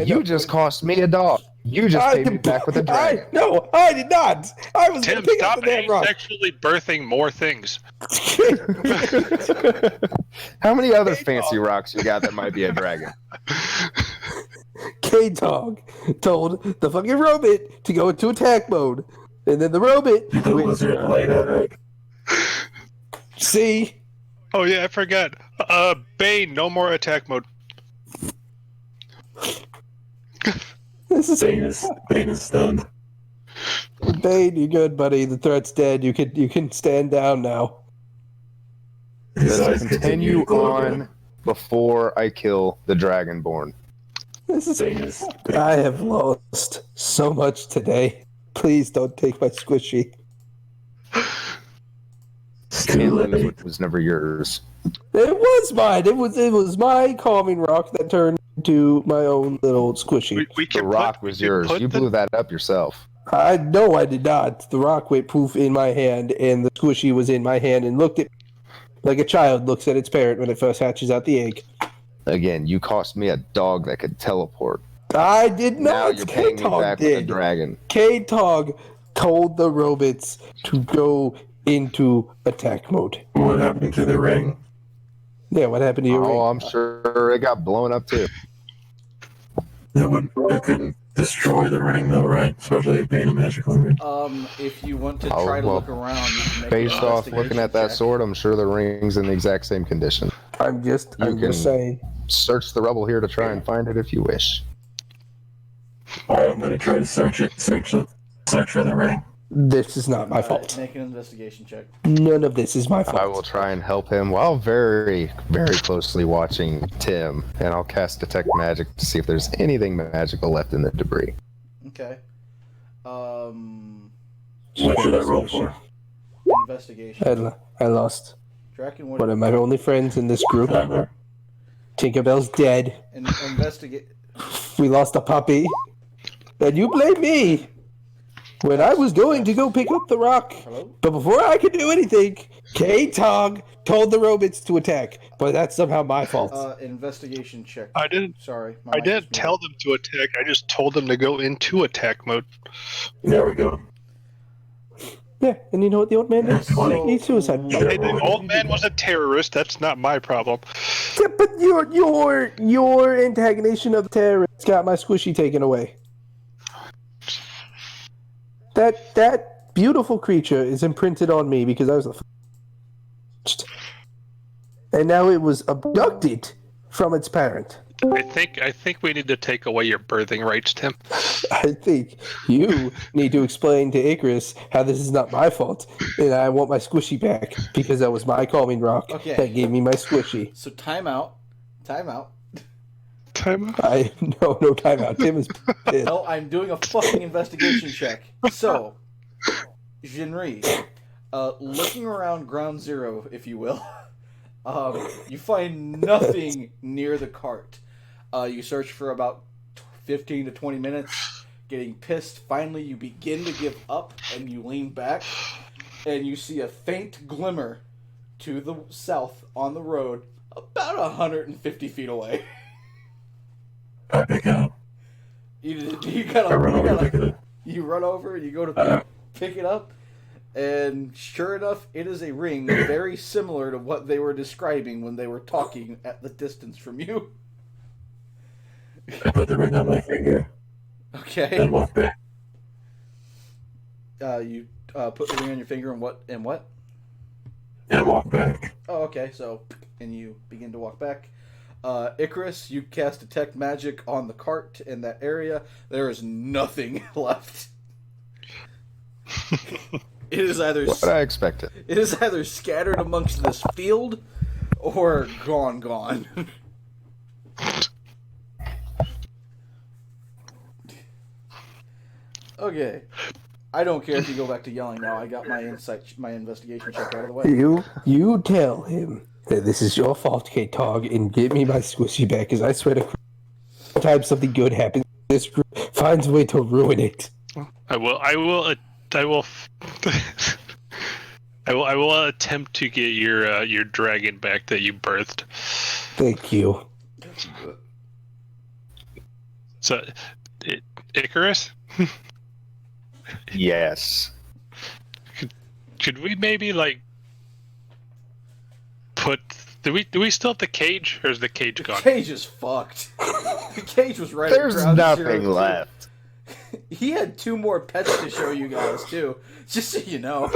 You just cost me a dog. You just paid me back with a dragon. No, I did not. I was Tim, gonna pick up stop the damn rock. asexually birthing more things. How many other fancy rocks you got that might be a dragon? K-Dog told the fucking robot to go into attack mode. And then the robot The lizard laid egg. see, Oh yeah, I forgot. Bane, no more attack mode. this is Bane is stunned. Bane, you're good, buddy. The threat's dead. You can stand down now. His Let's eyes continue to glow on again. before I kill the dragonborn. This is Bane is I have lost so much today. Please don't take my squishy. too Can't lose late. what was never yours. It was mine. It was my calming rock that turned into my own little squishy. We The can rock was yours. You blew that up yourself. I know I did not. The rock went poof in my hand, and the squishy was in my hand and looked at like a child looks at its parent when it first hatches out the egg. Again, you cost me a dog that could teleport. I did Now not. you're paying me K-Tog back with a did. dragon. K-Tog told the robots to go into attack mode. What happened to the ring? Yeah, what happened to your ring? Oh, I'm sure it got blown up too. That couldn't destroy the ring though, right? Especially being a magical ring. If you want to Oh, try to well, look around, you can make Based an off looking at that investigation sword, I'm sure the ring's in the exact same condition. I'm just can- saying. Search the rubble here to try and find it if you wish. Alright, I'm gonna try to search for the ring. This is not my check. fault. Make an investigation check. None of this is my fault. I will try and help him while very, very closely watching Tim, and I'll cast Detect Magic to see if there's anything magical left in the debris. Okay. What should I roll for? Investigation. I lost Draken, one of my only friends in this group. Timer. Tinkerbell's dead. Investigate. We lost a puppy. And you blame me. When I was going to go pick up the rock. Hello? But before I could do anything, K-Tog told the robots to attack. But that's somehow my fault. Investigation check. I didn't. Sorry. my I mic didn't is tell them to attack. I just told them to go into attack mode. There we go. Yeah, and you know what the old man did? So- He suicide. Hey, the old man was a terrorist. That's not my problem. Yeah, but your antagonization of the terrorists got my squishy taken away. That beautiful creature is imprinted on me because I was the and now it was abducted from its parent. I think we need to take away your birthing rights, Tim. I think you need to explain to Icarus how this is not my fault, and I want my squishy back because that was my calming rock Okay. that gave me my squishy. So time out. Time out. I no timeout. Tim is pissed. No, I'm doing a fucking investigation check. So, Jinri, looking around ground zero, if you will, you find nothing near the cart. You search for about 15 to 20 minutes, getting pissed. Finally, you begin to give up, and you lean back, and you see a faint glimmer to the south on the road, about 150 feet away. I pick it up. You I run over to pick it up. You run over, you go to pick it up, and sure enough, it is a ring very similar to what they were describing when they were talking at the distance from you. I put the ring on my finger Okay. and walk back. You put the ring on your finger and what? And walk back. Oh, okay. So, and you begin to walk back. Icarus, you cast Detect Magic on the cart in that area. There is nothing left. It is either What I expected. It is either scattered amongst this field or gone. Okay. I don't care if you go back to yelling now. I got my investigation check out of the way. You tell him that this is your fault, K-Tog, and give me my squishy back, because I swear to time something good happens, this group finds a way to ruin it. I will attempt to get your dragon back that you birthed. Thank you. So, Icarus? Yes. Could we maybe put? Do we still have the cage, or is the cage gone? The cage is fucked. The cage was right. There's at ground nothing zero, too. left. He had 2 more pets to show you guys too. Just so you know.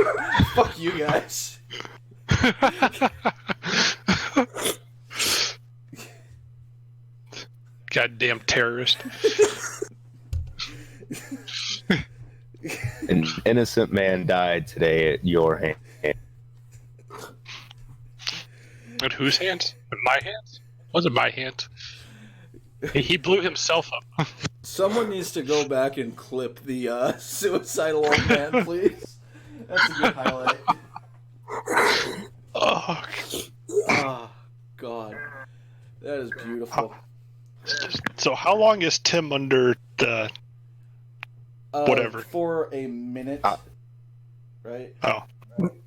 Fuck you guys. Goddamn terrorist. An innocent man died today at your hand. At whose hands? At my hands? Was it my hands? He blew himself up. Someone needs to go back and clip the suicidal old man, please. That's a good highlight. Oh, God. That is beautiful. so how long is Tim under the whatever? For a minute. Right? Oh.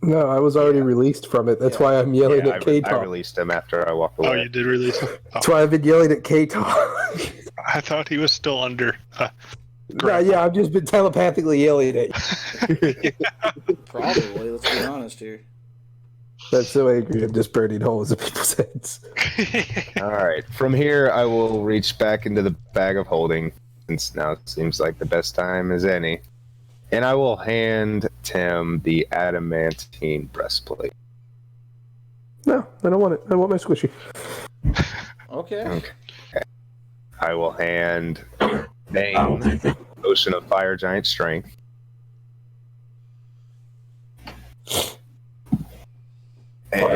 No, I was already released from it. That's why I'm yelling at I K-Tog. released him after I walked away. Oh, you did release him? Oh. That's why I've been yelling at K-Tog. I thought he was still under. Yeah, I've just been telepathically yelling at you. Probably, let's be honest here. That's so angry. I'm just burning holes in people's heads. All right. From here, I will reach back into the bag of holding, since now it seems like the best time as any. And I will hand Tim the adamantine breastplate. No, I don't want it. I want my squishy. Okay. I will hand Bane Ocean of Fire Giant Strength. And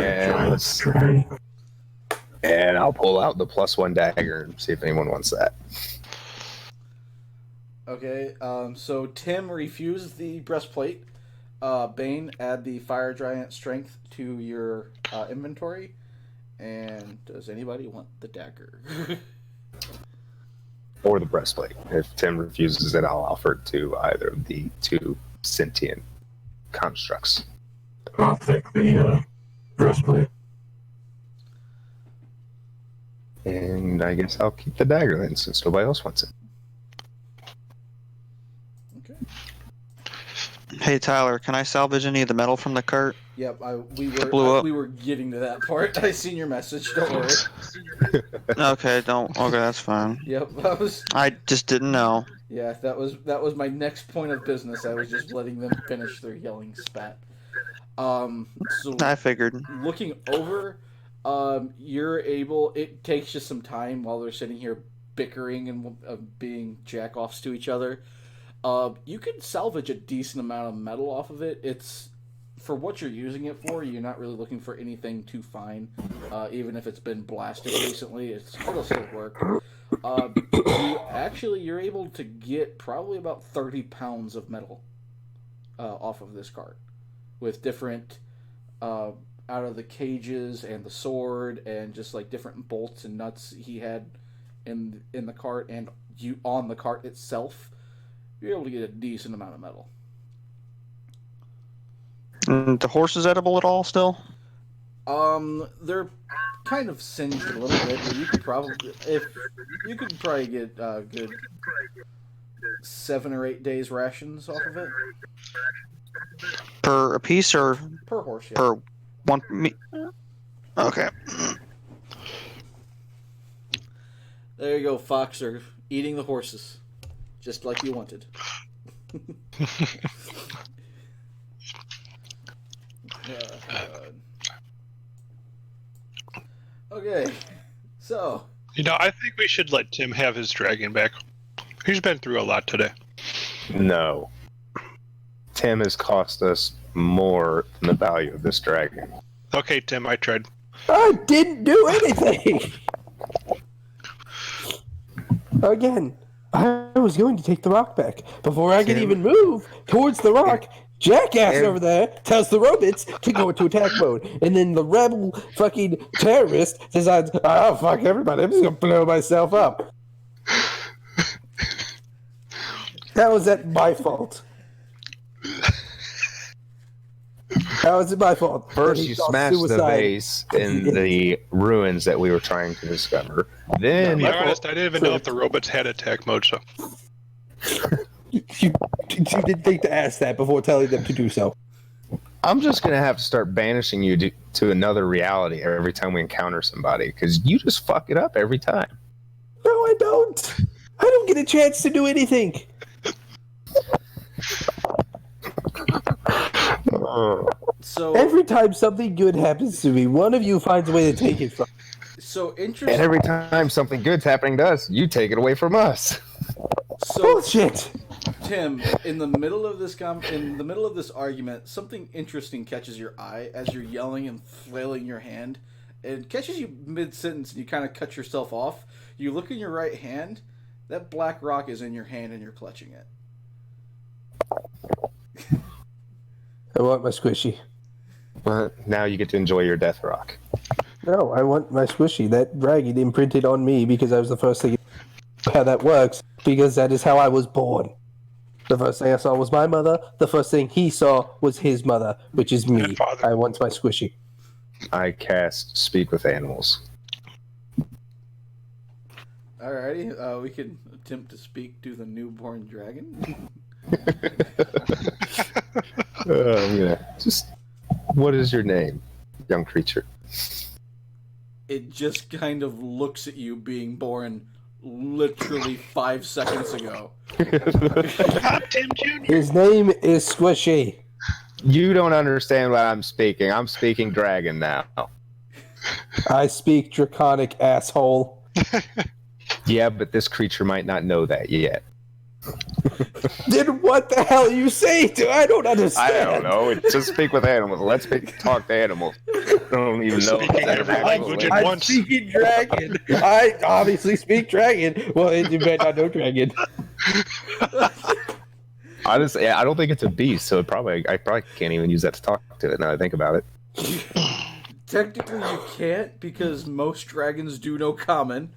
I'll pull out the +1 dagger and see if anyone wants that. Okay, so Tim refused the breastplate. Bane, add the Fire Giant Strength to your inventory. And does anybody want the dagger? Or the breastplate. If Tim refuses it, I'll offer it to either of the 2 sentient constructs. I'll take the breastplate. And I guess I'll keep the dagger then, since nobody else wants it. Okay. Hey Tyler, can I salvage any of the metal from the cart? Yep, we blew up. were getting to that part. I seen your message. Don't worry. Okay, that's fine. Yep, I just didn't know. Yeah, that was my next point of business. I was just letting them finish their yelling spat. So I figured. Looking over, you're able. It takes you some time while they're sitting here bickering and being jack-offs to each other. You can salvage a decent amount of metal off of it. It's for what you're using it for, you're not really looking for anything too fine. Even if it's been blasted recently, it'll still work. You're able to get probably about 30 pounds of metal off of this cart, with different out of the cages and the sword and just like different bolts and nuts he had in the cart and on the cart itself. You're able to get a decent amount of metal. The horse is edible at all still? They're kind of singed a little bit, but you could probably get a good 7 or 8 days rations off of it. Per a piece or Per horse, yeah. per one? Okay. There you go, Foxer, eating the horses, just like you wanted. Okay, so I think we should let Tim have his dragon back. He's been through a lot today. No. Tim has cost us more than the value of this dragon. Okay, Tim, I tried. I didn't do anything! Again, I was going to take the rock back. Before I could even move towards the rock, Jackass over there tells the robots to go into attack mode. And then the rebel fucking terrorist decides, oh, fuck everybody, I'm just going to blow myself up. That was my fault. That was my fault. First, you smashed the vase in the ruins that we were trying to discover. Then, to be honest, I didn't even know if the robots had attack mode, so. You didn't think to ask that before telling them to do so. I'm just going to have to start banishing you to another reality every time we encounter somebody, because you just fuck it up every time. No, I don't. I don't get a chance to do anything. So every time something good happens to me, one of you finds a way to take it from me. So interesting. And every time something good's happening to us, you take it away from us. So bullshit. Tim, in the middle of this argument, something interesting catches your eye as you're yelling and flailing your hand. It catches you mid-sentence and you kind of cut yourself off. You look in your right hand, that black rock is in your hand and you're clutching it. I want my squishy. But now you get to enjoy your death rock. No, I want my squishy. That dragon imprinted on me because I was the first thing. How that works, because that is how I was born. The first thing I saw was my mother. The first thing he saw was his mother, which is me. I want my squishy. I cast Speak with Animals. Alrighty, we can attempt to speak to the newborn dragon. I'm gonna just. What is your name, young creature? It just kind of looks at you being born literally 5 seconds ago. Tim Jr. His name is Squishy. You don't understand what I'm speaking. I'm speaking dragon now. I speak draconic, asshole. Yeah, but this creature might not know that yet. Then what the hell are you saying to? I don't understand. I don't know. It's just speak with animals. Let's talk to animals. I don't even know. Speaking every language at I'm once. speaking dragon. I obviously speak dragon. Well, you may not know dragon. Honestly, I don't think it's a beast, so I probably can't even use that to talk to it now that I think about it. Technically, you can't because most dragons do know common.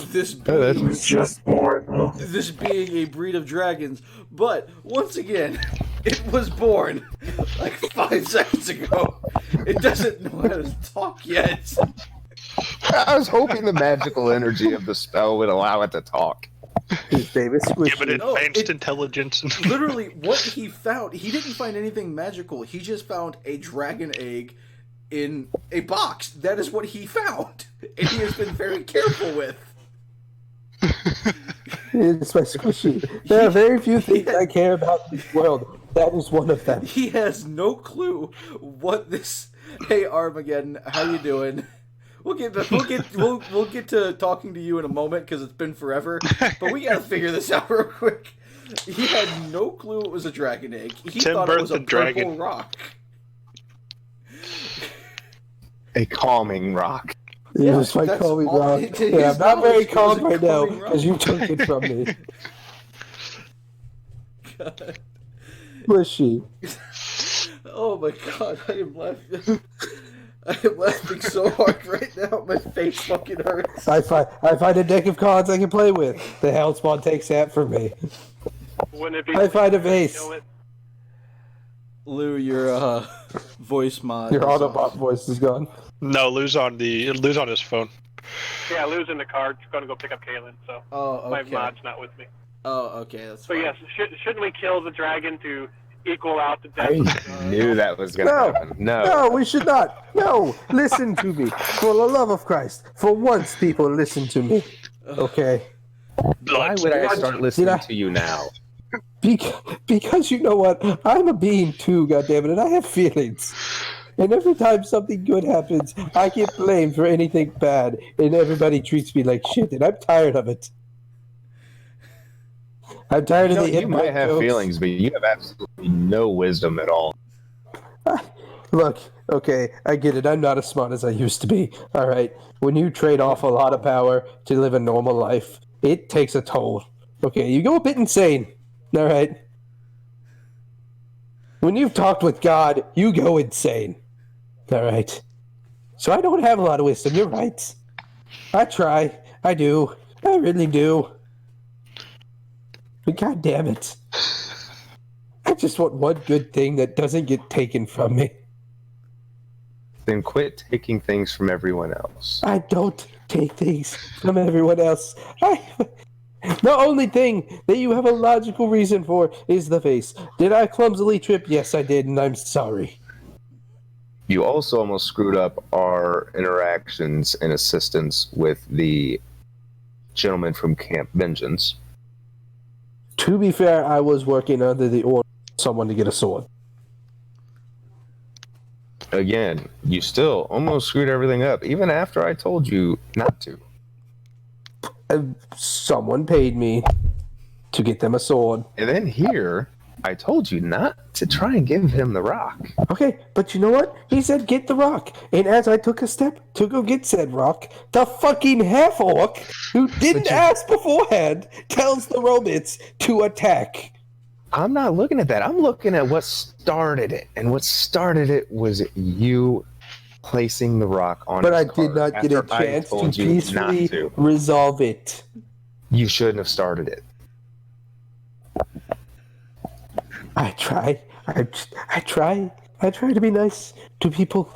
This being just born. This being a breed of dragons, but once again, it was born like 5 seconds ago. It doesn't know how to talk yet. I was hoping the magical energy of the spell would allow it to talk. His name is Squishy. Give it advanced intelligence. Literally, what he found, he didn't find anything magical. He just found a dragon egg in a box. That is what he found, and he has been very careful with. It's my Squishy. There are very few things I care about in this world. That is one of them. He has no clue what this. Hey Armageddon, how you doing? We'll get to talking to you in a moment because it's been forever, but we gotta figure this out real quick. He had no clue it was a dragon egg. He Tim thought it was a birthed the dragon. purple rock. A calming rock. It was my that's calming all- rock. his Yeah, I'm not very knowledge was calm a right now calming rock. because you took it from me. God. Was she? Oh my god, I am laughing. I am laughing so hard right now. My face fucking hurts. I find a deck of cards I can play with. The Hellspawn takes that from me. Wouldn't it be? I find a vase. Kill it? Lou, your voice mod. Your is Autobot off. voice is gone. No, Lou's on his phone. Yeah, losing the card. Going to go pick up Kaylin, so Oh, my okay. mod's not with me. Oh, okay, that's So fine. yes, shouldn't we kill the dragon to equal out the I death? knew that was going to No. happen. No. No, we should not. No, listen to me. For the love of Christ. For once, people, listen to me. Okay. Why would I start listening I- to you now? Because you know what? I'm a being too, goddammit, and I have feelings. And every time something good happens, I get blamed for anything bad, and everybody treats me like shit, and I'm tired of it. I'm tired You, of know, the you might have jokes. feelings, but you have absolutely no wisdom at all. Look, okay, I get it. I'm not as smart as I used to be. All right. When you trade off a lot of power to live a normal life, it takes a toll. Okay, you go a bit insane. All right. When you've talked with God, you go insane. All right. So I don't have a lot of wisdom. You're right. I try. I do. I really do. But God damn it. I just want one good thing that doesn't get taken from me. Then quit taking things from everyone else. I don't take things from everyone else. The only thing that you have a logical reason for is the face. Did I clumsily trip? Yes, I did, and I'm sorry. You also almost screwed up our interactions and assistance with the gentleman from Camp Vengeance. To be fair, I was working under the order of someone to get a sword. Again, you still almost screwed everything up, even after I told you not to. Someone paid me to get them a sword. And then here, I told you not to try and give him the rock. Okay, but you know what? He said get the rock. And as I took a step to go get said rock, the fucking half-orc, who didn't ask beforehand, tells the robots to attack. I'm not looking at that. I'm looking at what started it. And what started it was you placing the rock on But I his did card not get a after I chance to told you peacefully not to. resolve it. You shouldn't have started it. I try. I try. I try to be nice to people.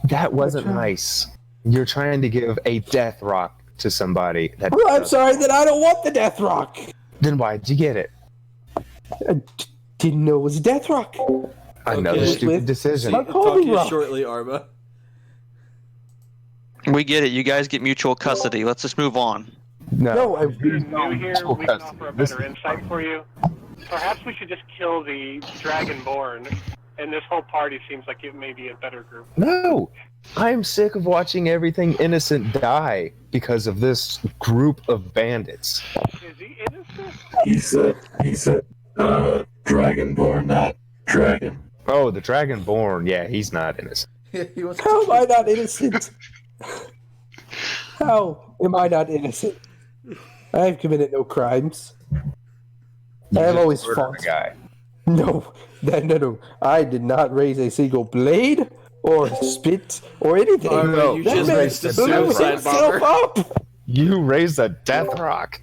That wasn't nice. You're trying to give a death rock to somebody. That Well, I'm doesn't- sorry that I don't want the death rock. Then why'd you get it? I didn't know it was a death rock. Another Okay. stupid decision. My Talk calling to you rock. shortly, Arba. We get it. You guys get mutual custody. Let's just move on. No, I Who's new here? mutual We can custody. offer a This better insight for you. Perhaps we should just kill the Dragonborn, and this whole party seems like it may be a better group. No! I'm sick of watching everything innocent die because of this group of bandits. Is he innocent? He said, Dragonborn, not dragon. Oh, the Dragonborn. Yeah, he's not innocent. He wants How am I not innocent? How am I not innocent? I have committed no crimes. I have just always murdered fought. a guy. No. I did not raise a single blade or spit or anything. Arba, No, you That just man raised a blew suicide himself bomber. up. You raised a death rock,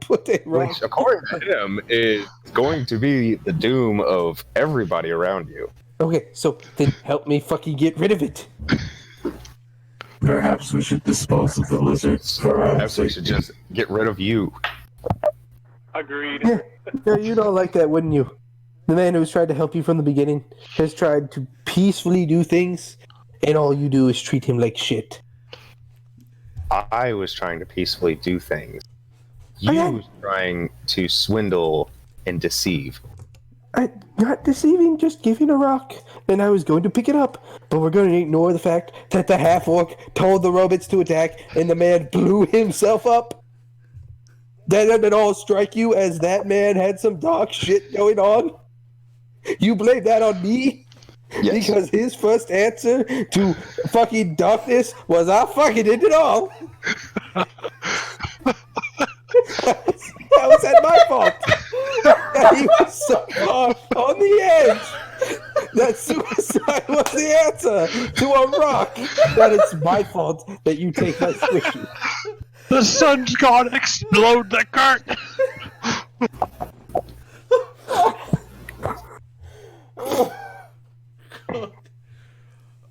Put a rock. which, according to him, is going to be the doom of everybody around you. Okay, so then help me fucking get rid of it. Perhaps we should dispose of the lizards for our own Perhaps we sake. should just get rid of you. Agreed. Yeah. No, you don't like that, wouldn't you? The man who's tried to help you from the beginning has tried to peacefully do things, and all you do is treat him like shit. I was trying to peacefully do things. You Okay. was trying to swindle and deceive. Not deceiving, just giving a rock, and I was going to pick it up, but we're going to ignore the fact that the half-orc told the robots to attack, and the man blew himself up. That doesn't at all strike you as that man had some dark shit going on? You blame that on me? Yes. Because his first answer to fucking darkness was, I fucking did it all. That was at my fault. That he was so far on the edge that suicide was the answer to a rock. That it's my fault that you take my squishy. The sun's gonna explode the cart!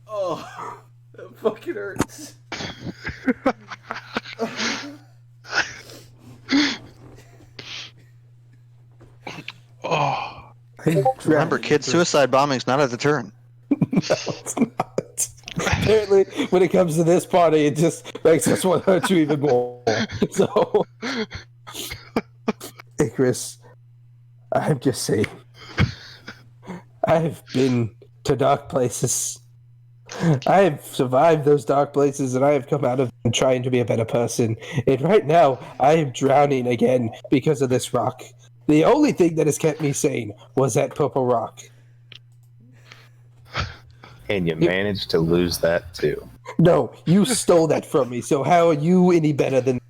Oh, that fucking hurts. Oh. Remember, kids, suicide bombing's not a deterrent. No, it's not. Apparently, when it comes to this party, it just makes us want to hurt you even more. So, Icarus, I'm just saying, I've been to dark places. I have survived those dark places, and I have come out of them trying to be a better person. And right now, I am drowning again because of this rock. The only thing that has kept me sane was that purple rock. And you managed to lose that too. No, you stole that from me, so how are you any better than...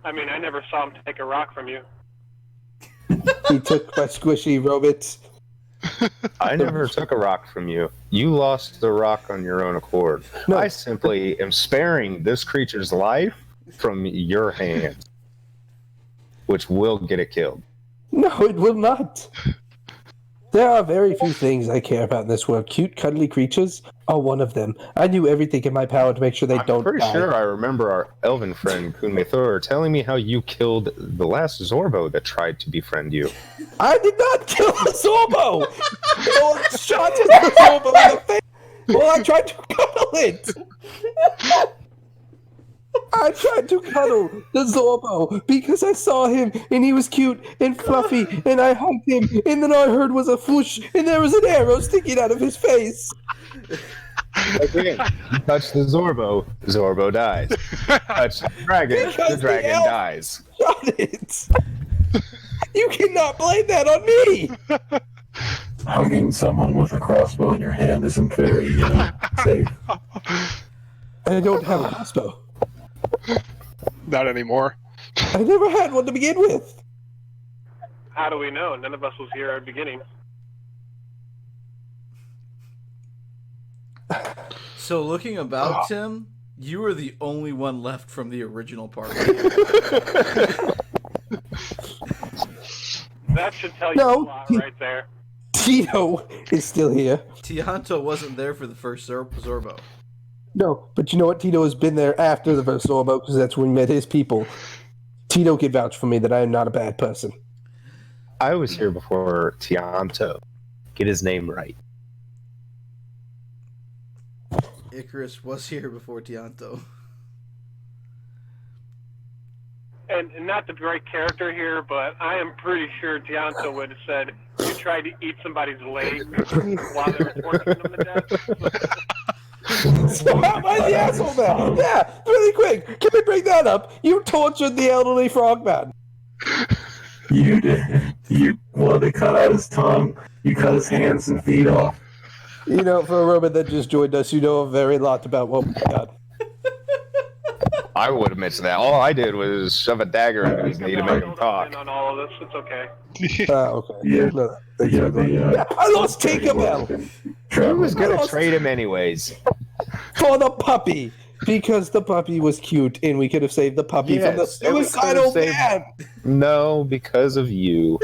I mean, I never saw him take a rock from you. He took my squishy robots. I never took a rock from you. You lost the rock on your own accord. No. I simply am sparing this creature's life from your hands, which will get it killed. No, it will not. There are very few things I care about in this world. Cute, cuddly creatures are one of them. I do everything in my power to make sure they don't Pretty die. sure I remember our elven friend Kunme Thor telling me how you killed the last Zorbo that tried to befriend you. I did not kill the Zorbo! No, I shot the Zorbo in the face! Well, I tried to cuddle it! I tried to cuddle the Zorbo because I saw him and he was cute and fluffy and I hugged him and then all I heard was a whoosh and there was an arrow sticking out of his face. Again, you touch the Zorbo dies. Touch the dragon elf dies. Shot it! You cannot blame that on me! Hugging someone with a crossbow in your hand isn't very safe. I don't have a crossbow. Not anymore. I never had one to begin with. How do we know? None of us was here at the beginning. So looking about Tim, you were the only one left from the original party. That should tell you No. a lot right there. Tito is still here. Tianto wasn't there for the first Zorbo. No, but you know what? Tito has been there after the first Zorbo because that's when we met his people. Tito can vouch for me that I am not a bad person. I was here before Tianto. Get his name right. Icarus was here before Tianto. And not to break character here, but I am pretty sure Tianto would have said you tried to eat somebody's leg while they were torturing them to death. So how am I the asshole now? Yeah, really quick. Can we bring that up? You tortured the elderly frogman. You did. You wanted to cut out his tongue. You cut his hands and feet off. You know, for a robot that just joined us, you know a very lot about what we got. I would admit to that. All I did was shove a dagger into his knee to make him talk. On all of this, it's okay. Okay. Yeah. No, Yeah, I lost Tinkerbell He was gonna trade him anyways. for the puppy because the puppy was cute and we could have saved the puppy from the Yes, and we could have suicidal saved- man. No, because of you.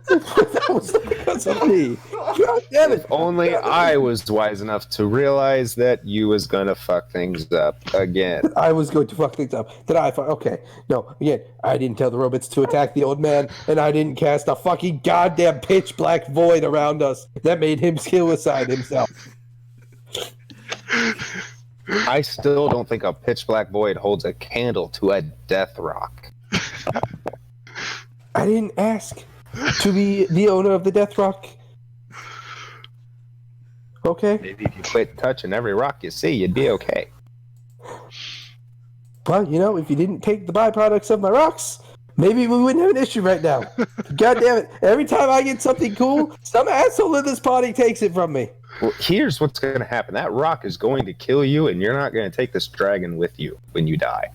That was because of me. God damn it. If only I was wise enough to realize that you was gonna fuck things up again. I was going to fuck things up. Okay. No, again, I didn't tell the robots to attack the old man, and I didn't cast a fucking goddamn pitch black void around us that made him suicide himself. I still don't think a pitch black void holds a candle to a death rock. I didn't ask to be the owner of the Death Rock. Okay? Maybe if you quit touching every rock you see, you'd be okay. Well, you know, if you didn't take the byproducts of my rocks, maybe we wouldn't have an issue right now. God damn it. Every time I get something cool, some asshole in this party takes it from me. Well, here's what's going to happen. That rock is going to kill you, and you're not going to take this dragon with you when you die.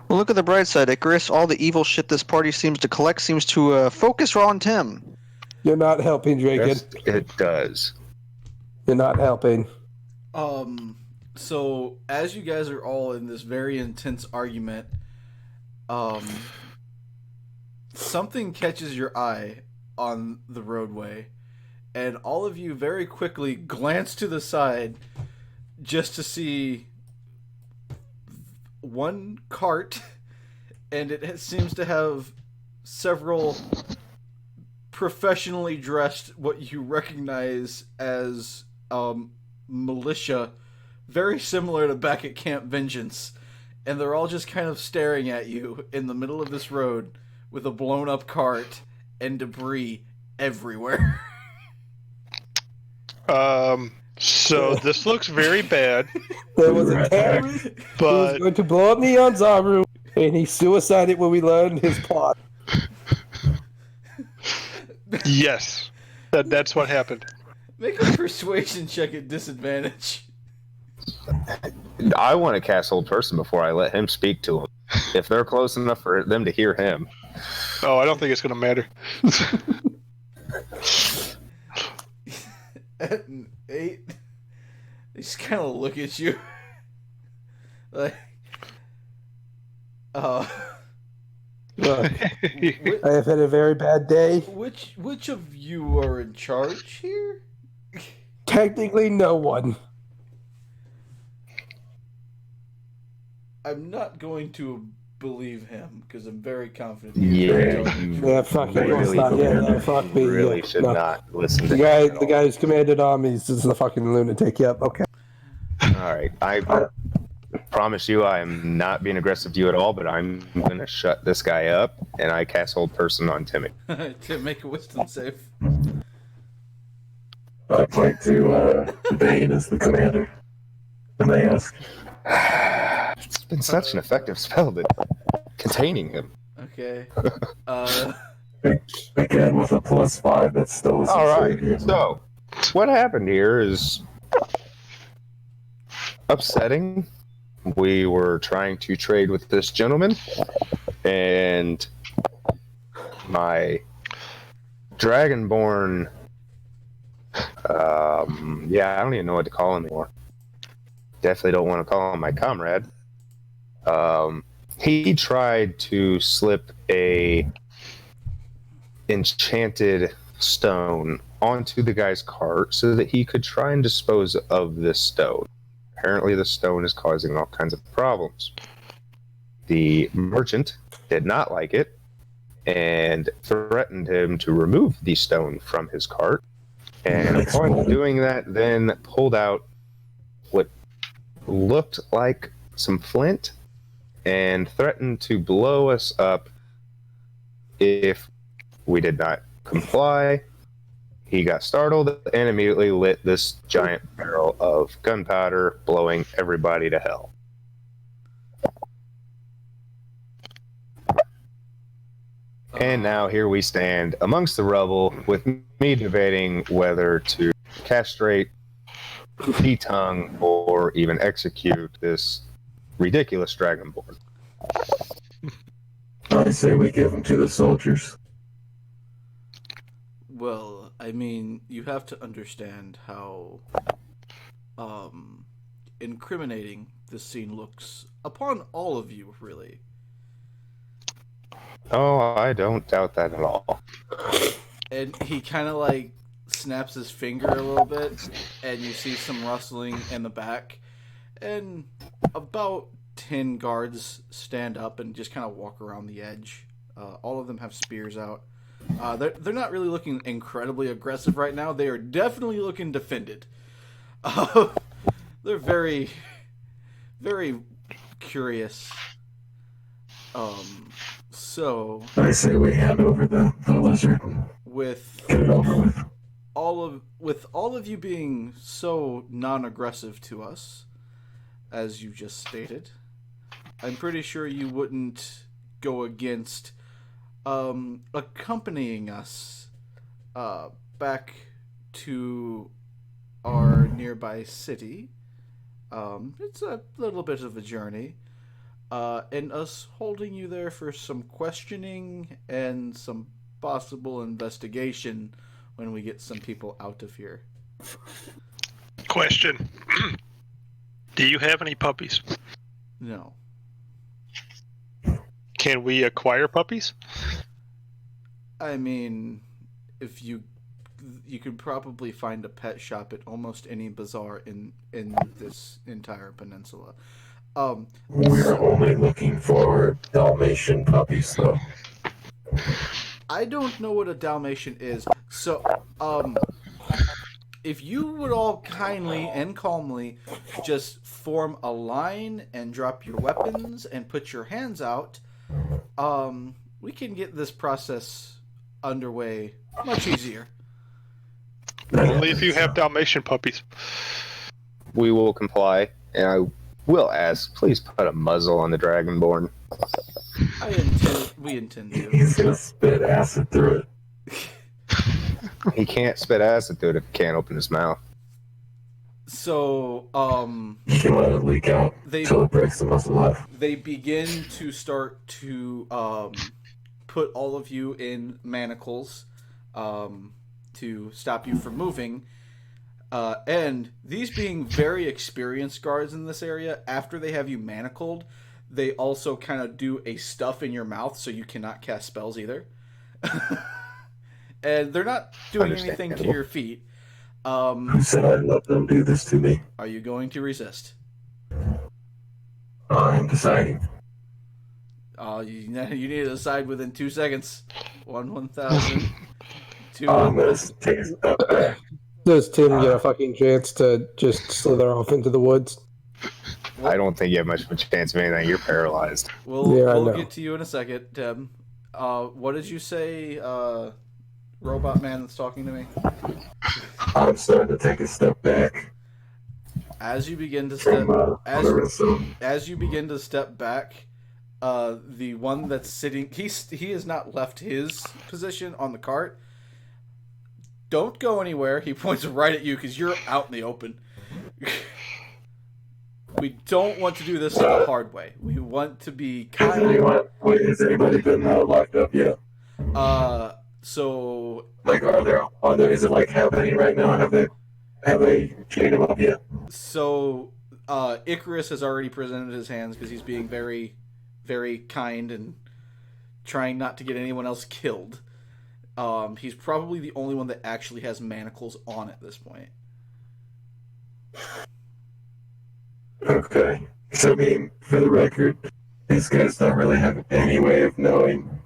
Well, look at the bright side, Icarus. All the evil shit this party seems to collect seems to focus on Tim. You're not helping, Draken. Yes, it does. You're not helping. So as you guys are all in this very intense argument, something catches your eye on the roadway, and all of you very quickly glance to the side just to see one cart, and it seems to have several professionally dressed, what you recognize as militia, very similar to back at Camp Vengeance, and they're all just kind of staring at you in the middle of this road with a blown up cart and debris everywhere. So this looks very bad. There was a terrorist who was But going to blow up Neon Zaru, and he suicided when we learned his plot. yes, that's what happened. Make a persuasion check at disadvantage. I want to cast Hold Person before I let him speak to him. If they're close enough for them to hear him. Oh, I don't think it's going to matter. At an 8, they just kind of look at you. Like, Look, I have had a very bad day. which of you are in charge here? Technically, no one. I'm not going to believe him because I'm very confident. Yeah, fuck it. Really, Not, yeah, no, fuck me. really yeah, should no. not listen to The guy, him at the all. guy who's commanded armies is the fucking lunatic. Yep. Okay. All right. I promise you I am not being aggressive to you at all, but I'm going to shut this guy up, and I cast Hold Person on Timmy. To make a wisdom save. I point to Bane as the commander, and they ask, It's been such an effective spell that containing him. Okay. again with a +5, that still isn't All right. saving. So, what happened here is upsetting. We were trying to trade with this gentleman, and my Dragonborn. Yeah, I don't even know what to call him anymore. Definitely don't want to call him my comrade. He tried to slip a enchanted stone onto the guy's cart so that he could try and dispose of this stone. Apparently the stone is causing all kinds of problems. The merchant did not like it and threatened him to remove the stone from his cart. And upon doing that, then pulled out what looked like some flint and threatened to blow us up if we did not comply. He got startled and immediately lit this giant barrel of gunpowder, blowing everybody to hell. And now here we stand amongst the rubble with me debating whether to castrate, detongue, or even execute this ridiculous dragonborn. I say we give them to the soldiers. Well, I mean, you have to understand how incriminating this scene looks upon all of you, really. Oh, I don't doubt that at all. And he kind of like snaps his finger a little bit, and you see some rustling in the back, and about 10 guards stand up and just kind of walk around the edge. All of them have spears out. They're not really looking incredibly aggressive right now. They are definitely looking defended. They're very, very curious. So I say we hand over the lizard and with get it over with. with all of you being so non-aggressive to us, as you just stated, I'm pretty sure you wouldn't go against accompanying us back to our nearby city. It's a little bit of a journey, and us holding you there for some questioning and some possible investigation when we get some people out of here. Question. Do you have any puppies? No. Can we acquire puppies? I mean, if you could probably find a pet shop at almost any bazaar in this entire peninsula. We're only looking for Dalmatian puppies, though. I don't know what a Dalmatian is. So, if you would all kindly and calmly just form a line and drop your weapons and put your hands out, we can get this process underway much easier. Only if you have Dalmatian puppies. We will comply, and I will ask, please put a muzzle on the Dragonborn. We intend to. He's gonna spit acid through it. He can't spit acid through it if he can't open his mouth. So, You can let it leak out until it breaks the muscle off. They begin to start to put all of you in manacles to stop you from moving. And these being very experienced guards in this area, after they have you manacled, they also kind of do a stuff in your mouth so you cannot cast spells either. And they're not doing anything to your feet. Who said I'd let them do this to me? Are you going to resist? I'm deciding. You need to decide within 2 seconds. 1,000. 2. I'm gonna take a step back. Does Tim get a fucking chance to just slither off into the woods? I don't think you have much of a chance of anything. You're paralyzed. We'll get to you in a second, Tim. What did you say, robot man that's talking to me? I'm starting to take a step back. As you begin to step back, the one that's sitting, he has not left his position on the cart. Don't go anywhere. He points right at you because you're out in the open. We don't want to do this the hard way. We want to be kind. Has anybody been locked up yet? So. Like, are there? Is it like happening right now? Have they chained him up yet? So, Icarus has already presented his hands because he's being very, very kind and trying not to get anyone else killed. He's probably the only one that actually has manacles on at this point. Okay. So, I mean, for the record, these guys don't really have any way of knowing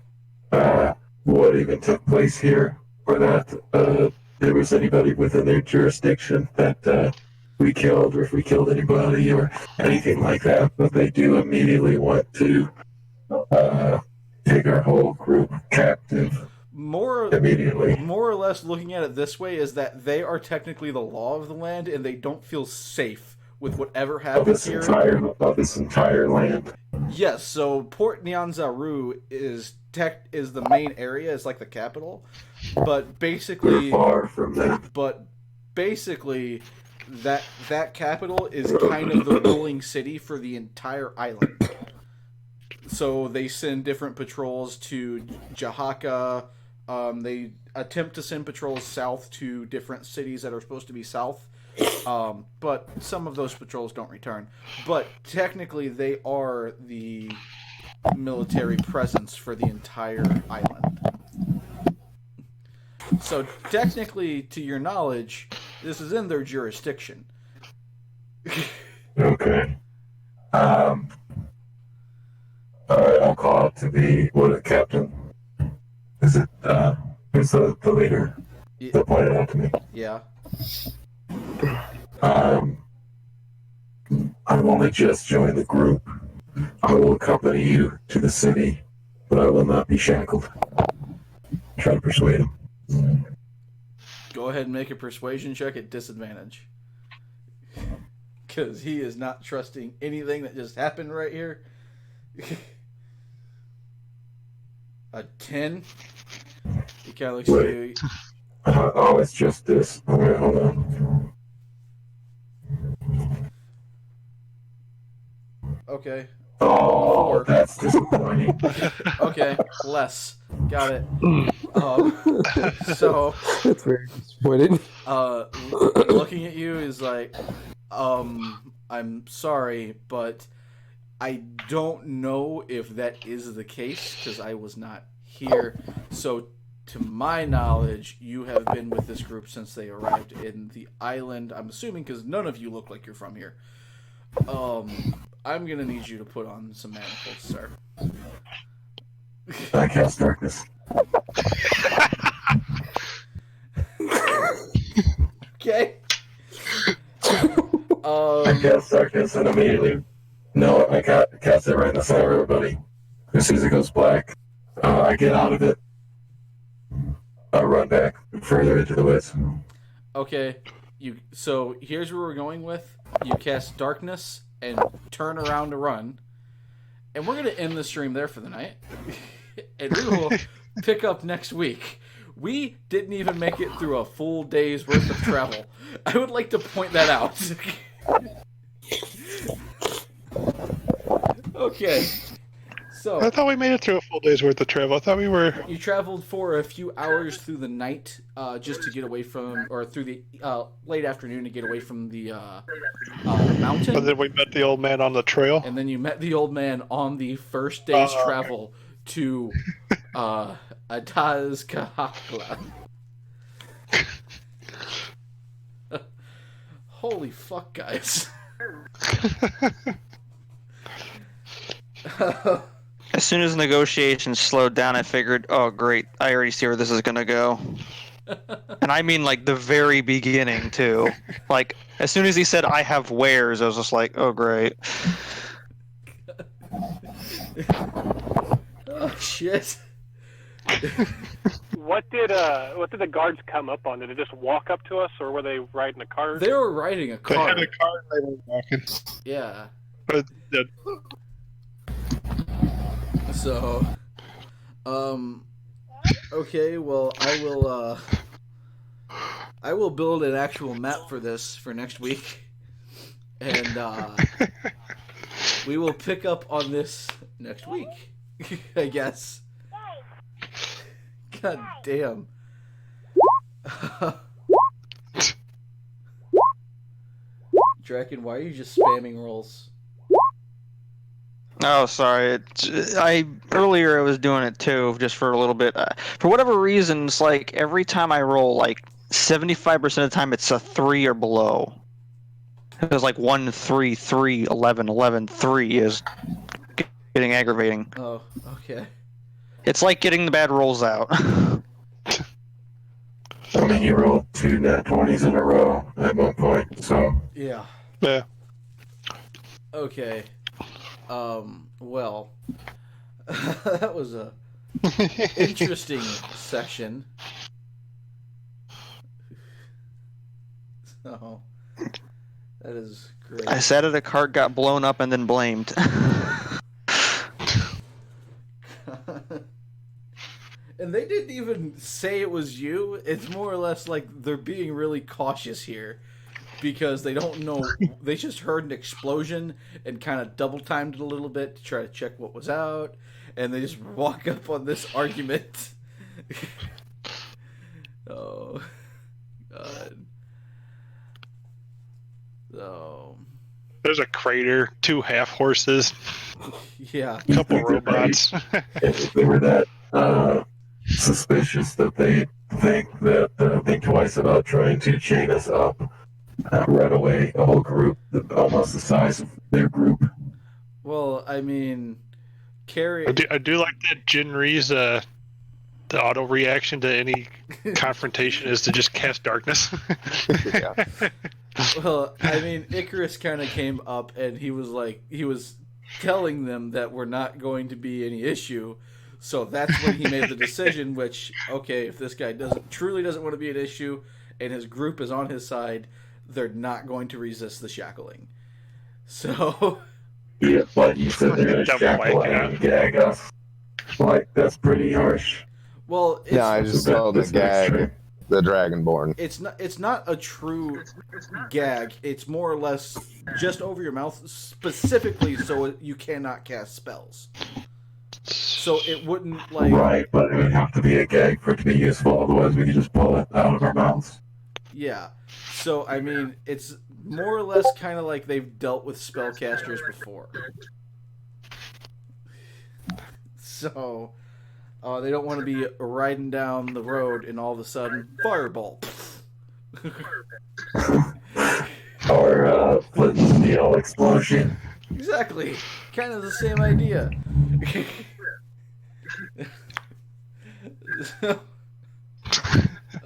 what even took place here, or that there was anybody within their jurisdiction that we killed, or if we killed anybody, or anything like that. But they do immediately want to take our whole group captive. Immediately. More or less, looking at it this way, is that they are technically the law of the land, and they don't feel safe with whatever happens here. Of this entire land. Yes, so Port Nyanzaru is the main area, is like the capital, but basically far from that. But basically, that capital is kind of the ruling city for the entire island. So they send different patrols to Jahaka. They attempt to send patrols south to different cities that are supposed to be south. But some of those patrols don't return. But technically, they are the military presence for the entire island. So technically, to your knowledge, this is in their jurisdiction. Okay. Alright, I'll call out to the captain. Is it, who's the leader that pointed out to me? Yeah. I've only just joined the group. I will accompany you to the city, but I will not be shackled. Try to persuade him. Go ahead and make a persuasion check at disadvantage. Because he is not trusting anything that just happened right here. A 10. He kind of looks at you. Oh, it's just this. Alright, hold on. Okay. Oh, that's disappointing. Okay, less. Got it. So That's very disappointing. looking at you is like, I'm sorry, but I don't know if that is the case because I was not here. So, to my knowledge, you have been with this group since they arrived in the island. I'm assuming because none of you look like you're from here. I'm gonna need you to put on some manacles, sir. I cast darkness. Okay. I cast darkness and immediately. No, I cast it right in the center of everybody. As soon as it goes black, I get out of it. I run back further into the woods. Okay. So here's where we're going with. You cast darkness and turn around to run. And we're going to end the stream there for the night. And we will pick up next week. We didn't even make it through a full day's worth of travel. I would like to point that out. Okay. So I thought we made it through a full day's worth of travel. I thought we were. you traveled for a few hours through the night just to get away from, or through the late afternoon to get away from the mountain. And then we met the old man on the trail. And then you met the old man on the first day's travel to Atazcahacla. Holy fuck, guys. As soon as negotiations slowed down, I figured, oh great, I already see where this is gonna go. And I mean like the very beginning too. Like as soon as he said I have wares, I was just like, oh great. Oh shit. What did the guards come up on? Did they just walk up to us, or were they riding a cart? They were riding a They car. had a car and they were walking. Yeah. But, So, okay, well, I will build an actual map for this for next week, and we will pick up on this next week, I guess. God damn. Draken, why are you just spamming rolls? Oh, sorry. Earlier I was doing it too, just for a little bit. For whatever reasons, like every time I roll, like 75% of the time it's a 3 or below. It was like 1, 3, 3, 11, 11, 3 is getting aggravating. Oh, okay. It's like getting the bad rolls out. I mean, you rolled 2 nat 20s in a row at one point, so. Yeah. Yeah. Okay. Well, that was a interesting session. So, that is great. I said it, a cart got blown up and then blamed. And they didn't even say it was you. It's more or less like they're being really cautious here. Because they don't know, they just heard an explosion and kind of double timed it a little bit to try to check what was out, and they just walk up on this argument. Oh, God. So. There's a crater, 2 half horses, Yeah. a couple robots. If they were that suspicious that they think twice about trying to chain us up. Right away, a whole group, almost the size of their group. Well, I mean, Carrie. I do like that Jinri's the auto reaction to any confrontation is to just cast darkness. Yeah. Well, I mean, Icarus kind of came up and he was telling them that we're not going to be any issue. So that's when he made the decision, which, okay, if this guy truly doesn't want to be an issue and his group is on his side, they're not going to resist the shackling. So Yeah, but you said they're gonna shackle and gag us. Like, that's pretty harsh. well, it's, No, I just saw the gag, the Dragonborn. it's not a true gag. It's more or less just over your mouth, specifically so you cannot cast spells. So it wouldn't like Right, but it would have to be a gag for it to be useful, otherwise we could just pull it out of our mouths. yeah. So I mean, it's more or less kind of like they've dealt with spellcasters before. So they don't want to be riding down the road and all of a sudden fireball. Or flint and steel explosion. Exactly. Kind of the same idea.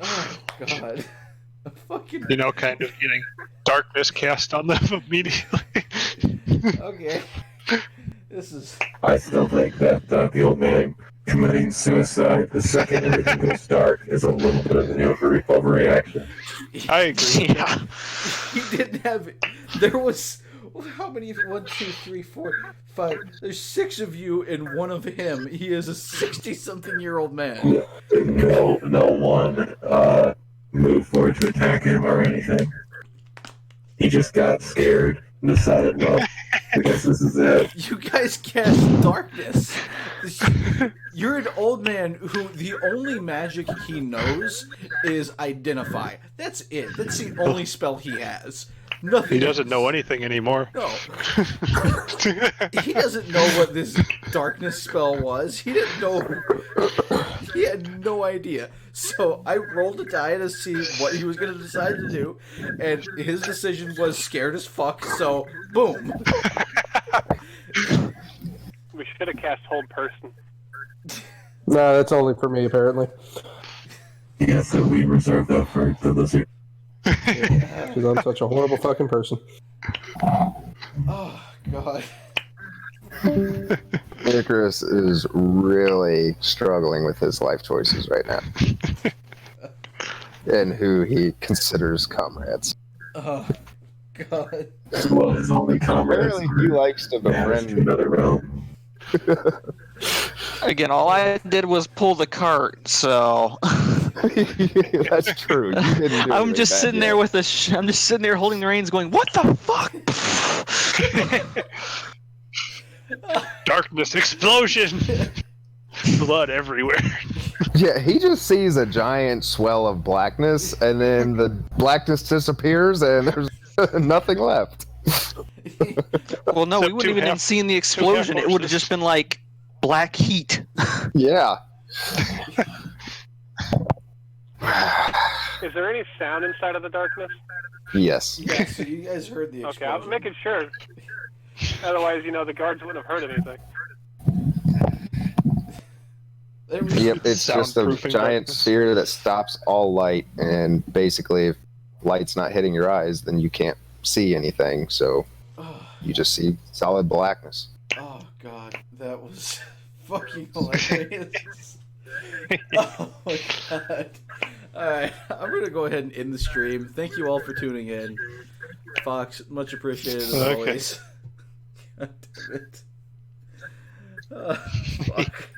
Oh god. Fucking You know, kind of getting darkness cast on them immediately. okay. This is I still think that the old man committing suicide the second everything goes dark is a little bit of an overreaction. I agree. Yeah. he didn't have there was how many 1, 2, 3, 4, 5 there's 6 of you and one of him. He is a 60-something-year-old man. No one moved forward to attack him or anything. He just got scared and decided, well, I guess this is it. You guys cast darkness. You're an old man who the only magic he knows is identify. That's it. That's the only spell he has. Nothing. He doesn't know anything anymore. No. He doesn't know what this darkness spell was. He didn't know. He had no idea. So I rolled a die to see what he was going to decide to do, and his decision was scared as fuck. So boom. We should have cast Hold Person. No, that's only for me, apparently. Yeah, so we reserve that for the lizard. Because I'm such a horrible fucking person. Oh, God. Icarus is really struggling with his life choices right now. And who he considers comrades. Oh, God. Well, his only comrades Apparently he likes to banished to befriend... another realm. Again, all I did was pull the cart, so That's true. You didn't do I'm it just that sitting there yet. with I'm just sitting there holding the reins, going, "What the fuck?" Darkness explosion! Blood everywhere. Yeah, he just sees a giant swell of blackness, and then the blackness disappears, and there's nothing left. Well, no, we Except wouldn't two even have half- seen the explosion. It would have just been like black heat. Yeah. Is there any sound inside of the darkness? Yes. Yeah, so you guys heard the Okay, explosion. I was making sure. Otherwise, the guards wouldn't have heard anything. Yep, it's just a Soundproofing giant darkness. sphere that stops all light, and basically, if light's not hitting your eyes, then you can't see anything, so you just see solid blackness. Oh, God. That was fucking hilarious. Oh, my God. Alright, I'm going to go ahead and end the stream. Thank you all for tuning in. Fox, much appreciated as Okay. always. God damn it. Fuck.